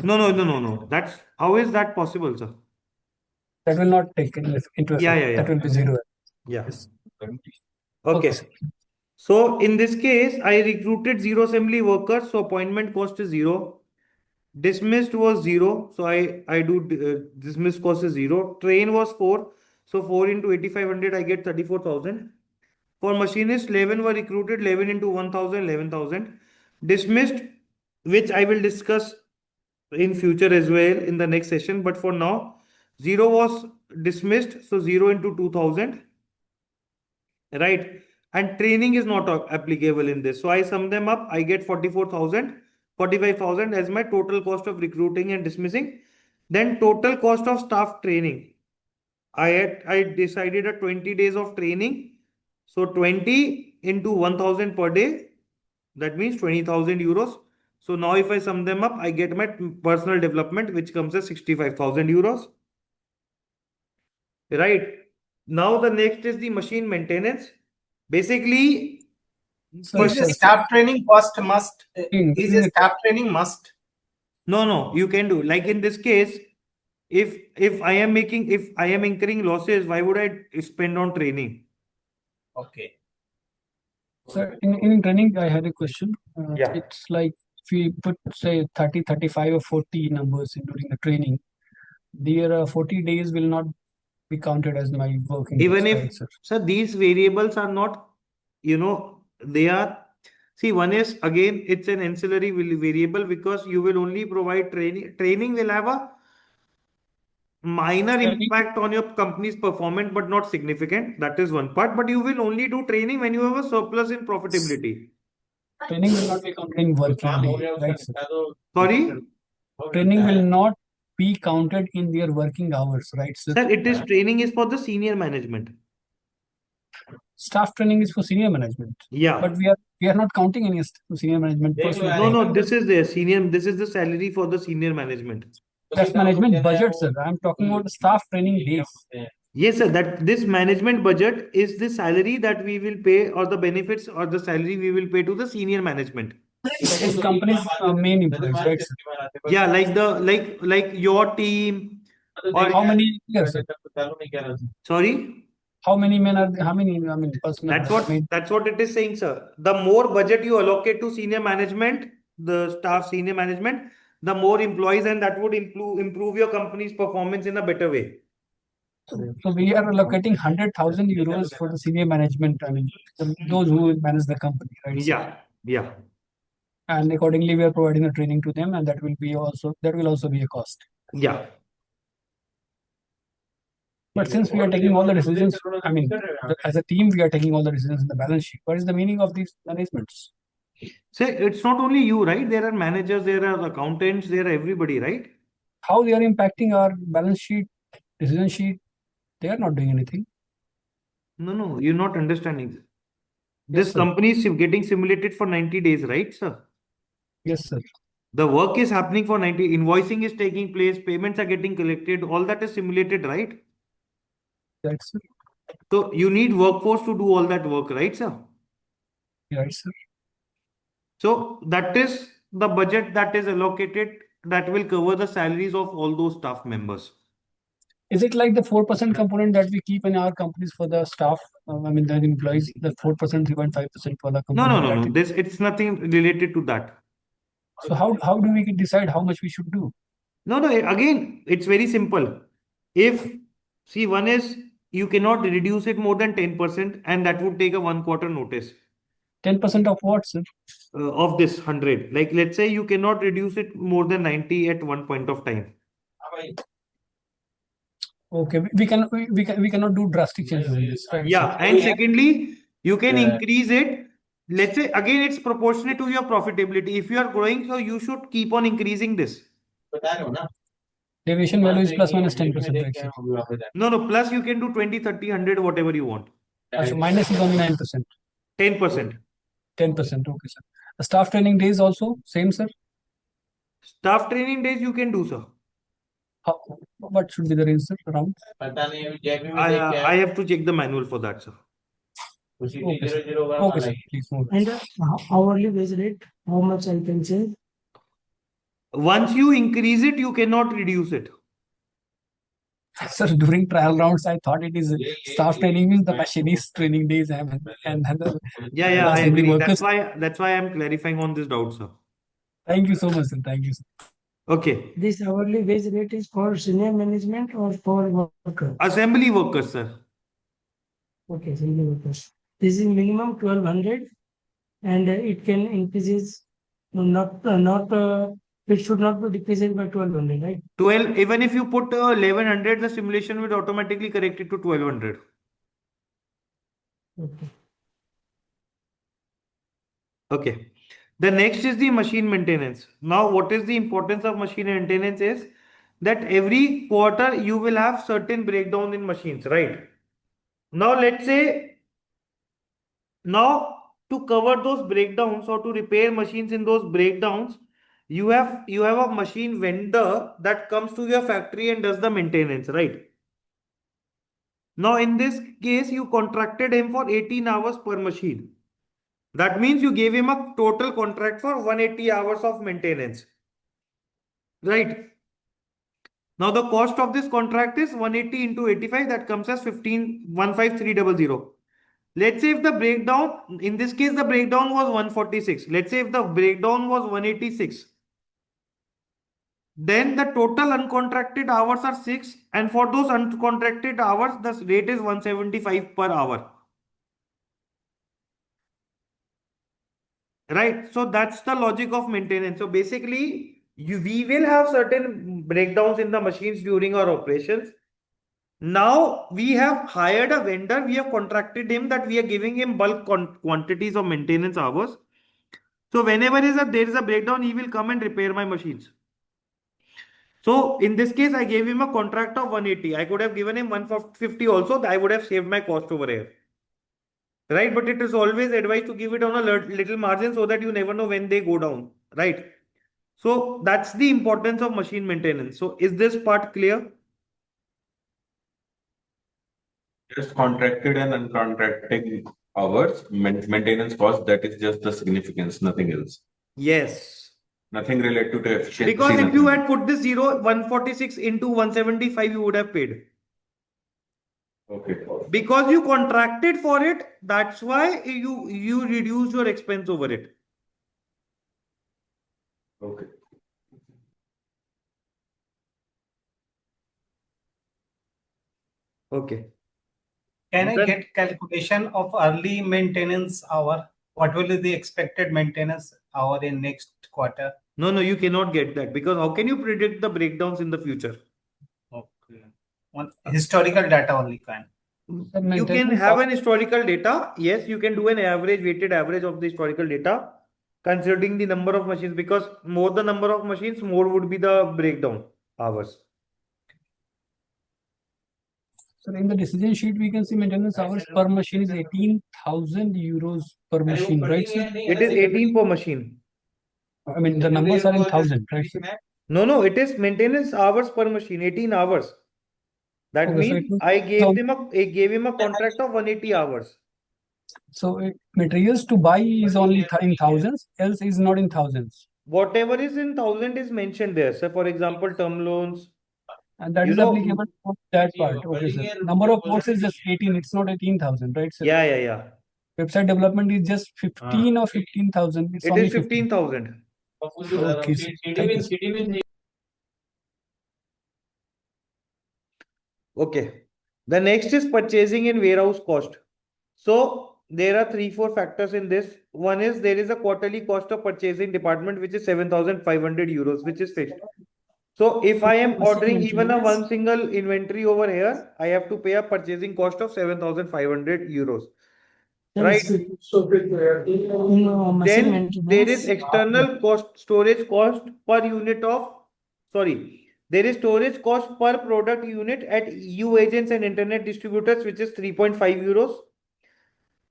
No. That's how is that possible, sir? That will not take into effect. Yeah. That will be 0. Yeah. Okay. So in this case, I recruited 0 assembly workers, so appointment cost is 0. Dismissed was 0, so I do dismiss cost is 0. Train was 4, so 4 into 8,500 I get 34,000. For machinist, 11 were recruited, 11 into 1,000, 11,000. Dismissed, which I will discuss in future as well in the next session, but for now, 0 was dismissed, so 0 into 2,000, right? And training is not applicable in this. So I sum them up, I get 44,000, 45,000 as my total cost of recruiting and dismissing. Then total cost of staff training. I decided a 20 days of training. So 20 into 1,000 per day, that means 20,000 euros. So now if I sum them up, I get my personal development, which comes as 65,000 euros. Right. Now the next is the machine maintenance. Basically, Is the staff training cost must? Is a staff training must? No, you can do. Like in this case, if I am incurring losses, why would I spend on training? Okay. Sir, in training, I had a question. Yeah. It's like if we put, say, 30, 35 or 40 numbers during the training, their 40 days will not be counted as my working Even days, if, right, sir? sir, these variables are not, they are, see, one is, again, it's an ancillary variable because you will only provide training. Training will have a minor impact on your company's performance, but not significant. That is one part. But you will only do training when you have a surplus in profitability. Training will not be counted in working day, right, sir? Sorry? Training will not be counted in their working hours, right, sir? Sir, it is training is for the senior management. Staff training is for senior management. Yeah. But we are not counting any senior management person. No, this is the senior, this is the salary for the senior management. That's management budget, sir. I'm talking about the staff training days. Yes, sir. That this management budget is the salary that we will pay, or the benefits or the salary we will pay to the senior management. That is company's main employees, right, sir? Yeah, like your team. Or how many years, sir? Sorry? How many men are how many personnel? That's what it is saying, sir. The more budget you allocate to senior management, the staff senior management, the more employees, and that would improve your company's performance in a better way. So we are allocating 100,000 euros for the senior management. Those who manage the company, right? Yeah. And accordingly, we are providing a training to them, and that will also be a cost. Yeah. But since we are taking all the decisions, as a team, we are taking all the decisions in the balance sheet. What is the meaning of these managements? Say, it's not only you, right? There are managers, there are accountants, there are everybody, right? How they are impacting our balance sheet, decision sheet? They are not doing anything. No, you're not understanding. Yes, This sir. company is getting simulated for 90 days, right, sir? Yes, sir. The work is happening for 90, invoicing is taking place, payments are getting collected, all that is simulated, right? Right, sir. So you need workforce to do all that work, right, sir? Right, sir. So that is the budget that is allocated that will cover the salaries of all those staff members. Is it like the 4% component that we keep in our companies for the staff? I mean, the employees, the 4%, 3.5% for the No, component. no. This it's nothing related to that. So how do we decide how much we should do? No. Again, it's very simple. If see, one is you cannot reduce it more than 10%, and that would take a 1 quarter notice. 10% of what, sir? Of this 100. Like let's say you cannot reduce it more than 90 at one point of time. Okay, we cannot do drastic changes in this, right? Yeah, and secondly, you can increase it. Let's say again, it's proportionate to your profitability. If you are growing, so you should keep on increasing this. Deviation value is plus minus 10%, right, sir? No. Plus you can do 20, 30, 100, whatever you want. So minus is only 9%. 10%. 10%. Okay, sir. The staff training days also same, sir. Staff training days you can do, sir. What should be the range, sir? Around? I have to check the manual for that, sir. Okay, sir. Okay, sir. Please move. And hourly wage rate, how much I can change? Once you increase it, you cannot reduce it. Sir, during trial rounds, I thought it is staff training means the machinist training days and the Yeah, I assembly agree. workers. That's why I'm clarifying on this doubt, sir. Thank you so much, sir. Thank you, sir. Okay. This hourly wage rate is for senior management or for worker? Assembly workers, sir. Okay, assembly workers. This is minimum 1200 and it can increases it should not be decreased by 1200, right? 12, even if you put 1100, the simulation will automatically correct it to 1200. Okay. Okay. The next is the machine maintenance. Now, what is the importance of machine maintenance is that every quarter you will have certain breakdown in machines, right? Now, let's say, now to cover those breakdowns or to repair machines in those breakdowns, you have a machine vendor that comes to your factory and does the maintenance, right? Now, in this case, you contracted him for 18 hours per machine. That means you gave him a total contract for 180 hours of maintenance. Right. Now the cost of this contract is 180 into 85, that comes as 15,300. Let's say if the breakdown, in this case, the breakdown was 146. Let's say if the breakdown was 186. Then the total uncontracted hours are 6, and for those uncontracted hours, the rate is 175 per hour. Right. So that's the logic of maintenance. So basically, we will have certain breakdowns in the machines during our operations. Now we have hired a vendor. We have contracted him that we are giving him bulk quantities of maintenance hours. So whenever there is a breakdown, he will come and repair my machines. So in this case, I gave him a contract of 180. I could have given him 150 also. I would have saved my cost over here. Right, but it is always advised to give it on a little margin so that you never know when they go down, right? So that's the importance of machine maintenance. So is this part clear? Just contracted and uncontracted hours, maintenance cost, that is just the significance, nothing else. Yes. Nothing related to the efficiency. Because if you had put this 146 into 175, you would have paid. Okay. Because you contracted for it, that's why you reduce your expense over it. Okay. Okay. Can I get calculation of early maintenance hour? What will be the expected maintenance hour in next quarter? No, you cannot get that because how can you predict the breakdowns in the future? Okay. On historical data only can. You can have an historical data. Yes, you can do an average, weighted average of the historical data, considering the number of machines, because more the number of machines, more would be the breakdown hours. So in the decision sheet, we can see maintenance hours per machine is 18,000 euros per machine, right, sir? It is 18 per machine. I mean, the numbers are in thousand, right, sir? No, it is maintenance hours per machine, 18 hours. That Okay, so means it was I gave him a contract of 180 hours. So materials to buy is only in thousands, else is not in thousands. Whatever is in thousand is mentioned there. So, for example, term loans. And that is applicable for that part. Okay, sir. Number of ports is just 18. It's not 18,000, right, sir? Yeah. Website development is just 15 or 15,000. It's It only is 15,000. Okay, sir. Thank you. Okay. The next is purchasing and warehouse cost. So there are 3-4 factors in this. One is there is a quarterly cost of purchasing department which is 7,500 euros, which is fixed. So if I am ordering even a one single inventory over here, I have to pay a purchasing cost of 7,500 euros. Right? Then there is external cost, storage cost per unit of, there is storage cost per product unit at EU agents and internet distributors, which is 3.5 euros.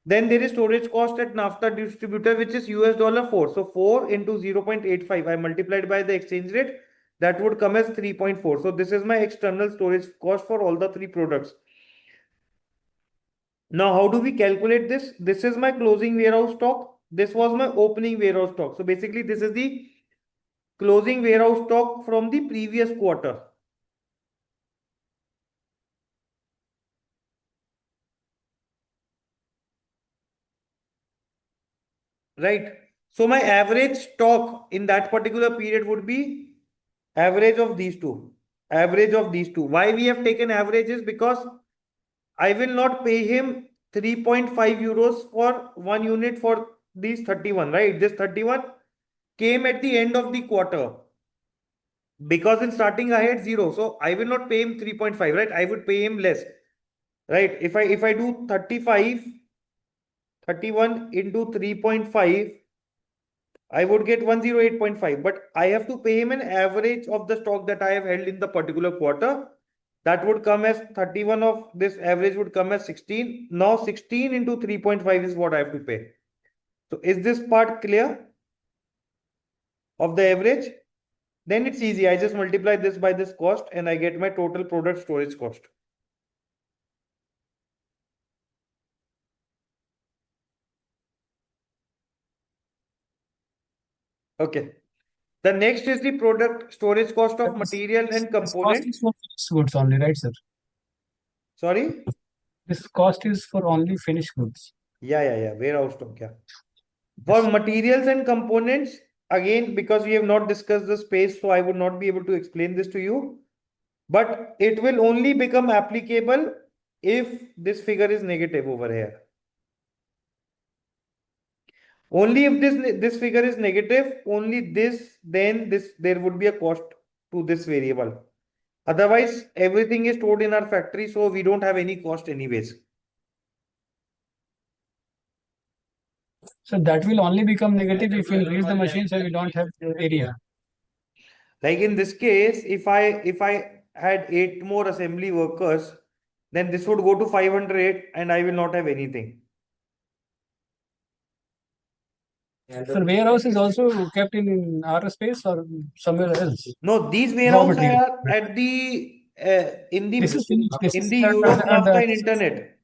Then there is storage cost at NAFTA distributor, which is $4. So 4 into 0.85, I multiplied by the exchange rate, that would come as 3.4. So this is my external storage cost for all the three products. Now, how do we calculate this? This is my closing warehouse stock. This was my opening warehouse stock. So basically, this is the closing warehouse stock from the previous quarter. Right. So my average stock in that particular period would be average of these two. Average of these two. Why we have taken averages? Because I will not pay him 3.5 euros for one unit for these 31, right? This 31 came at the end of the quarter. Because in starting I had 0. So I will not pay him 3.5, right? I would pay him less. Right? If I do 31 into 3.5, I would get 108.5, but I have to pay him an average of the stock that I have held in the particular quarter. That would come as 31 of this average would come as 16. Now 16 into 3.5 is what I have to pay. So is this part clear of the average? Then it's easy. I just multiply this by this cost and I get my total product storage cost. Okay. The next is the product storage cost of material and component. This cost is for finished goods only, right, sir? Sorry? This cost is for only finished goods. Yeah. Warehouse stock, yeah. For materials and components, again, because we have not discussed the space, so I would not be able to explain this to you. But it will only become applicable if this figure is negative over here. Only if this figure is negative, only this, then there would be a cost to this variable. Otherwise, everything is stored in our factory, so we don't have any cost anyways. So that will only become negative if we increase the machine, so we don't have area. Like in this case, if I had 8 more assembly workers, then this would go to 508 and I will not have anything. So warehouse is also kept in our space or somewhere else? No, these warehouses are at the in the Europe, NAFTA and internet.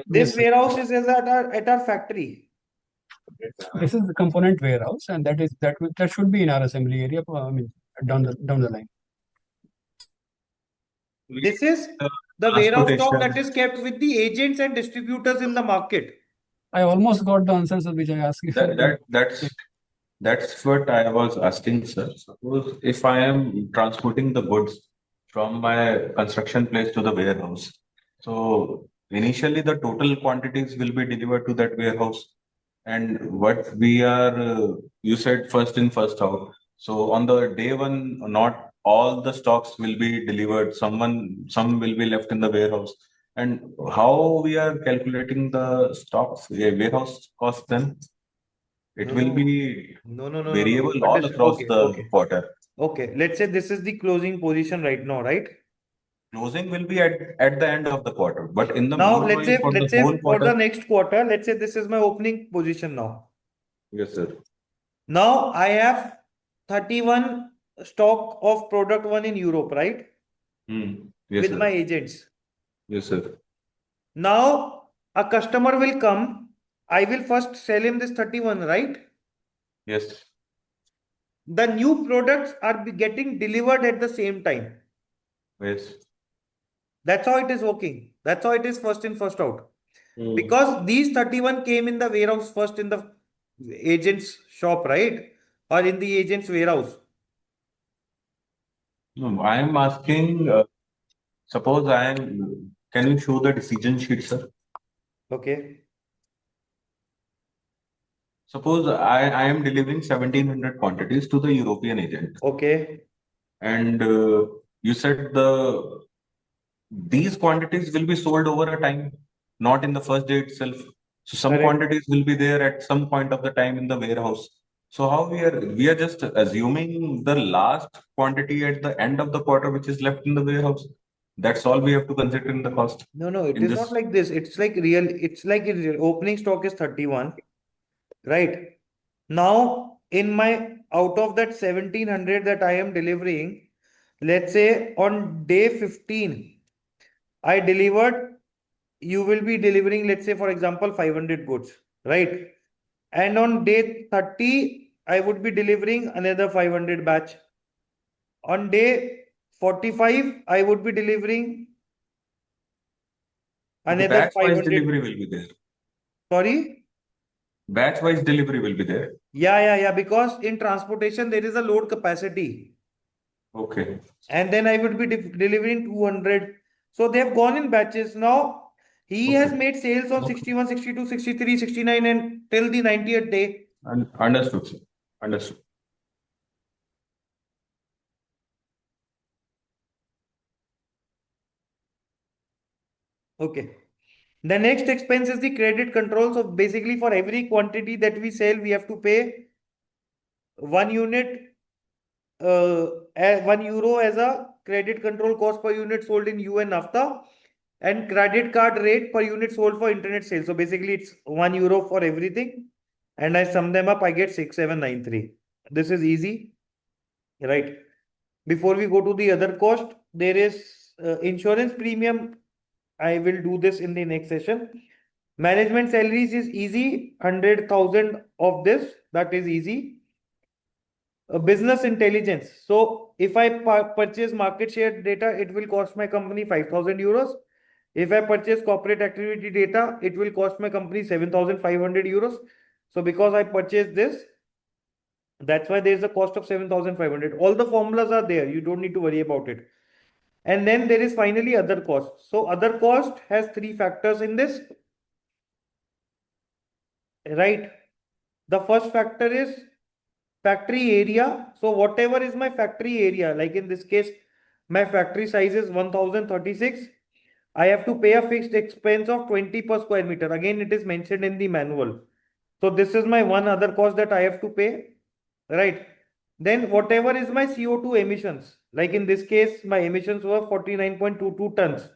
This warehouse is at our factory. This is the component warehouse, and that should be in our assembly area. I mean, down the line. This is the warehouse stock that is kept with the agents and distributors in the market. I almost got the answers which I asked you. That's what I was asking, sir. Suppose if I am transporting the goods from my construction place to the warehouse, so initially the total quantities will be delivered to that warehouse. And what we are, you said first in, first out. So on the day one, not all the stocks will be delivered. Some will be left in the warehouse. And how we are calculating the stocks, warehouse cost then? It will be variable all across the quarter. Okay, let's say this is the closing position right now, right? Closing will be at the end of the quarter, but in the Now meanwhile, for the let's say whole for the quarter. next quarter, let's say this is my opening position now. Yes, sir. Now I have 31 stock of product one in Europe, right? Yes, With sir. my agents. Yes, sir. Now a customer will come. I will first sell him this 31, right? Yes. The new products are getting delivered at the same time. Yes. That's how it is working. That's how it is first in, first out. Because these 31 came in the warehouse first in the agent's shop, right? Or in the agent's warehouse. No, I am asking, suppose can you show the decision sheet, sir? Okay. Suppose I am delivering 1700 quantities to the European agent. Okay. And you said these quantities will be sold over a time, not in the first day itself. So some Correct. quantities will be there at some point of the time in the warehouse. So how we are just assuming the last quantity at the end of the quarter which is left in the warehouse. That's all we have to consider in the cost. No, it in is this. not like this. It's like real. It's like opening stock is 31, right? Now, in my out of that 1700 that I am delivering, let's say on day 15, I delivered, you will be delivering, let's say, for example, 500 goods, right? And on day 30, I would be delivering another 500 batch. On day 45, I would be delivering The another batch-wise 500. delivery will be there. Sorry? Batch-wise delivery will be there. Yeah. Because in transportation, there is a load capacity. Okay. And then I would be delivering 200. So they have gone in batches. Now, he has made sales on 61, 62, 63, 69, and till the 90th day. Understood, sir. Understood. Okay. The next expense is the credit control. So basically, for every quantity that we sell, we have to pay 1 unit, 1 euro as a credit control cost per unit sold in EU and NAFTA, and credit card rate per unit sold for internet sales. So basically, it's 1 euro for everything. And I sum them up, I get 6793. This is easy, right? Before we go to the other cost, there is insurance premium. I will do this in the next session. Management salaries is easy, 100,000 of this, that is easy. Business intelligence. So if I purchase market share data, it will cost my company 5,000 euros. If I purchase corporate activity data, it will cost my company 7,500 euros. So because I purchased this, that's why there is a cost of 7,500. All the formulas are there. You don't need to worry about it. And then there is finally other cost. So other cost has 3 factors in this, right? The first factor is factory area. So whatever is my factory area, like in this case, my factory size is 1036. I have to pay a fixed expense of 20 per square meter. Again, it is mentioned in the manual. So this is my one other cost that I have to pay, right? Then whatever is my CO2 emissions, like in this case, my emissions were 49.22 tons,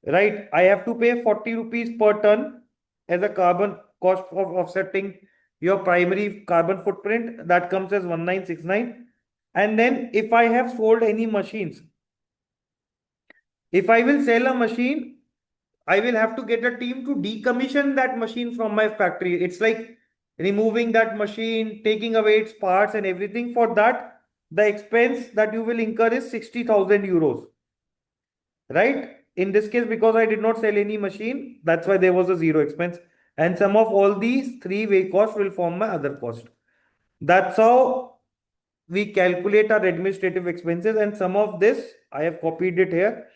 right? I have to pay 40 rupees per ton as a carbon cost of offsetting your primary carbon footprint. That comes as 1969. And then if I have sold any machines, if I will sell a machine, I will have to get a team to decommission that machine from my factory. It's like removing that machine, taking away its parts and everything. For that, the expense that you will incur is 60,000 euros. Right? In this case, because I did not sell any machine, that's why there was a zero expense. And sum of all these 3 way costs will form my other cost. That's how we calculate our administrative expenses, and some of this I have copied it here.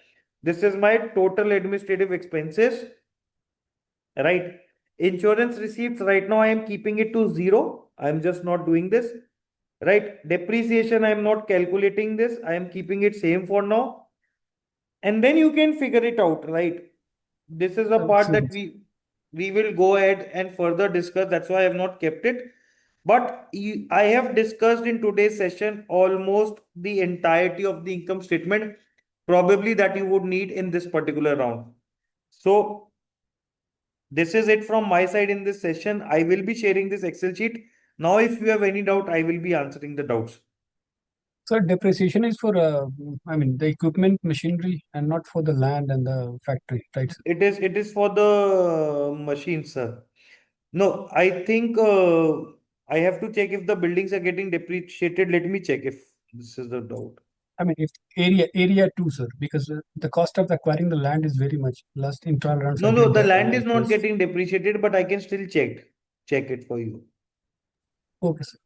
This is my total administrative expenses, right? Insurance receipts, right now I am keeping it to 0. I am just not doing this, right? Depreciation, I am not calculating this. I am keeping it same for now. And then you can figure it out, right? This is a part that we will go ahead and further discuss. That's why I have not kept it. But I have discussed in today's session almost the entirety of the income statement. probably that you would need in this particular round. So this is it from my side in this session. I will be sharing this Excel sheet. Now, if you have any doubt, I will be answering the doubts. So depreciation is for, I mean, the equipment, machinery, and not for the land and the factory, right? Sir? It is for the machines, sir. No, I think I have to check if the buildings are getting depreciated. Let me check if this is the doubt. I mean, if area too, sir, because the cost of acquiring the land is very much last in trial runs. No, the land is not getting depreciated, but I can still check it for you. Okay, sir.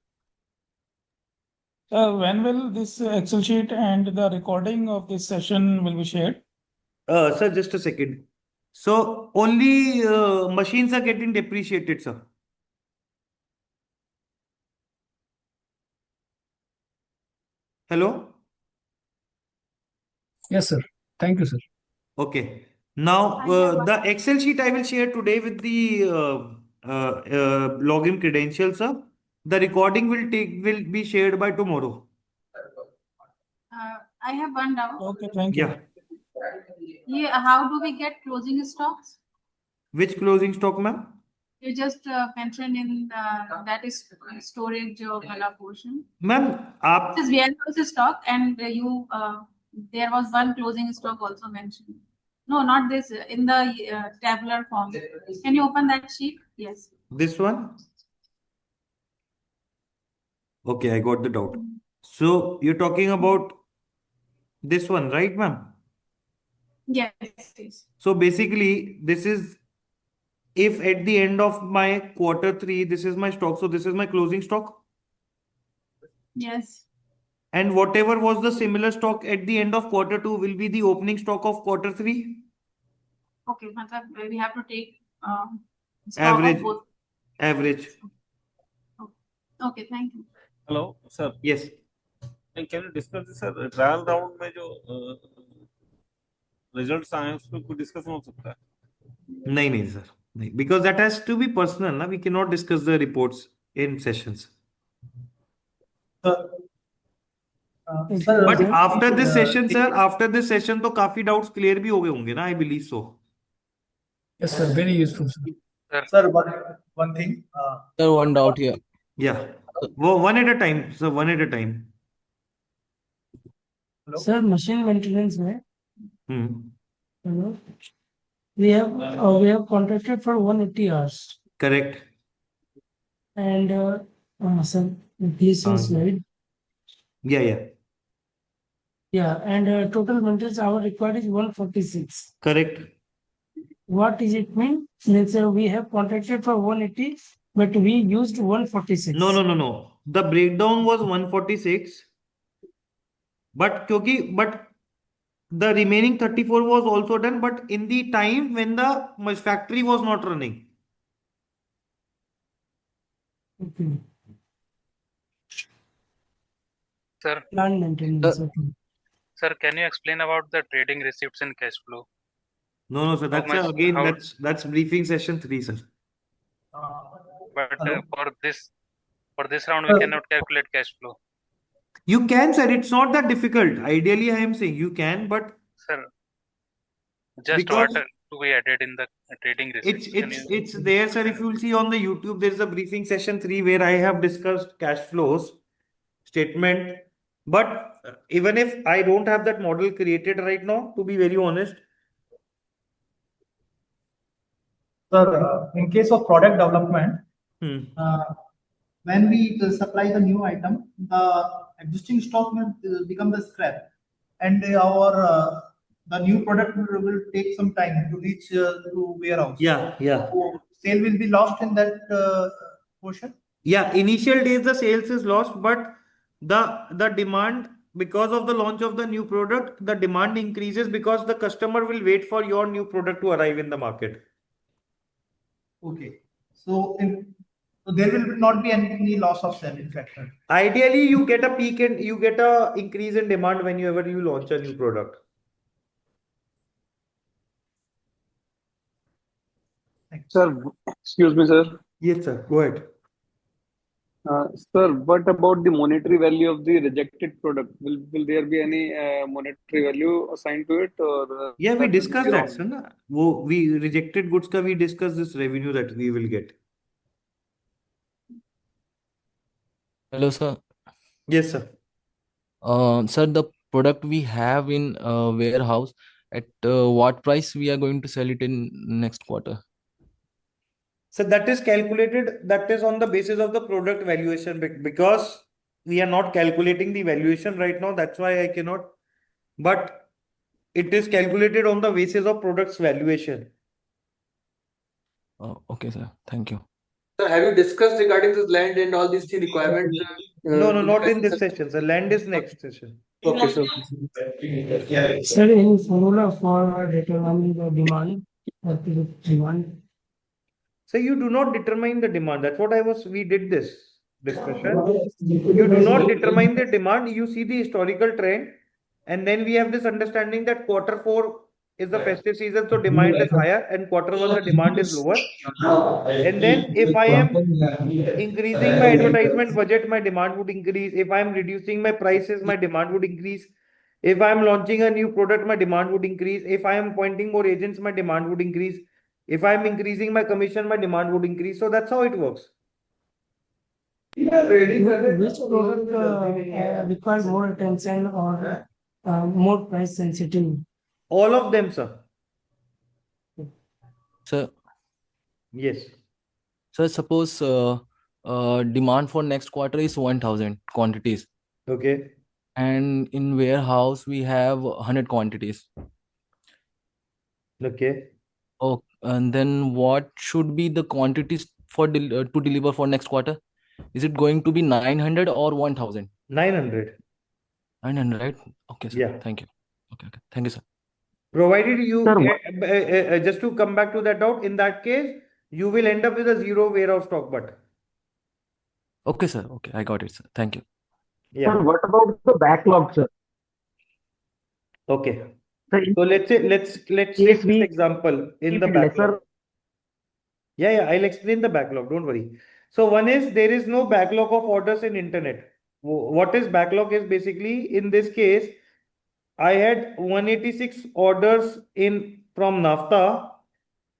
When will this Excel sheet and the recording of this session will be shared? Sir, just a second. So only machines are getting depreciated, sir. Hello? Yes, sir. Thank you, sir. Okay. Now, the Excel sheet I will share today with the login credentials, sir. The recording will be shared by tomorrow. I have one doubt. Okay, thank you. Yeah. Yeah, how do we get closing stocks? Which closing stock, ma'am? You just mentioned in that is storage portion. Ma'am, This is warehouse stock, and you there was one closing stock also mentioned. No, not this. In the tabular form. Can you open that sheet? Yes. This one? Okay, I got the doubt. So you're talking about this one, right, ma'am? Yes. Yes. So basically, this is if at the end of my quarter 3, this is my stock. So this is my closing stock. Yes. And whatever was the similar stock at the end of quarter 2 will be the opening stock of quarter 3. Okay, we have to take stock Average. of both. Average. Okay, thank you. Hello, sir. Yes. And can you discuss this, sir? Trial round में जो results आए उस पर कोई discussion हो सकता है? नहीं sir. Because that has to be personal. Na? We cannot discuss the reports in sessions. But after this session, sir, after this session, तो काफी doubts clear भी हो गए होंगे ना? I believe so. Yes, sir. Very useful, sir. Sir, one thing. Sir, one doubt here. Yeah. One at a time. So one at a time. Sir, machine maintenance में Hmm. we have contracted for 180 hours. Correct. And sir, please slide. Yeah. Yeah, and total maintenance hour required is 146. Correct. What does it mean? Means we have contracted for 180, but we used 146. No. The breakdown was 146. But the remaining 34 was also done, but in the time when the factory was not running. Okay. Sir. Plant maintenance. Sir, can you explain about the trading receipts and cash flow? No, sir. That's briefing session 3, sir. But for this round, we cannot calculate cash flow. You can, sir. It's not that difficult. Ideally, I am saying you can, but sir, just what to be added in the trading receipts? It's there, sir. If you'll see on the YouTube, there's a briefing session 3 where I have discussed cash flows statement. But even if I don't have that model created right now, to be very honest. Sir, in case of product development, when we supply the new item, the existing stock will become the scrap, and the new product will take some time to reach to warehouse. Yeah. So sale will be lost in that portion. Yeah, initial days the sales is lost, but the demand, because of the launch of the new product, the demand increases because the customer will wait for your new product to arrive in the market. Okay. So there will not be any loss of selling factor. Ideally, you get a peak and you get a increase in demand whenever you launch a new product. Sir, excuse me, sir. Yes, sir. Go ahead. Sir, what about the monetary value of the rejected product? Will there be any monetary value assigned to it, or Yeah, we that will be discussed zero that, only? sir. Na? We rejected goods ka we discussed this revenue that we will get. Hello, sir. Yes, sir. Sir, the product we have in warehouse, at what price we are going to sell it in next quarter? So that is calculated, that is on the basis of the product valuation because we are not calculating the valuation right now. That's why I cannot, but it is calculated on the basis of product's valuation. Okay, sir. Thank you. Sir, have you discussed regarding this land and all these three requirements? No, in not the in this session. So land is next session. Okay, sir. Sir, any formula for determining the demand? Demand. So you do not determine the demand. That's what we did this discussion. You do not determine the demand. You see the historical trend. And then we have this understanding that Q4 is the festive season, so demand is higher, and Q1 the demand is lower. And then if I am increasing my advertisement budget, my demand would increase. If I am reducing my prices, my demand would increase. If I am launching a new product, my demand would increase. If I am appointing more agents, my demand would increase. If I am increasing my commission, my demand would increase. So that's how it works. Which product requires more attention or more price sensitive? All of them, sir. Sir, Yes. sir, suppose demand for next quarter is 1000 quantities. Okay. And in warehouse we have 100 quantities. Okay. Oh, and then what should be the quantities for to deliver for next quarter? Is it going to be 900 or 1000? 900. 900, right? Okay, sir. Yeah. Thank you. Okay. Thank you, sir. Provided you Sir, get, just to come back to that doubt, in that case, you will end up with a zero warehouse stock, but Okay, sir. Okay, I got it, sir. Thank you. yeah. Sir, what about the backlog, sir? Okay. Sir, in So let's take case this we example in the keep backlog. lesser, Yeah, I'll explain the backlog. Don't worry. So one is there is no backlog of orders in internet. What is backlog is basically in this case, I had 186 orders in from NAFTA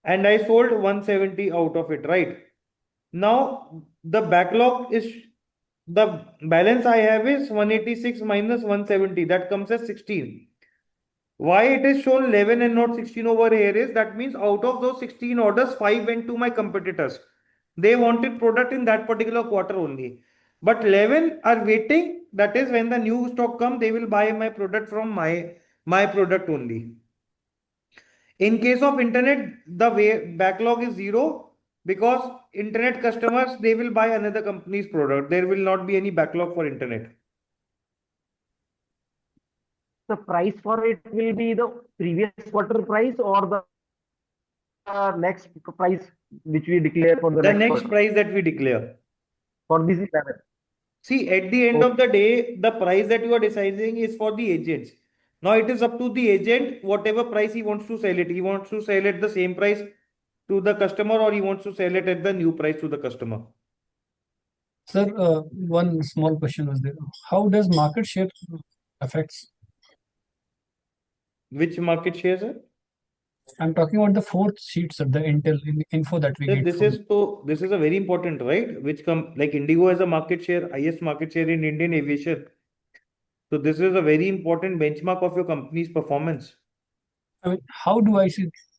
and I sold 170 out of it, right? Now the backlog is the balance I have is 186 minus 170. That comes as 16. Why it is shown 11 and not 16 over here is that means out of those 16 orders, 5 went to my competitors. They wanted product in that particular quarter only. But 11 are waiting. That is when the new stock comes, they will buy my product from my product only. In case of internet, the backlog is zero because internet customers, they will buy another company's product. There will not be any backlog for internet. the price for it will be the previous quarter price or the next price which we declare for the The next next quarter price that we declare. for this 11. See, at the end of the day, the price that you are deciding is for the agents. Now it is up to the agent, whatever price he wants to sell it. He wants to sell at the same price to the customer or he wants to sell it at the new price to the customer. Sir, one small question was there. How does market share affects? Which market share, sir? I'm talking about the fourth sheet, sir, the info that we Sir, get this from. is a very important, right? Which like Indigo has a market share, highest market share in Indian aviation. So this is a very important benchmark of your company's performance. I mean, how do I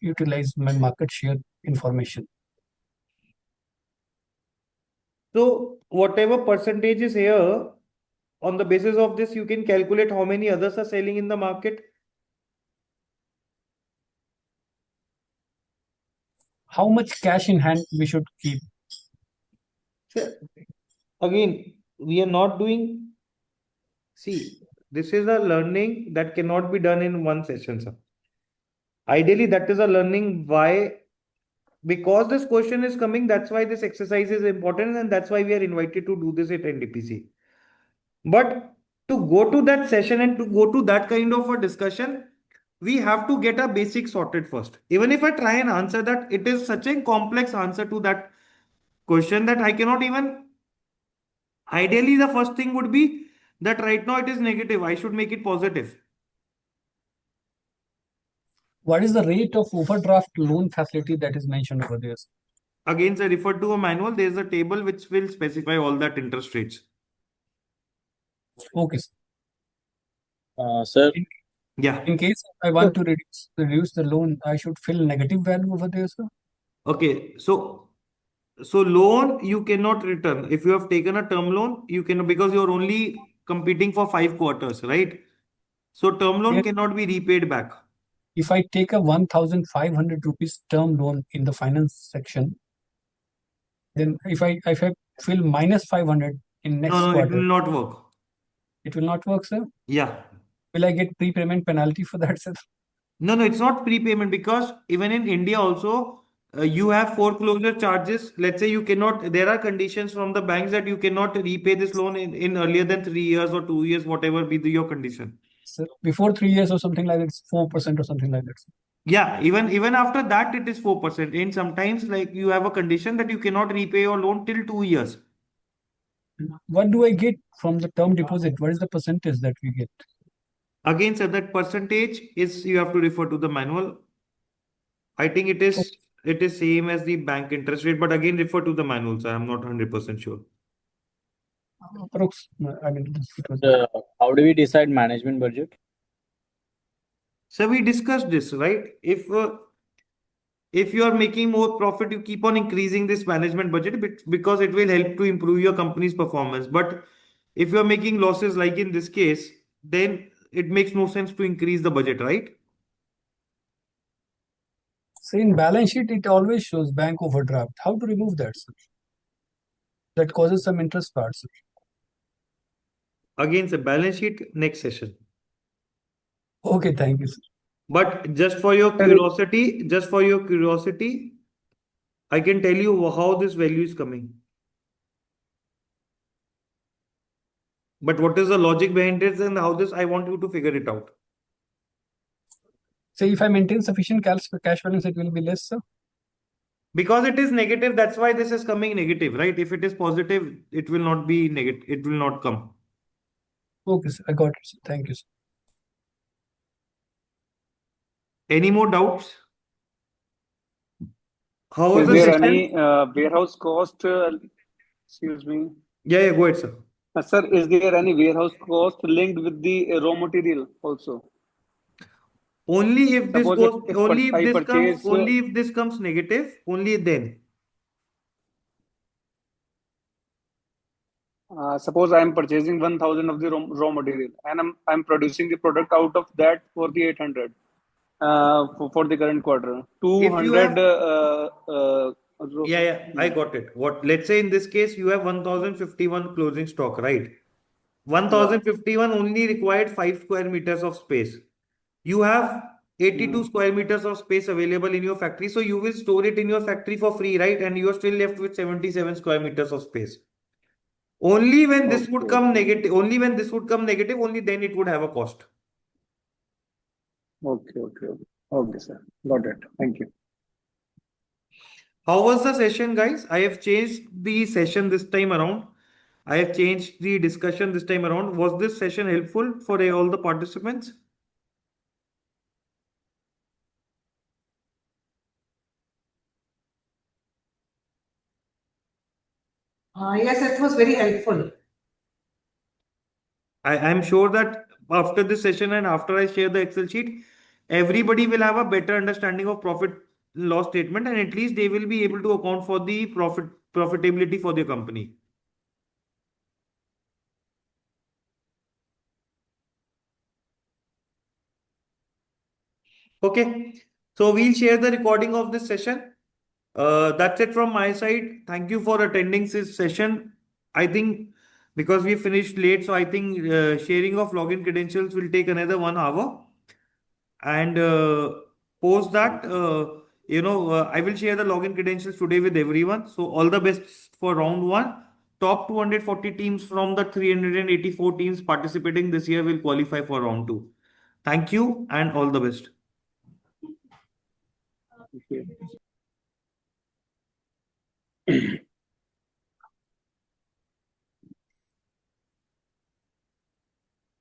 utilize my market share information? So whatever percentage is here, on the basis of this, you can calculate how many others are selling in the market. How much cash in hand we should keep? Again, we are not doing. See, this is a learning that cannot be done in one session, sir. Ideally, that is a learning why, because this question is coming, that's why this exercise is important, and that's why we are invited to do this at NTPC. But to go to that session and to go to that kind of a discussion, we have to get our basics sorted first. Even if I try and answer that, it is such a complex answer to that question that I cannot even Ideally, the first thing would be that right now it is negative. I should make it positive. What is the rate of overdraft loan facility that is mentioned over there? Again, I refer to a manual. There is a table which will specify all that interest rates. Okay. Sir. Yeah. In case I want to reduce the loan, I should fill negative value over there, sir. Okay. So loan you cannot return. If you have taken a term loan, you cannot, because you're only competing for 5 quarters, right? So term loan cannot be repaid back. If I take a 1,500 rupees term loan in the finance section, then if I fill minus 500 in next No, quarter, it will not work. It will not work, sir? Yeah. Will I get prepayment penalty for that, sir? No, it's not prepayment, because even in India also, you have foreclosure charges. Let's say you cannot, there are conditions from the banks that you cannot repay this loan in earlier than 3 years or 2 years, whatever be your condition. Sir, before 3 years or something like that, it's 4% or something like that, sir. Yeah, even after that, it is 4%. And sometimes, like, you have a condition that you cannot repay your loan till 2 years. What do I get from the term deposit? What is the percentage that we get? Again, sir, that percentage is, you have to refer to the manual. I think it is same as the bank interest rate, but again refer to the manual, sir. I'm not 100% sure. I mean, How do we decide management budget? So we discussed this, right? If you are making more profit, you keep on increasing this management budget because it will help to improve your company's performance. But if you are making losses, like in this case, then it makes no sense to increase the budget, right? So in balance sheet, it always shows bank overdraft. How to remove that, sir? That causes some interest part, sir. Again, the balance sheet next session. Okay, thank you, sir. But just for your curiosity, I can tell you how this value is coming. But what is the logic behind it and how this, I want you to figure it out. So if I maintain sufficient cash balance, it will be less, sir? Because it is negative, that's why this is coming negative, right? If it is positive, it will not be negative. It will not come. Okay, sir. I got it, sir. Thank you, sir. Any more doubts? How Is was there the any warehouse cost? Excuse me. Yeah, go ahead, sir. Sir, is there any warehouse cost linked with the raw material also? Only if this Suppose goes, if only if I this comes, purchase, only if this comes negative, only then. Suppose I am purchasing 1,000 of the raw material and I'm producing the product out of that for the 800 for the current quarter. 200. Yeah, I got it. Let's say in this case, you have 1051 closing stock, right? 1051 only required 5 square meters of space. You have 82 square meters of space available in your factory. So you will store it in your factory for free, right? And you are still left with 77 square meters of space. Only when this would come negative, only then it would have a cost. Okay, sir. Got it. Thank you. How was the session, guys? I have changed the session this time around. I have changed the discussion this time around. Was this session helpful for all the participants? Yes, it was very helpful. I'm sure that after this session and after I share the Excel sheet, everybody will have a better understanding of profit loss statement, and at least they will be able to account for the profitability for their company. Okay, so we'll share the recording of this session. That's it from my side. Thank you for attending this session. I think because we finished late, so I think sharing of login credentials will take another 1 hour. And post that, I will share the login credentials today with everyone. So all the best for round 1. Top 240 teams from the 384 teams participating this year will qualify for round 2. Thank you and all the best. Thank you.